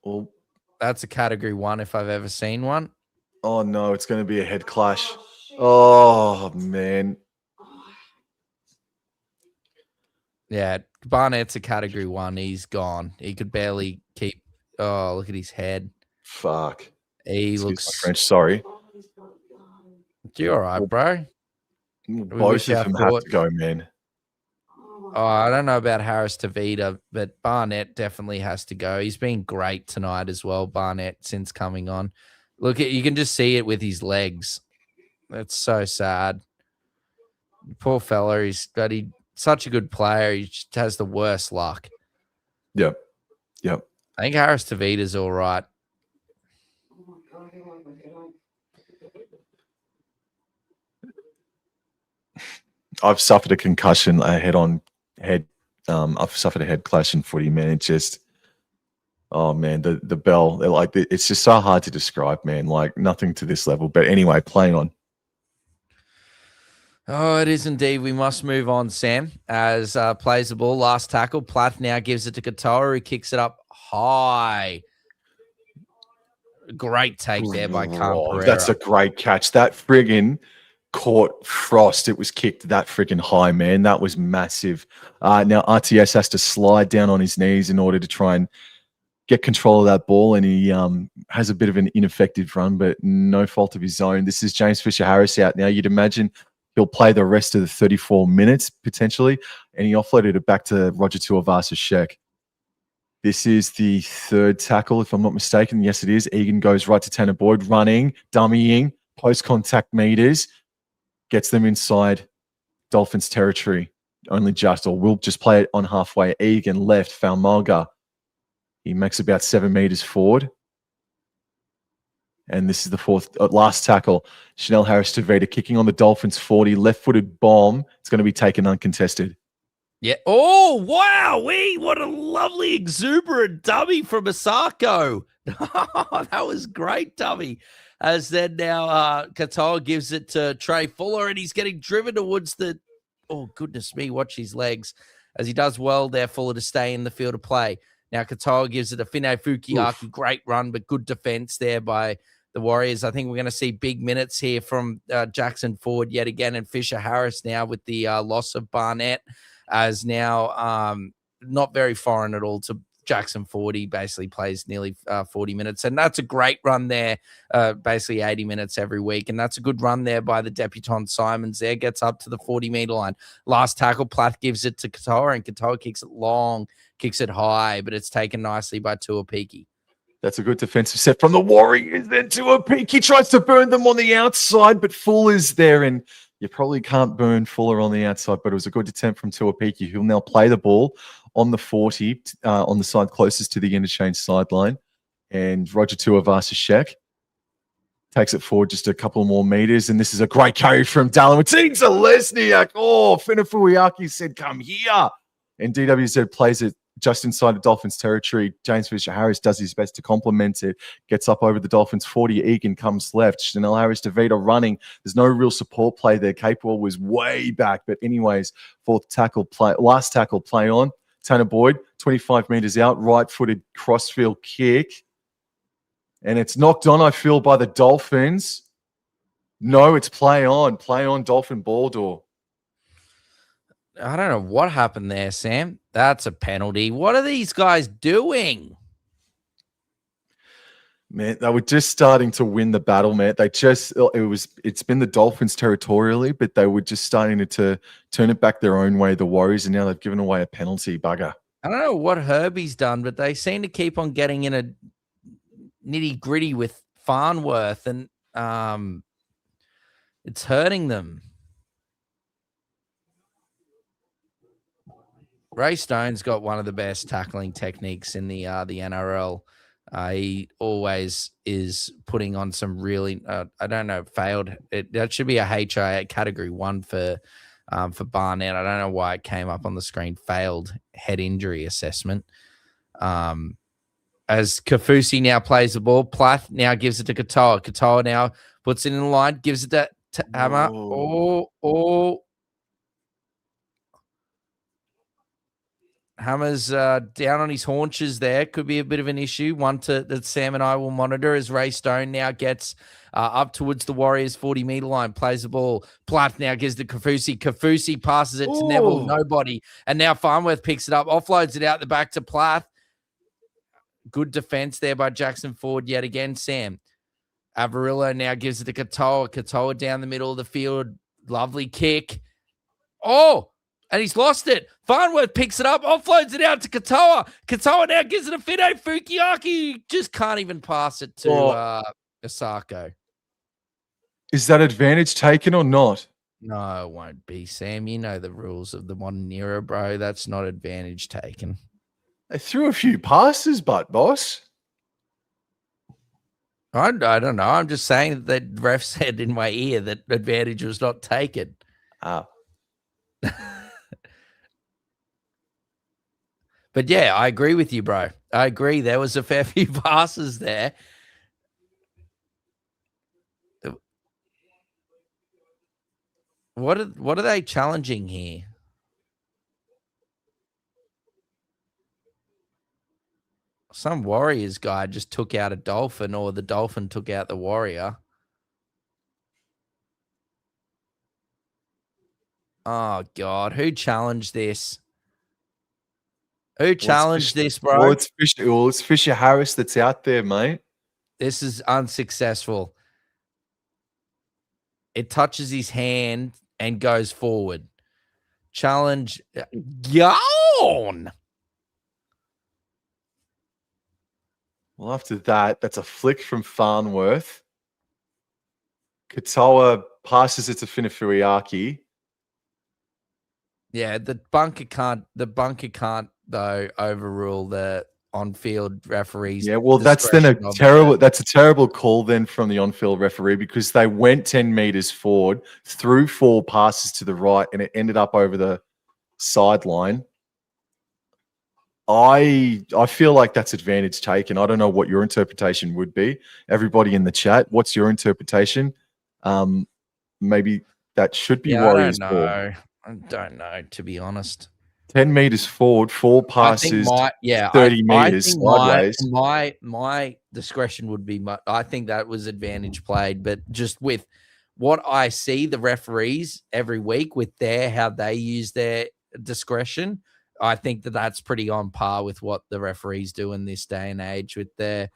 Well, that's a category 1 if I've ever seen one. Oh, no, it's going to be a head clash. Oh, man. Yeah, Barnett's a category 1. He's gone. He could barely keep. Oh, look at his head. Fuck. He Excuse looks. my French, sorry. You all right, bro? Both of them have to go, man. Oh, I don't know about Harris Tavita, but Barnett definitely has to go. He's been great tonight as well, Barnett, since coming on. Look, you can just see it with his legs. That's so sad. Poor fella. He's such a good player. He just has the worst luck. Yep. I think Harris Tavita's all right. I've suffered a concussion, I've suffered a head clash in footy, man. It just, oh man, the bell, it's just so hard to describe, man. Like nothing to this level. But anyway, playing on. Oh, it is indeed. We must move on, Sam, as plays the ball. Last tackle. Plath now gives it to Katoa, who kicks it up high. Great take there by Khan Pereira. That's a great catch. That friggin' caught Frost. It was kicked that friggin' high, man. That was massive. Now RTS has to slide down on his knees in order to try and get control of that ball, and he has a bit of an ineffective run, but no fault of his own. This is James Fisher-Harris out now. You'd imagine he'll play the rest of the 34 minutes potentially, and he offloaded it back to Roger Tuivasa-Sheck. This is the third tackle, if I'm not mistaken. Yes, it is. Egan goes right to Tanner Boyd, running, dummying, post-contact meters, gets them inside Dolphins territory. Only just, or will just play it on halfway. Egan left, Falmalga. He makes about 7 meters forward. And this is the last tackle. Chanel Harris Tavita kicking on the Dolphins 40, left-footed bomb. It's going to be taken uncontested. Yeah. Oh, wow. What a lovely exuberant dummy from Asako. That was great, dummy. As then now Katoa gives it to Trey Fuller, and he's getting driven towards the, oh, goodness me, watch his legs. As he does well there, Fuller to stay in the field of play. Now Katoa gives it to Fine Fukiaki. Oof. Great run, but good defense there by the Warriors. I think we're going to see big minutes here from Jackson Ford yet again, and Fisher Harris now with the loss of Barnett, as now not very foreign at all to Jackson Ford. He basically plays nearly 40 minutes, and that's a great run there, basically 80 minutes every week, and that's a good run there by the debutant Simons there, gets up to the 40-meter line. Last tackle, Plath gives it to Katoa, and Katoa kicks it long, kicks it high, but it's taken nicely by Tuapiki. That's a good defensive set from the Warriors. Then Tuapiki tries to burn them on the outside, but Fuller's there, and you probably can't burn Fuller on the outside, but it was a good attempt from Tuapiki, who'll now play the ball on the 40, on the side closest to the interchange sideline. And Roger Tuivasa-Sheck takes it forward just a couple more meters, and this is a great carry from Dalmatine to Lesniak. Oh, Finafuiaki said, come here. And DWZ plays it just inside the Dolphins territory. James Fisher-Harris does his best to complement it, gets up over the Dolphins 40. Egan comes left. Chanel Harris-DeVita running. There's no real support play there. Capewell was way back. But anyways, last tackle play on. Tanner Boyd, 25 meters out, right-footed crossfield kick. And it's knocked on, I feel, by the Dolphins. No, it's play on. Play on, Dolphin Baldur. I don't know what happened there, Sam. That's a penalty. What are these guys doing? Man, they were just starting to win the battle, man. It's been the Dolphins territorially, but they were just starting to turn it back their own way, the Warriors, and now they've given away a penalty, bugger. I don't know what Herbie's done, but they seem to keep on getting in a nitty-gritty with Farnworth, and it's hurting them. Ray Stone's got one of the best tackling techniques in the NRL. He always is putting on some really, I don't know, failed. That should be a HI category 1 for Barnett. I don't know why it came up on the screen. Failed head injury assessment. As Kafusi now plays the ball, Plath now gives it to Katoa. Katoa now puts it in the line, gives it to Hammer. Hammer's down on his haunches there. Could be a bit of an issue. One that Sam and I will monitor as Ray Stone now gets up towards the Warriors 40-meter line, plays the ball. Plath now gives to Kafusi. Kafusi passes it to Neville, nobody. And now Farnworth picks it up, offloads it out the back to Plath. Good defense there by Jackson Ford yet again, Sam. Avarillo now gives it to Katoa. Katoa down the middle of the field. Lovely kick. And he's lost it. Farnworth picks it up, offloads it out to Katoa. Katoa now gives it to Fine Fukiaki. Just can't even pass it to Asako. Is that advantage taken or not? No, it won't be, Sam. You know the rules of the modern era, bro. That's not advantage taken. They threw a few passes, boss. I don't know. I'm just saying that the ref said in my ear that advantage was not taken. But yeah, I agree with you, bro. I agree. There was a fair few passes there. What are they challenging here? Some Warriors guy just took out a Dolphin, or the Dolphin took out the Warrior. Oh, God. Who challenged this? Who challenged this, bro? Well, it's Fisher Harris that's out there, mate. This is unsuccessful. It touches his hand and goes forward. Challenge gone. Well, after that, that's a flick from Farnworth. Katoa passes it to Finafuiaki. Yeah, the bunker can't though overrule the on-field referees. Yeah, well, that's then a terrible call then from the on-field referee, because they went 10 meters forward, threw 4 passes to the right, and it ended up over the sideline. I feel like that's advantage taken. I don't know what your interpretation would be. Everybody in the chat, what's your interpretation? Maybe that should be Warriors ball. I don't know, to be honest. 10 meters forward, 4 passes, 30 meters sideways. My discretion would be, I think that was advantage played, but just with what I see the referees every week with how they use their discretion, I think that that's pretty on par with what the referees do in this day and age with their,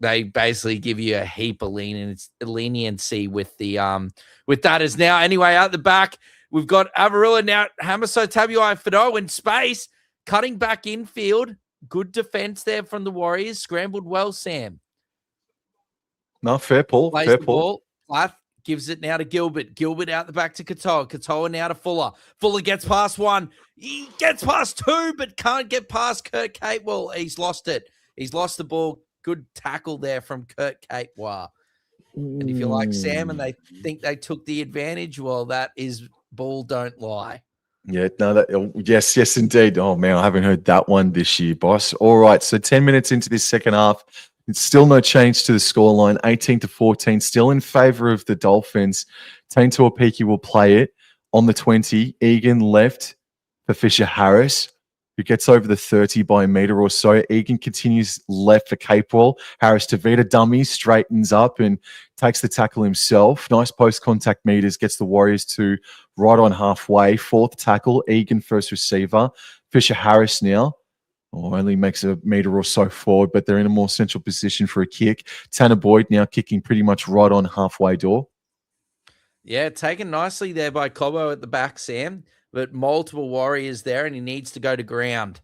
they basically give you a heap of leniency with the, with that is now anyway out the back. We've got Avarilla now, Hamaso Tabuai-Fidow in space, cutting back infield. Good defense there from the Warriors. Scrambled well, Sam. No, fair pull. Plays fair the pull. ball. Plath gives it now to Gilbert. Gilbert out the back to Katoa. Katoa now to Fuller. Fuller gets past 1. He gets past 2, but can't get past Kurt Capewell. He's lost it. He's lost the ball. Good tackle there from Kurt Capewell. And if you like Sam and they think they took the advantage, well, that is ball don't lie. Yeah, no, yes, indeed. Oh, man, I haven't heard that one this year, boss. All right, so 10 minutes into this second half, it's still no change to the scoreline, 18-14, still in favour of the Dolphins. Tane Tuapiki will play it on the 20. Egan left for Fisher Harris, who gets over the 30 by a metre or so. Egan continues left for Capewell. Harris to Vita dummies, straightens up and takes the tackle himself. Nice post-contact meters, gets the Warriors to right on halfway. 4th tackle, Egan first receiver. Fisher Harris now. Only makes a metre or so forward, but they're in a more central position for a kick. Tanner Boyd now kicking pretty much right on halfway door. Yeah, taken nicely there by Cobbo at the back, Sam. But multiple Warriors there, and he needs to go to ground.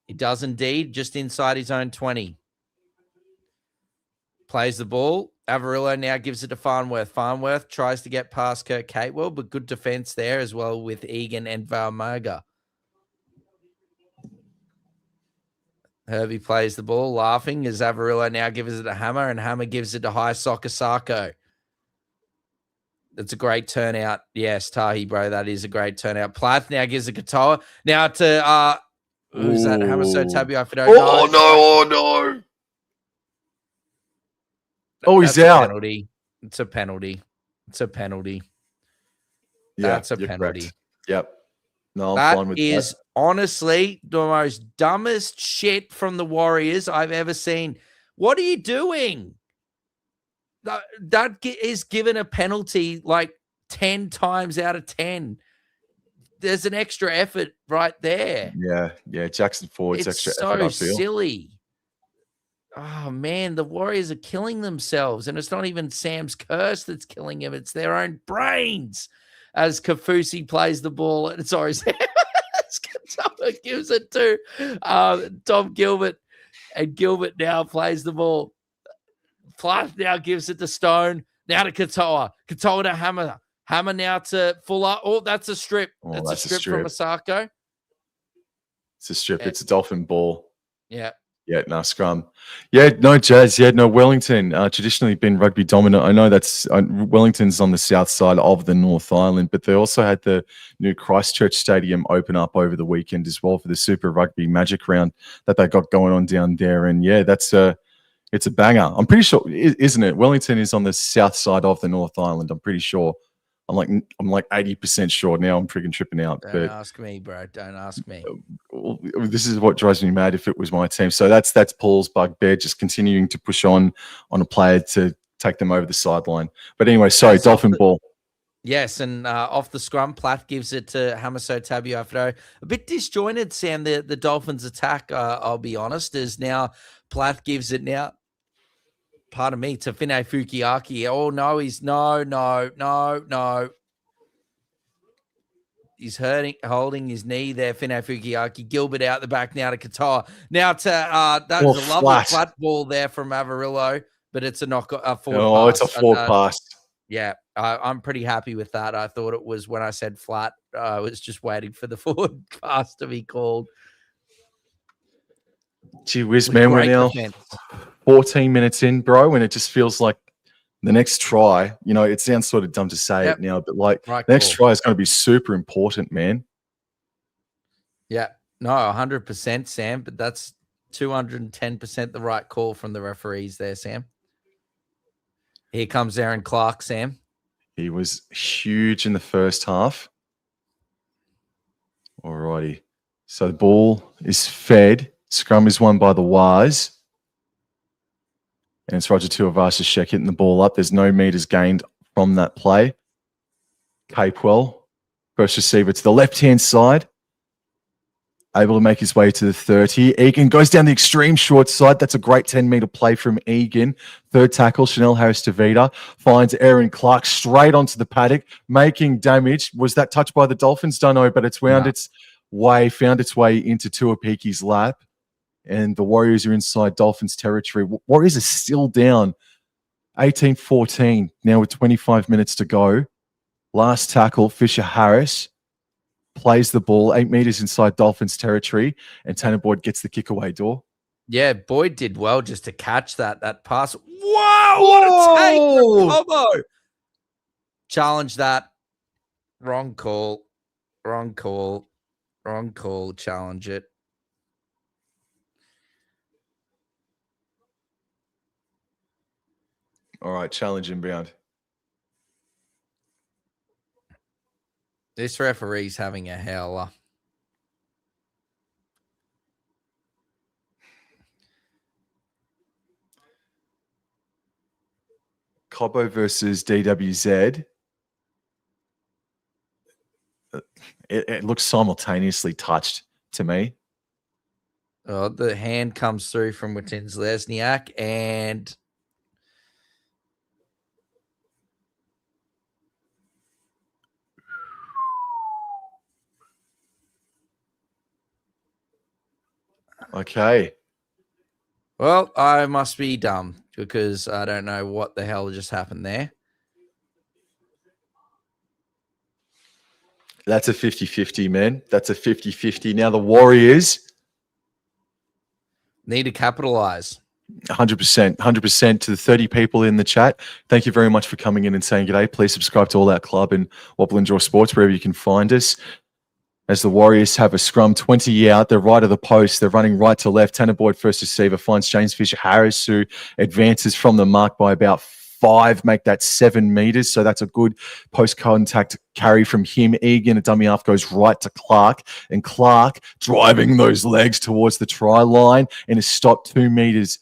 He does indeed, just inside his own 20. Plays the ball. Avarillo now gives it to Farnworth. Farnworth tries to get past Kurt Capewell, but good defense there as well with Egan and Valmoga. Herbie plays the ball, laughing as Avarillo now gives it to Hammer, and Hammer gives it to High Sokasako. That's a great turnout. Yes, Tahi, bro, that is a great turnout. Plath now gives a Katoa. Now to, who's that? Hamaso Tabuai-Fidow. Oh, no. Oh, he's out. Penalty. It's a penalty. It's a penalty. Yeah, that's a penalty. Correct. Yep. No, I'm fine with that. That is honestly the most dumbest shit from the Warriors I've ever seen. What are you doing? That is given a penalty like 10 times out of 10. There's an extra effort right there. Yeah. Jackson Ford's extra effort. It's so silly. Oh, man, the Warriors are killing themselves, and it's not even Sam's curse that's killing him. It's their own brains as Kafusi plays the ball. Sorry, Sam. Gives it to Tom Gilbert, and Gilbert now plays the ball. Plath now gives it to Stone. Now to Katoa. Katoa to Hammer. Hammer now to Fuller. Oh, that's a strip. That's a strip from Masako. It's a strip. It's a Dolphin ball. Yeah. Yeah, no, scrum. Yeah, no, Jazz. Yeah, no, Wellington. Traditionally been rugby dominant. I know that's Wellington's on the south side of the North Island, but they also had the new Christchurch Stadium open up over the weekend as well for the Super Rugby Magic round that they got going on down there. And yeah, it's a banger. I'm pretty sure, isn't it? Wellington is on the south side of the North Island. I'm pretty sure. I'm like 80% sure now. I'm freaking tripping out. Don't ask me, bro. Don't ask me. This is what drives me mad if it was my team. So that's Paul's bugbear, just continuing to push on a player to take them over the sideline. But anyway, sorry, Dolphin ball. Yes, and off the scrum, Plath gives it to Hamaso Tabuai-Fidow. A bit disjointed, Sam, the Dolphins attack, I'll be honest, is now Plath gives it now. Pardon me, to Fine Fukiaki. Oh, no, no. He's holding his knee there, Fine Fukiaki. Gilbert out the back now to Katoa. Now to, that was a lovely flat ball there from Avarillo, but it's a forward pass. It's a forward pass. Yeah, I'm pretty happy with that. I thought it was, when I said flat, I was just waiting for the forward pass to be called. Gee whiz, man, we're now 14 minutes in, bro, and it just feels like The next try, it sounds sort of dumb to say it now, but the next try is going to be super important, man. Yeah, no, 100%, Sam, but that's 210% the right call from the referees there, Sam. Here comes Aaron Clark, Sam. He was huge in the first half. Alrighty. So the ball is fed. Scrum is won by the Wise. And it's Roger Tuivasa-Sheck hitting the ball up. There's no meters gained from that play. Capewell, first receiver to the left-hand side. Able to make his way to the 30. Egan goes down the extreme short side. That's a great 10-meter play from Egan. Third tackle, Chanel Harris-Tavita finds Aaron Clark straight onto the paddock, making damage. Was that touched by the Dolphins? Don't know, but it's found its way into Tuipuki's lap. And the Warriors are inside Dolphins territory. Warriors are still down 18-14, now with 25 minutes to go. Last tackle, Fisher-Harris plays the ball 8 meters inside Dolphins territory, and Tanner Boyd gets the kick away door. Yeah, Boyd did well just to catch that pass. Wow, what a take from Cobo. Challenge that. Wrong call. Challenge it. All right, challenge inbound. This referee's having a howler. Cobo versus DWZ. It looks simultaneously touched to me. The hand comes through from Witins Lesniak, and okay. Well, I must be dumb because I don't know what the hell just happened there. That's a 50-50, man. That's a 50-50. Now the Warriors need to capitalize. 100%. 100% to the 30 people in the chat. Thank you very much for coming in and saying g'day. Please subscribe to All Out Club and Wobble and Draw Sports wherever you can find us. As the Warriors have a scrum 20 out, they're right of the post. They're running right to left. Tanner Boyd, first receiver, finds James Fisher-Harris, who advances from the mark by about 5, make that 7 meters. So that's a good post-contact carry from him. Egan, a dummy half, goes right to Clark. And Clark driving those legs towards the try line and is stopped 2 meters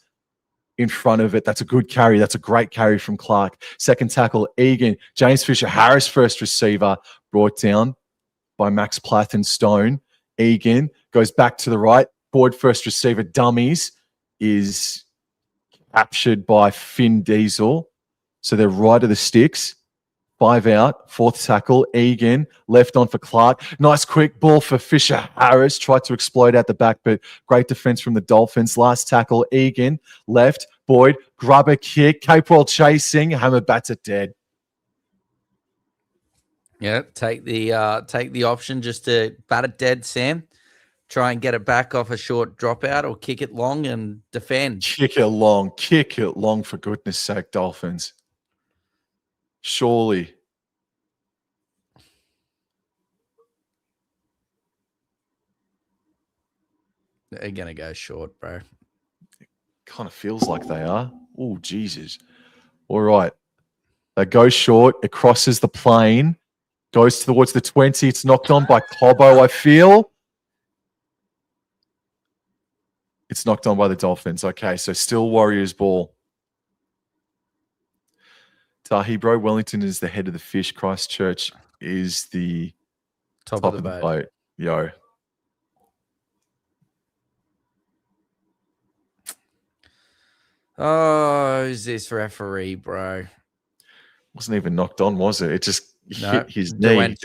in front of it. That's a good carry. That's a great carry from Clark. Second tackle, Egan. James Fisher-Harris, first receiver, brought down by Max Plath and Stone. Egan goes back to the right. Boyd, first receiver, dummies, is captured by Finn Diesel. So they're right of the sticks. 5 out. Fourth tackle, Egan. Left on for Clark. Nice quick ball for Fisher-Harris. Tried to explode out the back, but great defense from the Dolphins. Last tackle, Egan. Left. Boyd, grab a kick. Capewell chasing. Hammer bats it dead. Yeah, take the option just to bat it dead, Sam. Try and get it back off a short dropout or kick it long and defend. Kick it long. Kick it long, for goodness sake, Dolphins. Surely. They're going to go short, bro. It kind of feels like they are. Oh, Jesus. All right. They go short. It crosses the plane. Goes towards the 20. It's knocked on by Cobo, I feel. It's knocked on by the Dolphins. Okay, so still Warriors ball. Tahi, bro. Wellington is the head of the fish. Christchurch is the top of the boat. Yo. Oh, who's this referee, bro? Wasn't even knocked on, was it? It just hit his knee. Went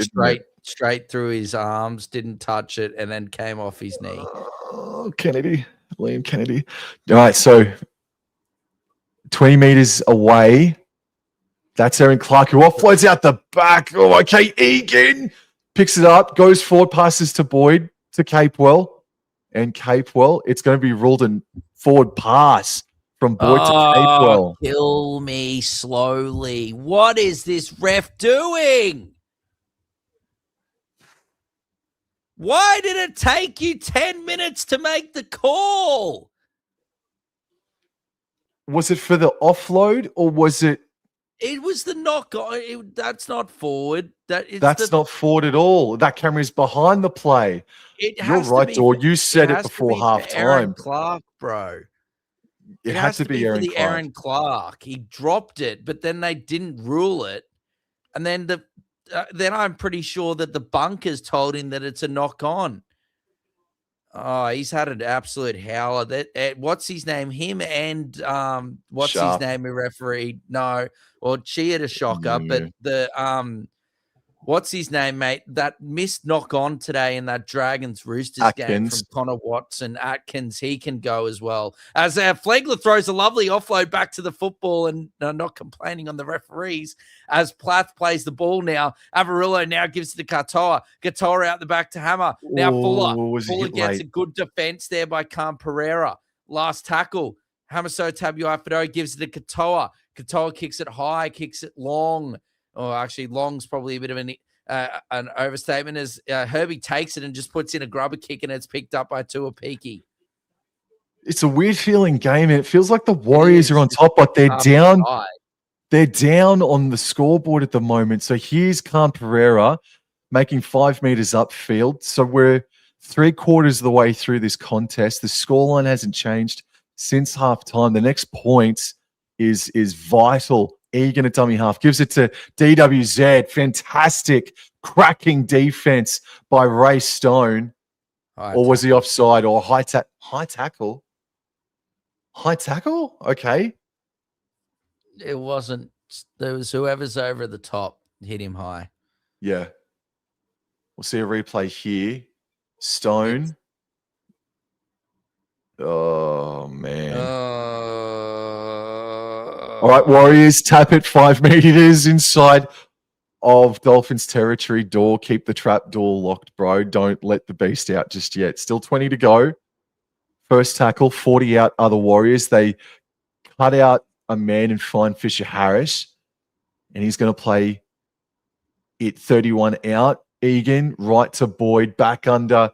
straight through his arms, didn't touch it, and then came off his knee. Oh, Kennedy. Liam Kennedy. All right, so 20 meters away. That's Aaron Clark, who offloads out the back. Oh, okay. Egan picks it up, goes forward, passes to Boyd, to Capewell. And Capewell, it's going to be ruled a forward pass from Boyd to Capewell. Kill me slowly. What is this ref doing? Why did it take you 10 minutes to make the call? Was it for the offload or was it? It was the knock on. That's not forward. That's not forward at all. That camera is behind the play. You're right, Dor. You said it before half time. Aaron Clark, bro. It had to be Aaron Clark. Aaron Clark. He dropped it, but then they didn't rule it. And then then I'm pretty sure that the bunkers told him that it's a knock on. Oh, he's had an absolute howler. What's his name? Him and what's Sharp. his name? A referee? No, well, she had a shocker, but the what's his name, mate? That missed knock on today in that Dragons Roosters game from Connor Watson. Atkins, he can go as well. As Flegler throws a lovely offload back to the football and not complaining on the referees. As Plath plays the ball now, Avarillo now gives it to Katoa. Katoa out the back to Hammer. Now Fuller gets a good defense there by Khan Pereira. Last tackle. Hamaso Tabuai-Fidow gives it to Katoa. Katoa kicks it high, kicks it long. Oh, actually, long's probably a bit of an overstatement as Herbie takes it and just puts in a grubber kick and it's picked up by Tuapiki. It's a weird feeling game. It feels like the Warriors are on top, but they're down. They're down on the scoreboard at the moment. So here's Khan Pereira making 5 meters upfield. So we're 3/4 of the way through this contest. The scoreline hasn't changed since halftime. The next point is vital. Egan at dummy half gives it to DWZ. Fantastic, cracking defense by Ray Stone. Or was he offside or high tackle? High tackle? Okay. It wasn't. There was whoever's over the top hit him high. Yeah. We'll see a replay here. Stone. Oh, man. All right, Warriors, tap it 5 meters inside of Dolphins territory. Door, keep the trap door locked, bro. Don't let the beast out just yet. Still 20 to go. First tackle, 40 out are the Warriors. They cut out a man and find Fisher Harris, and he's going to play it 31 out. Egan, right to Boyd, back under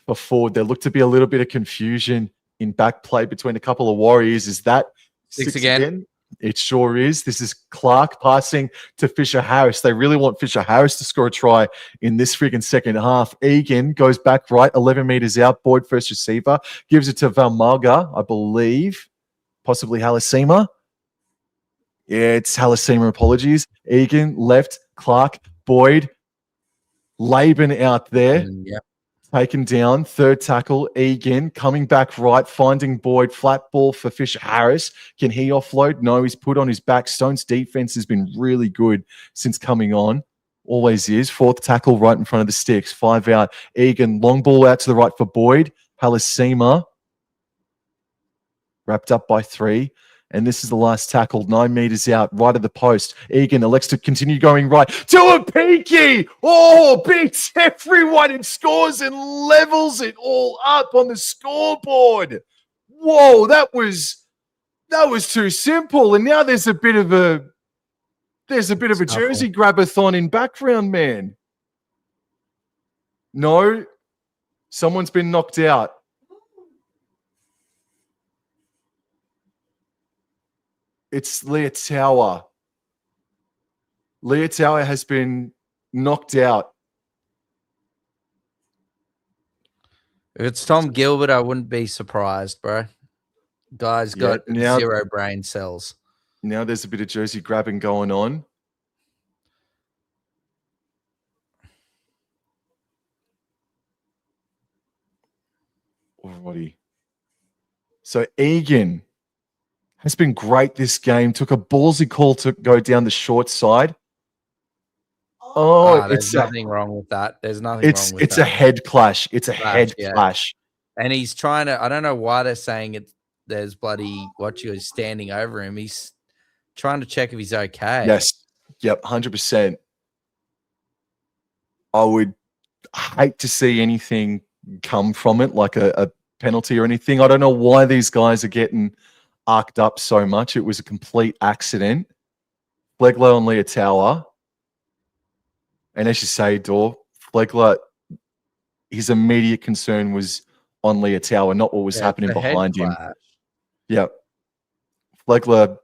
for forward. There looked to be a little bit of confusion in back play between a couple of Warriors. Is that six again? It sure is. This is Clark passing to Fisher Harris. They really want Fisher Harris to score a try in this friggin' second half. Egan goes back right, 11 meters out. Boyd, first receiver, gives it to Valmalga, I believe. Possibly Halasima. Yeah, it's Halasima. Apologies. Egan, left. Clark, Boyd. Laban out there. Yep. Taken down, third tackle, Egan coming back right, finding Boyd, flat ball for Fisher Harris. Can he offload? No, he's put on his back. Stone's defense has been really good since coming on. Always is. Fourth tackle right in front of the sticks. 5 out, Egan, long ball out to the right for Boyd. Halasima wrapped up by 3. And this is the last tackle, 9 meters out, right of the post. Egan elects to continue going right. Tuapiki! Oh, beats everyone and scores and levels it all up on the scoreboard. Whoa, that was too simple. And now there's a bit of a jersey grab-a-thon in background, man. No, someone's been knocked out. It's Leotawa. Leotawa has been knocked out. If it's Tom Gilbert, I wouldn't be surprised, bro. Guy's got 0 brain cells. Now there's a bit of jersey grabbing going on. Alrighty. So Egan has been great this game. Took a ballsy call to go down the short side. Oh, there's nothing wrong with that. There's nothing wrong with that. It's a head clash. It's a head clash. And he's trying to, I don't know why they're saying it. There's bloody Watcher standing over him. He's trying to check if he's okay. Yes. Yep. 100%. I would hate to see anything come from it, like a penalty or anything. I don't know why these guys are getting arced up so much. It was a complete accident. Flegler on Leah Tower. And as you say, Dor, Flegler, his immediate concern was on Leah Tower, not what was happening behind him. Yeah. Flegler.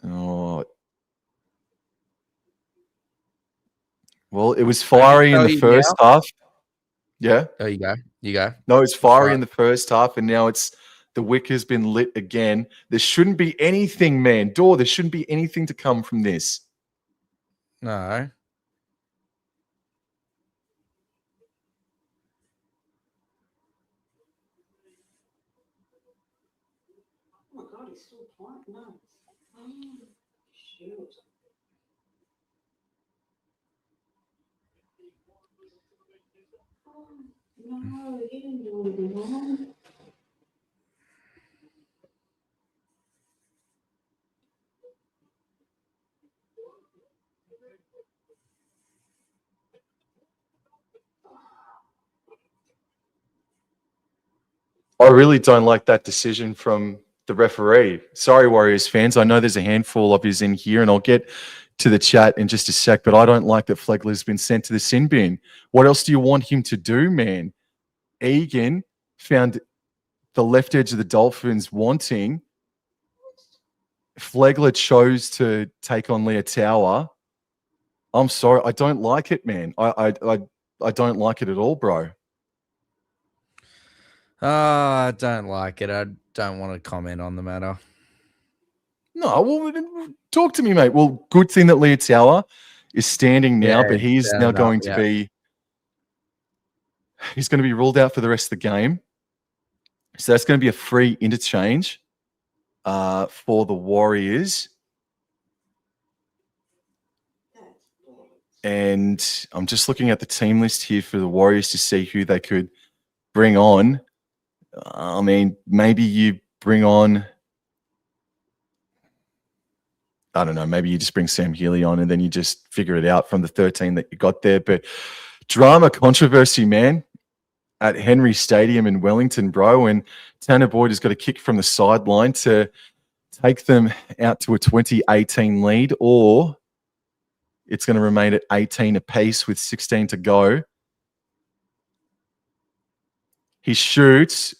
Oh. Well, it was fiery in the first half. Yeah. Oh, you go. No, it's fiery in the first half, and now the wick has been lit again. There shouldn't be anything, man. Dor, there shouldn't be anything to come from this. No. Oh my God, he's still playing. No. Oh, shoot. Oh, no, he didn't do anything wrong. I really don't like that decision from the referee. Sorry, Warriors fans. I know there's a handful of yous in here, and I'll get to the chat in just a sec, but I don't like that Flegler's been sent to the sin bin. What else do you want him to do, man? Egan found the left edge of the Dolphins wanting. Flegler chose to take on Leah Tower. I'm sorry. I don't like it, man. I don't like it at all, bro. I don't like it. I don't want to comment on the matter. No, well, talk to me, mate. Well, good thing that Leah Tower is standing now, but he's now going to be ruled out for the rest of the game. So that's going to be a free interchange for the Warriors. And I'm just looking at the team list here for the Warriors to see who they could bring on. I mean, maybe you bring on, I don't know, maybe you just bring Sam Healy on and then you just figure it out from the 13 that you got there. But drama, controversy, man, at Henry Stadium in Wellington, bro. And Tanner Boyd has got a kick from the sideline to take them out to a 20-18 lead, or it's going to remain at 18 apiece with 16 to go. He shoots,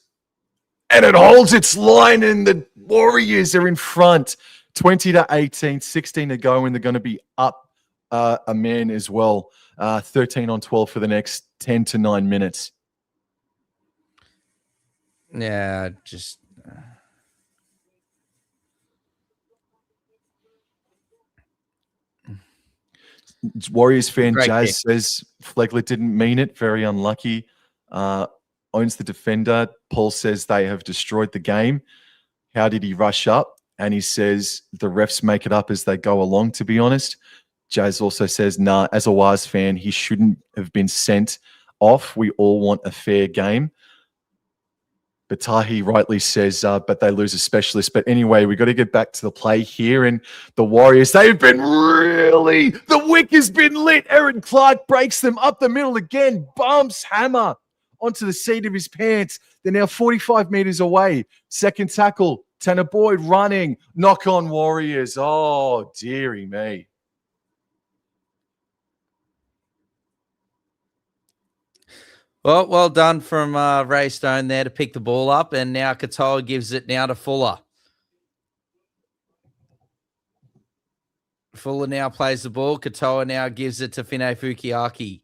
and it holds its line, and the Warriors are in front. 20-18, 16 to go, and they're going to be up a man as well. 13-12 for the next 10 to 9 minutes. Yeah, just... Warriors fan Jazz says Flegler didn't mean it. Very unlucky. Owns the defender. Paul says they have destroyed the game. How did he rush up? And he says the refs make it up as they go along, to be honest. Jazz also says, nah, as a Waz fan, he shouldn't have been sent off. We all want a fair game. But Tahi rightly says, but they lose a specialist. But anyway, we got to get back to the play here. And the Warriors, they've been the wick has been lit. Aaron Clark breaks them up the middle again. Bumps hammer onto the seat of his pants. They're now 45 meters away. Second tackle, Tanner Boyd running. Knock on Warriors. Oh, dearie me. Well done from Ray Stone there to pick the ball up, and now Katoa gives it now to Fuller. Fuller now plays the ball. Katoa now gives it to Finay Fukiaki,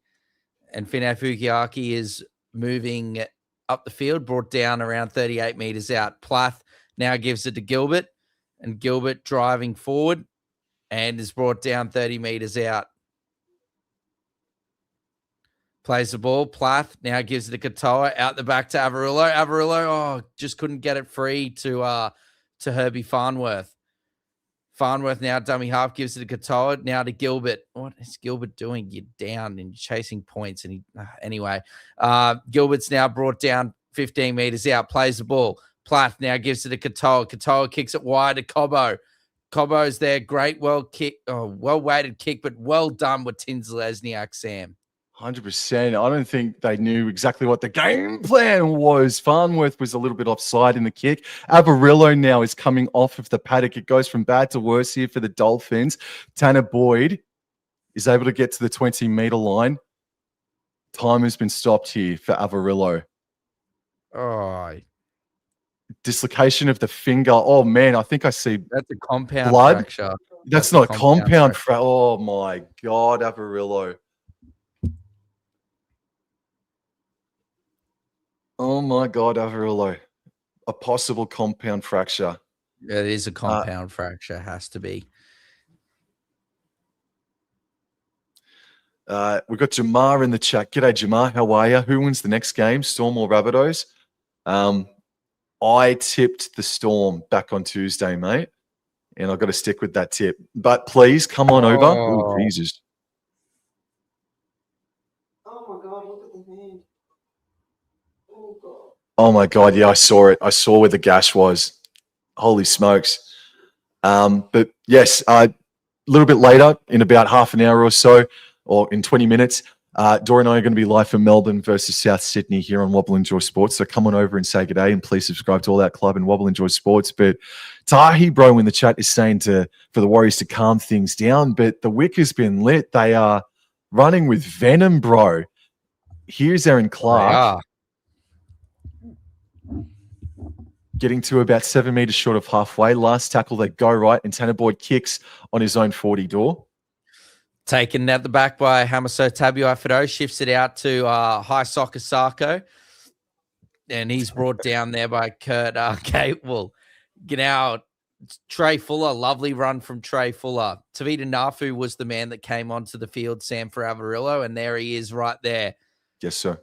and Finay Fukiaki is moving up the field, brought down around 38 meters out. Plath now gives it to Gilbert, and Gilbert driving forward and is brought down 30 meters out. Plays the ball. Plath now gives it to Katoa, out the back to Avarillo. Avarillo, just couldn't get it free to Herbie Farnworth. Farnworth now dummy half, gives it to Katoa, now to Gilbert. What is Gilbert doing? You're down and chasing points. And anyway, Gilbert's now brought down 15 meters out, plays the ball. Plath now gives it to Katoa. Katoa kicks it wide to Cobbo. Cobbo's there. Great, well-weighted kick, but well done with Tinsley Lesniak, Sam. 100%. I don't think they knew exactly what the game plan was. Farnworth was a little bit offside in the kick. Avarillo now is coming off of the paddock. It goes from bad to worse here for the Dolphins. Tanner Boyd is able to get to the 20-meter line. Time has been stopped here for Avarillo. Oh, dislocation of the finger. Oh, man, I think I see that's a compound blood. fracture. That's not a compound fracture. Oh, my God, Avarillo. Oh, my God, Avarillo. A possible compound fracture. It is a compound fracture. Has to be. We've got Jamar in the chat. G'day, Jamar. How are you? Who wins the next game, Storm or Rabbitohs? I tipped the Storm back on Tuesday, mate, and I've got to stick with that tip. But please come on over. Oh, Jesus. Oh my God, look at the hand. Oh God. Oh my God, yeah, I saw it. I saw where the gash was. Holy smokes. But yes, a little bit later, in about half an hour or so, or in 20 minutes, Dora and I are going to be live from Melbourne versus South Sydney here on Wobble Enjoy Sports. So come on over and say good day, and please subscribe to All That Club and Wobble Enjoy Sports. But Tahi, bro, in the chat is saying for the Warriors to calm things down, but the wick has been lit. They are running with venom, bro. Here's Aaron Clark. Getting to about 7 meters short of halfway. Last tackle, they go right, and Tanner Boyd kicks on his own 40 door. Taken at the back by Hamaso Tabuai-Fidow, shifts it out to High Soccer Sarko, and he's brought down there by Kurt Gatewell. Get out. Trey Fuller, lovely run from Trey Fuller. Tavita Nafu was the man that came onto the field, Sam, for Avarillo, and there he is right there. Yes, sir.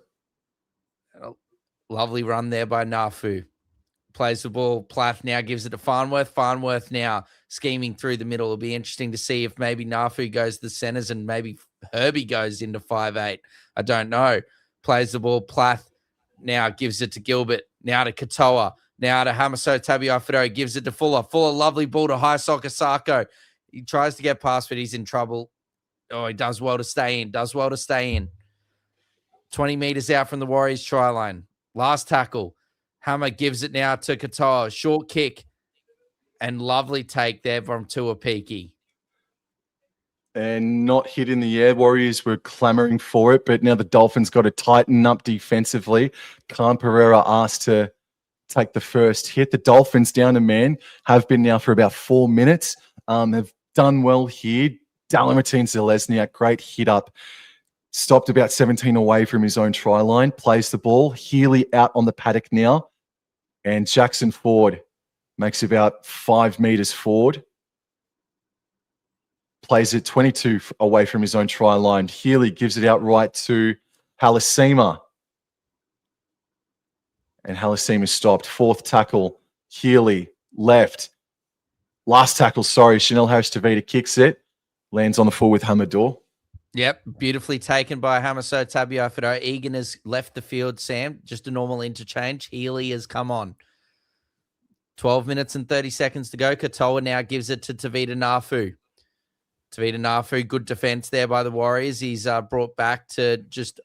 Lovely run there by Nafu. Plays the ball. Plath now gives it to Farnworth. Farnworth now scheming through the middle. It'll be interesting to see if maybe Nafu goes to the centers and maybe Herbie goes into 5'8". I don't know. Plays the ball. Plath now gives it to Gilbert. Now to Katoa. Now to Hamaso Tabuai-Fidow. Gives it to Fuller. Fuller, lovely ball to High Soccer Sarko. He tries to get past, but he's in trouble. Oh, he does well to stay in. Does well to stay in. 20 meters out from the Warriors try line. Last tackle. Hammer gives it now to Katoa. Short kick and lovely take there from Tuapiki. And not hit in the air. Warriors were clamoring for it, but now the Dolphins got to tighten up defensively. Khan Pereira asked to take the first hit. The Dolphins down a man have been now for about 4 minutes. Have done well here. Dalamatine Zelezniak, great hit up. Stopped about 17 away from his own try line. Plays the ball. Healy out on the paddock now. And Jackson Ford makes about 5 meters forward. Plays it 22 away from his own try line. Healy gives it out right to Halasima. And Halasima stopped. Fourth tackle. Healy left. Last tackle, sorry. Chanel Harris-Tavita kicks it. Lands on the full with Hamador. Yep, beautifully taken by Hamaso Tabuai-Fidow. Egan has left the field, Sam. Just a normal interchange. Healy has come on. 12 minutes and 30 seconds to go. Katoa now gives it to Tavita Nafu. Tavita Nafu, good defense there by the Warriors. He's brought back to just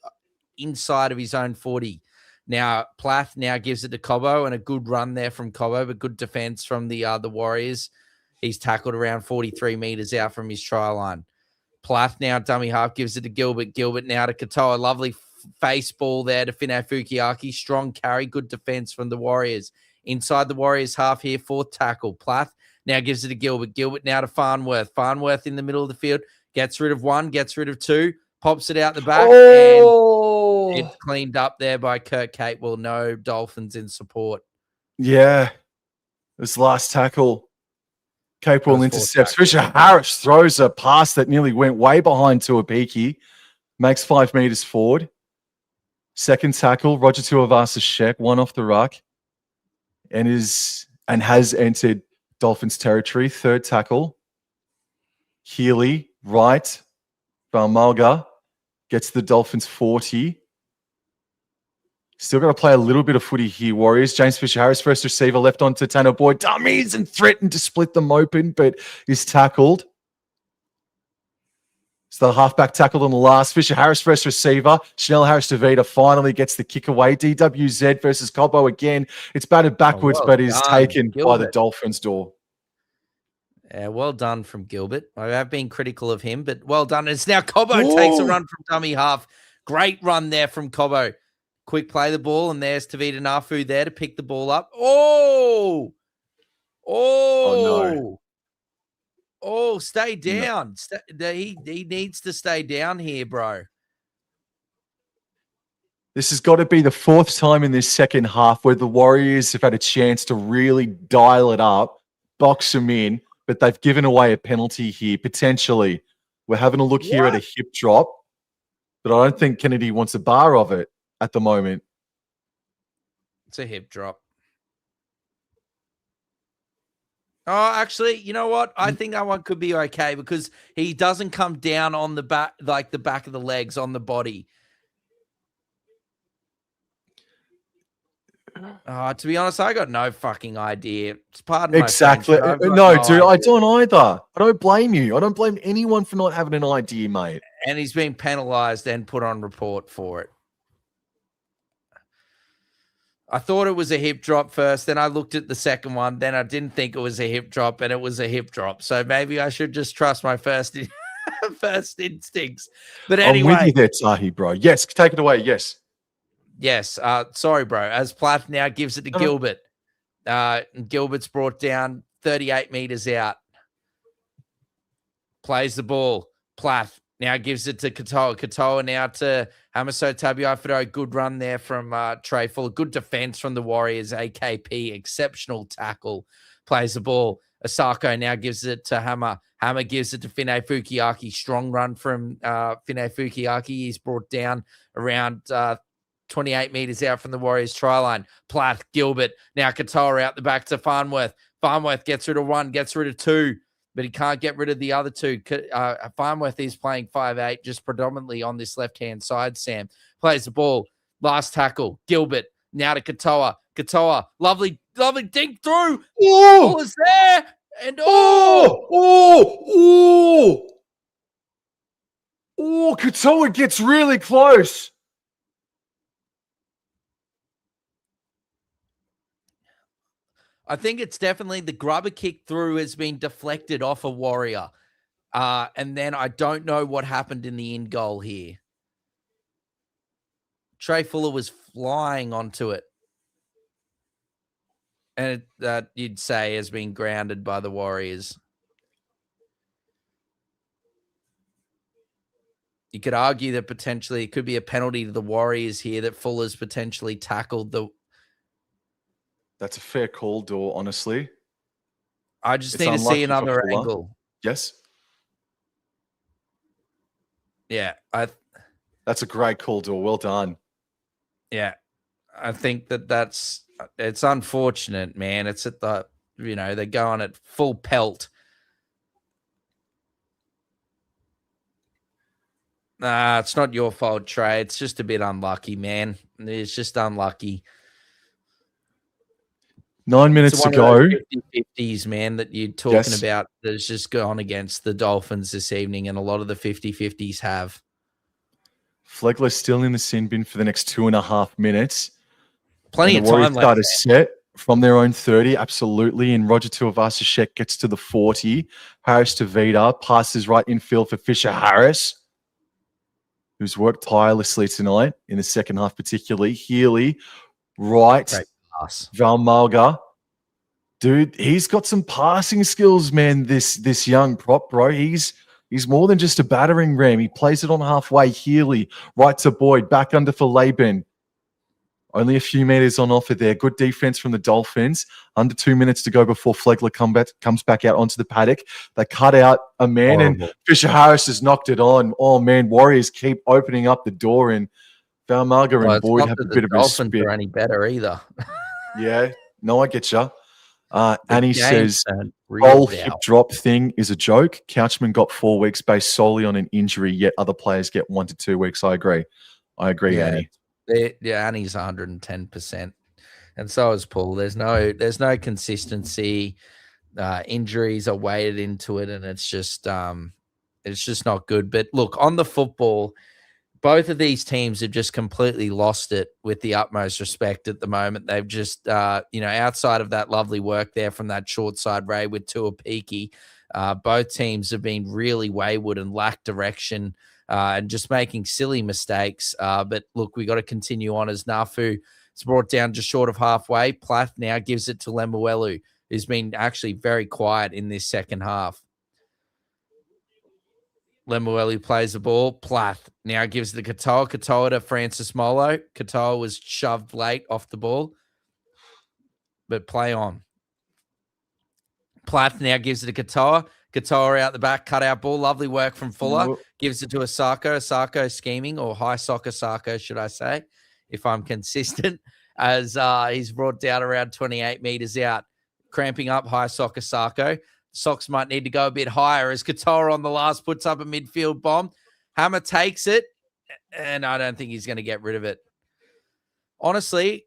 inside of his own 40. Now, Plath now gives it to Cobbo, and a good run there from Cobbo, but good defense from the Warriors. He's tackled around 43 meters out from his try line. Plath now, dummy half, gives it to Gilbert. Gilbert now to Katoa. Lovely face ball there to Finau Fukiaki. Strong carry, good defense from the Warriors. Inside the Warriors half here, fourth tackle. Plath now gives it to Gilbert. Gilbert now to Farnworth. Farnworth in the middle of the field. Gets rid of one, gets rid of two. Pops it out the back. Oh! And it's cleaned up there by Kurt Catewell. No Dolphins in support. Yeah. This last tackle. Capewell intercepts. Fisher Harris throws a pass that nearly went way behind Tuapiki. Makes 5 meters forward. Second tackle, Roger Tuivasa-Sheck, one off the ruck. And has entered Dolphins territory. Third tackle. Healy, right. Valmalga gets the Dolphins 40. Still got to play a little bit of footy here, Warriors. James Fisher-Harris, first receiver, left on to Tanner Boyd. Dummies and threatened to split them open, but is tackled. It's the halfback tackled on the last. Fisher Harris first receiver. Chanel Harris-Tavita finally gets the kick away. DWZ versus Cobbo again. It's batted backwards, but is taken by the Dolphins door. Yeah, well done from Gilbert. I have been critical of him, but well done. It's now Cobbo takes a run from dummy half. Great run there from Cobbo. Quick play the ball, and there's Tavita Nafu there to pick the ball up. Oh, no. Oh, stay down. No. He needs to stay down here, bro. This has got to be the fourth time in this second half where the Warriors have had a chance to really dial it up, box them in, but they've given away a penalty here, potentially. We're having a look here at a hip drop, but I don't think Kennedy wants a bar of it at the moment. It's a hip drop. Oh, actually, you know what? I think that one could be okay because he doesn't come down on the back, like the back of the legs on the body. To be honest, I got no fucking idea. Pardon my exactly. French, no, dude, I don't either. I don't blame you. I don't blame anyone for not having an idea, mate. And he's been penalized and put on report for it. I thought it was a hip drop first. Then I looked at the second one. Then I didn't think it was a hip drop, and it was a hip drop. So maybe I should just trust my first instincts. But anyway. I'm with you there, Tahi, bro. Yes, take it away. Yes. Yes. Sorry, bro. As Platt now gives it to Gilbert. Gilbert's brought down 38 meters out. Plays the ball. Platt now gives it to Katoa. Katoa now to Hamaso Tabuai-Fidow. Good run there from Trey Fuller. Good defense from the Warriors. AKP, exceptional tackle. Plays the ball. Asako now gives it to Hammer. Hammer gives it to Finay Fukiaki. Strong run from Finay Fukiaki. He's brought down around 28 meters out from the Warriors try line. Platt, Gilbert. Now Katoa out the back to Farnworth. Farnworth gets rid of one, gets rid of two, but he can't get rid of the other two. Farnworth is playing 5'8", just predominantly on this left-hand side, Sam. Plays the ball. Last tackle. Gilbert. Now to Katoa. Katoa. Lovely dink through. Ball is there. And Katoa gets really close. I think it's definitely the grubber kick through has been deflected off a Warrior. And then I don't know what happened in the end goal here. Trey Fuller was flying onto it. And that you'd say has been grounded by the Warriors. You could argue that potentially it could be a penalty to the Warriors here that Fuller's potentially tackled the... That's a fair call, Dor, honestly. I just need to see another angle. Yes. Yeah. That's a great call, Dor. Well done. Yeah. I think it's unfortunate, man. It's at the, they're going at full pelt. Nah, it's not your fault, Trey. It's just a bit unlucky, man. It's just unlucky. 9 minutes to go. 50-50s, man, that you're talking about that's just gone against the Dolphins this evening, and a lot of the 50-50s have. Flegler's still in the sin bin for the next 2.5 minutes. Plenty of time left. Start a set from their own 30, absolutely. And Roger Tuivasa-Sheck gets to the 40. Harris-Tavita passes right infield for Fisher Harris, who's worked tirelessly tonight in the second half, particularly. Healy, right. Valmalga. Dude, he's got some passing skills, man, this young prop, bro. He's more than just a battering ram. He plays it on halfway. Healy, right to Boyd, back under for Laban. Only a few meters on offer there. Good defense from the Dolphins. Under 2 minutes to go before Flegler comes back out onto the paddock. They cut out a man, and Fisher Harris has knocked it on. Oh, man, Warriors keep opening up the door, and Valmalga and Boyd have a bit of a spit. Dolphins are any better either. Yeah, no, I get you. Annie says, whole hip drop thing is a joke. Couchman got 4 weeks based solely on an injury, yet other players get 1 to 2 weeks. I agree, Annie. Annie's 110%. And so is Paul. There's no consistency. Injuries are weighted into it, and it's just It's just not good. But look, on the football, both of these teams have just completely lost it with the utmost respect at the moment. They've just, outside of that lovely work there from that short side Ray with Tuapiki, both teams have been really wayward and lack direction and just making silly mistakes. But look, we got to continue on as Nafu is brought down just short of halfway. Plath now gives it to Lemuelu, who's been actually very quiet in this second half. Lemuelu plays the ball. Plath now gives it to Katoa. Katoa to Francis Molo. Katoa was shoved late off the ball, but play on. Plath now gives it to Katoa. Katoa out the back, cut out ball. Lovely work from Fuller. Gives it to Asako. Asako scheming, or high sock Asako, should I say, if I'm consistent, as he's brought down around 28 meters out. Cramping up high sock Asako. Sox might need to go a bit higher as Katoa on the last puts up a midfield bomb. Hammer takes it, and I don't think he's going to get rid of it. Honestly,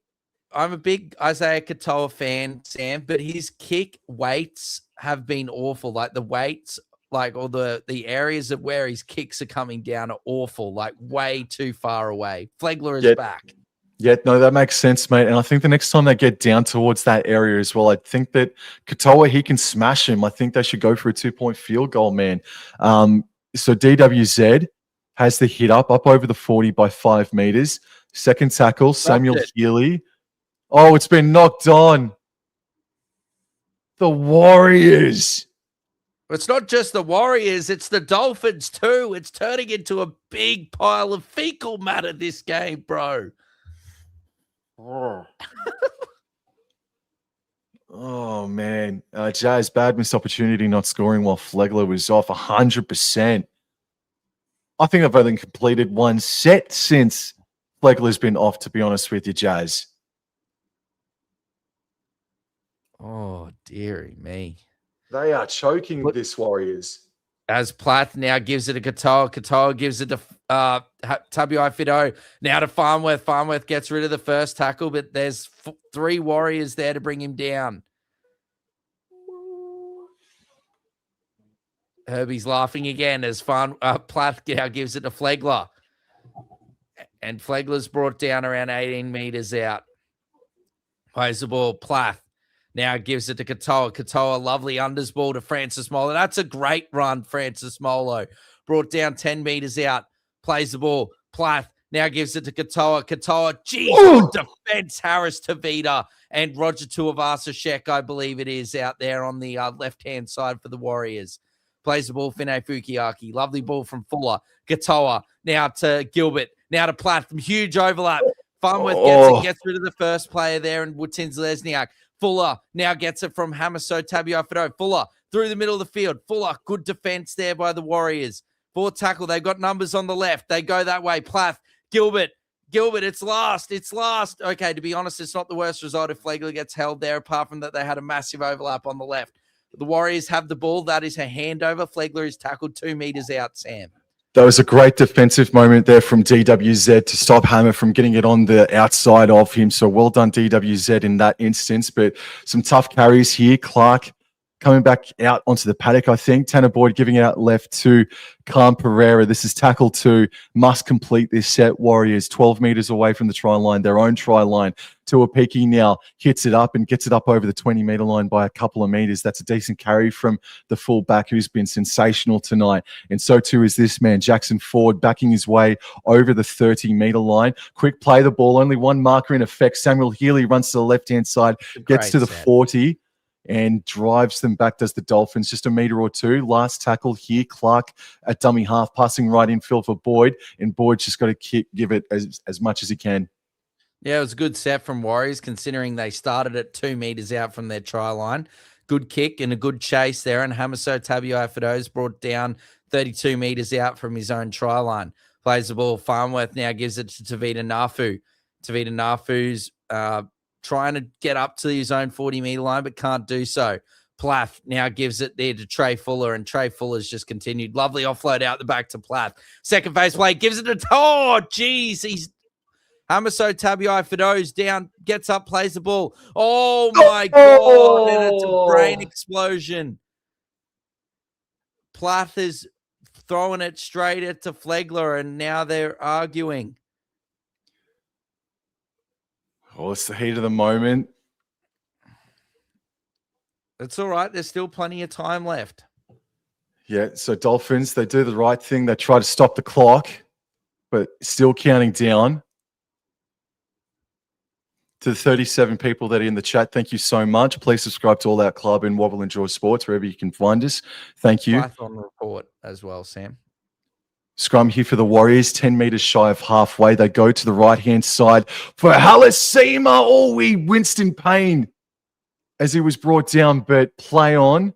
I'm a big Isaiah Katoa fan, Sam, but his kick weights have been awful. Like the weights, like all the areas of where his kicks are coming down are awful, like way too far away. Flegler is back. Yeah, no, that makes sense, mate. And I think the next time they get down towards that area as well, I think that Katoa, he can smash him. I think they should go for a 2-point field goal, man. So DWZ has the hit up over the 40 by 5 meters. Second tackle, Samuel Healy. Oh, it's been knocked on. The Warriors. It's not just the Warriors, it's the Dolphins too. It's turning into a big pile of fecal matter this game, bro. Oh man. Jazz, bad missed opportunity not scoring while Flegler was off 100%. I think I've only completed one set since Flegler's been off, to be honest with you, Jazz. Oh, dearie me. They are choking this Warriors. As Plath now gives it to Katoa. Katoa gives it to Tabuai Fido. Now to Farnworth. Farnworth gets rid of the first tackle, but there's 3 Warriors there to bring him down. Herbie's laughing again as Plath now gives it to Flegler. And Flegler's brought down around 18 meters out. Plays the ball. Plath now gives it to Katoa. Katoa, lovely unders ball to Francis Molo. That's a great run, Francis Molo. Brought down 10 meters out. Plays the ball. Plath now gives it to Katoa. Katoa, good defense. Harris Tavita and Roger Tuivasa-Sheck, I believe it is, out there on the left-hand side for the Warriors. Plays the ball, Finay Fukiaki. Lovely ball from Fuller. Katoa now to Gilbert. Now to Plath. Huge overlap. Farnworth gets rid of the first player there, and Wootins Lesniak. Fuller now gets it from Hamaso Tabuai-Fidow. Fuller through the middle of the field. Fuller, good defense there by the Warriors. 4 tackle. They've got numbers on the left. They go that way. Plath, Gilbert, it's last. Okay, to be honest, it's not the worst result if Flegler gets held there, apart from that they had a massive overlap on the left. The Warriors have the ball. That is a handover. Flegler is tackled 2 meters out, Sam. That was a great defensive moment there from DWZ to stop Hammer from getting it on the outside of him. So well done, DWZ, in that instance. But some tough carries here. Clark coming back out onto the paddock, I think. Tanner Boyd giving it out left to Calm Pereira. This is tackle 2. Must complete this set. Warriors 12 meters away from the try line, their own try line. Tuapiki now hits it up and gets it up over the 20-meter line by a couple of meters. That's a decent carry from the fullback, who's been sensational tonight. And so too is this man, Jackson Ford, backing his way over the 30-meter line. Quick play the ball. Only one marker in effect. Samuel Healy runs to the left-hand side, gets to the 40 and drives them back, does the Dolphins. Just a meter or 2. Last tackle here. Clark at dummy half, passing right in field for Boyd. And Boyd's just got to give it as much as he can. Yeah, it was a good set from Warriors, considering they started at 2 meters out from their try line. Good kick and a good chase there. And Hamaso Tabuai-Fidow's brought down 32 meters out from his own try line. Plays the ball. Farnworth now gives it to Tavita Nafu. Tavita Nafu's trying to get up to his own 40-meter line, but can't do so. Plath now gives it there to Trey Fuller, and Trey Fuller's just continued. Lovely offload out the back to Plath. Second phase play, gives it to he's Hamaso Tabuai-Fidow's down, gets up, plays the ball. Oh my God, and it's a brain explosion. Plath is throwing it straight at to Flegler, and now they're arguing. Oh, it's the heat of the moment. It's all right. There's still plenty of time left. Yeah, so Dolphins, they do the right thing. They try to stop the clock, but still counting down. To the 37 people that are in the chat, thank you so much. Please subscribe to All Out Club and Wobble Enjoy Sports, wherever you can find us. Thank you. Python report as well, Sam. Scrum here for the Warriors, 10 meters shy of halfway. They go to the right-hand side for Halasima. Oh, he winced in pain as he was brought down, but play on.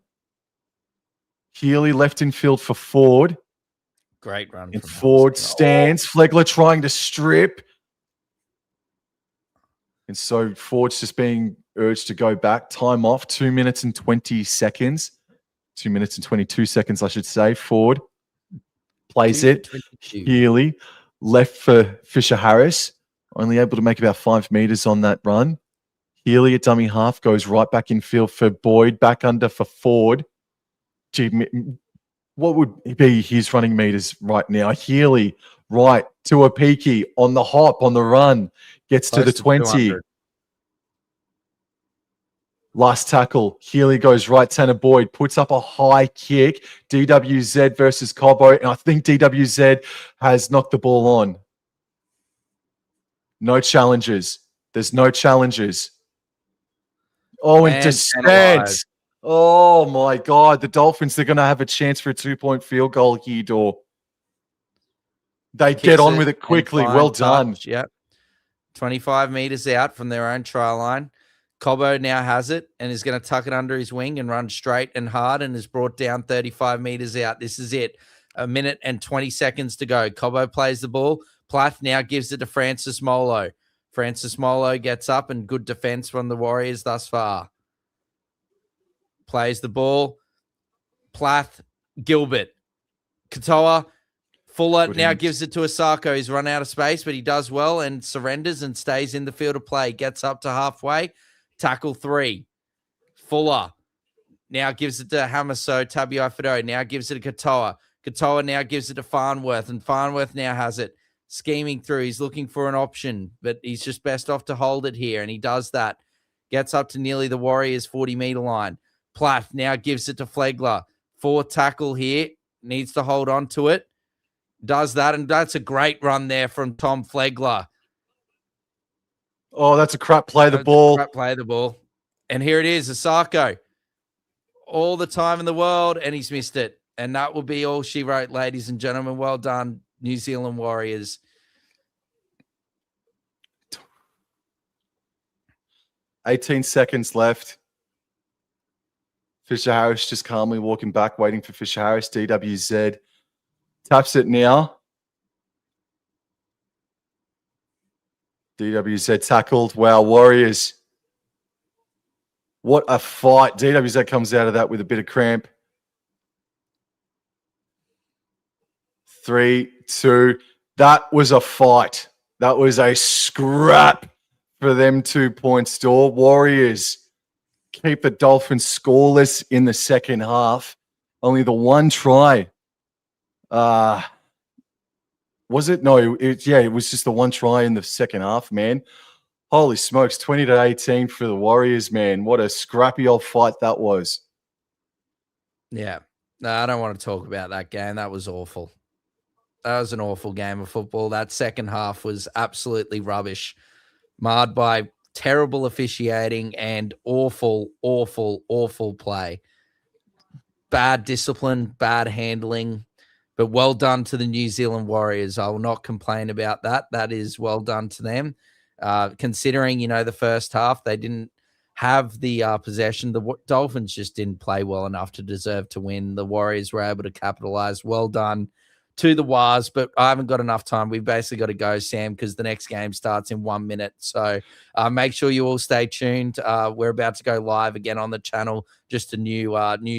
Healy left in field for Ford. Great run. And Ford stands. Flegler trying to strip. And so Ford's just being urged to go back. Time off, 2 minutes and 20 seconds. 2 minutes and 22 seconds, I should say. Ford plays it. Healy left for Fisher-Harris. Only able to make about 5 meters on that run. Healy at dummy half goes right back in field for Boyd. Back under for Ford. Gee, what would be his running meters right now? Healy right to a peaky on the hop, on the run. Gets to the 20. Last tackle. Healy goes right. Tanner Boyd puts up a high kick. DWZ versus Cobbo. And I think DWZ has knocked the ball on. No challenges. There's no challenges. Oh, and descent. Oh, my God. The Dolphins, they're going to have a chance for a 2-point field goal here, Dor. They get on with it quickly. Well done. Yep. 25 meters out from their own try line. Cobbo now has it and is going to tuck it under his wing and run straight and hard and is brought down 35 meters out. This is it. 1 minute and 20 seconds to go. Cobbo plays the ball. Plath now gives it to Francis Molo. Francis Molo gets up and good defense from the Warriors thus far. Plays the ball. Plath, Gilbert, Katoa, Fuller now gives it to Asako. He's run out of space, but he does well and surrenders and stays in the field of play. Gets up to halfway. Tackle 3. Fuller now gives it to Hamaso. Tabiai Fido now gives it to Katoa. Katoa now gives it to Farnworth, and Farnworth now has it. Scheming through. He's looking for an option, but he's just best off to hold it here, and he does that. Gets up to nearly the Warriors' 40-meter line. Plath now gives it to Flegler. 4th tackle here. Needs to hold on to it. Does that, and that's a great run there from Tom Flegler. Oh, that's a crap play the ball. Crap play the ball. And here it is, Asako. All the time in the world, and he's missed it. And that will be all she wrote, ladies and gentlemen. Well done, New Zealand Warriors. 18 seconds left. Fisher-Harris just calmly walking back, waiting for Fisher-Harris. DWZ taps it now. DWZ tackled. Wow, Warriors. What a fight. DWZ comes out of that with a bit of cramp. 3, 2. That was a fight. That was a scrap for them 2 points, Dor. Warriors keep the Dolphins scoreless in the second half. Only the one try. Was it? No, it was just the one try in the second half, man. Holy smokes, 20-18 for the Warriors, man. What a scrappy old fight that was. Yeah. No, I don't want to talk about that game. That was awful. That was an awful game of football. That second half was absolutely rubbish. Marred by terrible officiating and awful, awful, awful play. Bad discipline, bad handling. But well done to the New Zealand Warriors. I will not complain about that. That is well done to them. Considering, the first half, they didn't have the possession. The Dolphins just didn't play well enough to deserve to win. The Warriors were able to capitalize. Well done to the Wars, but I haven't got enough time. We've basically got to go, Sam, because the next game starts in 1 minute. So make sure you all stay tuned. We're about to go live again on the channel, just a new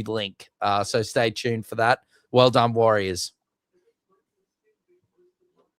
link. So stay tuned for that. Well done, Warriors.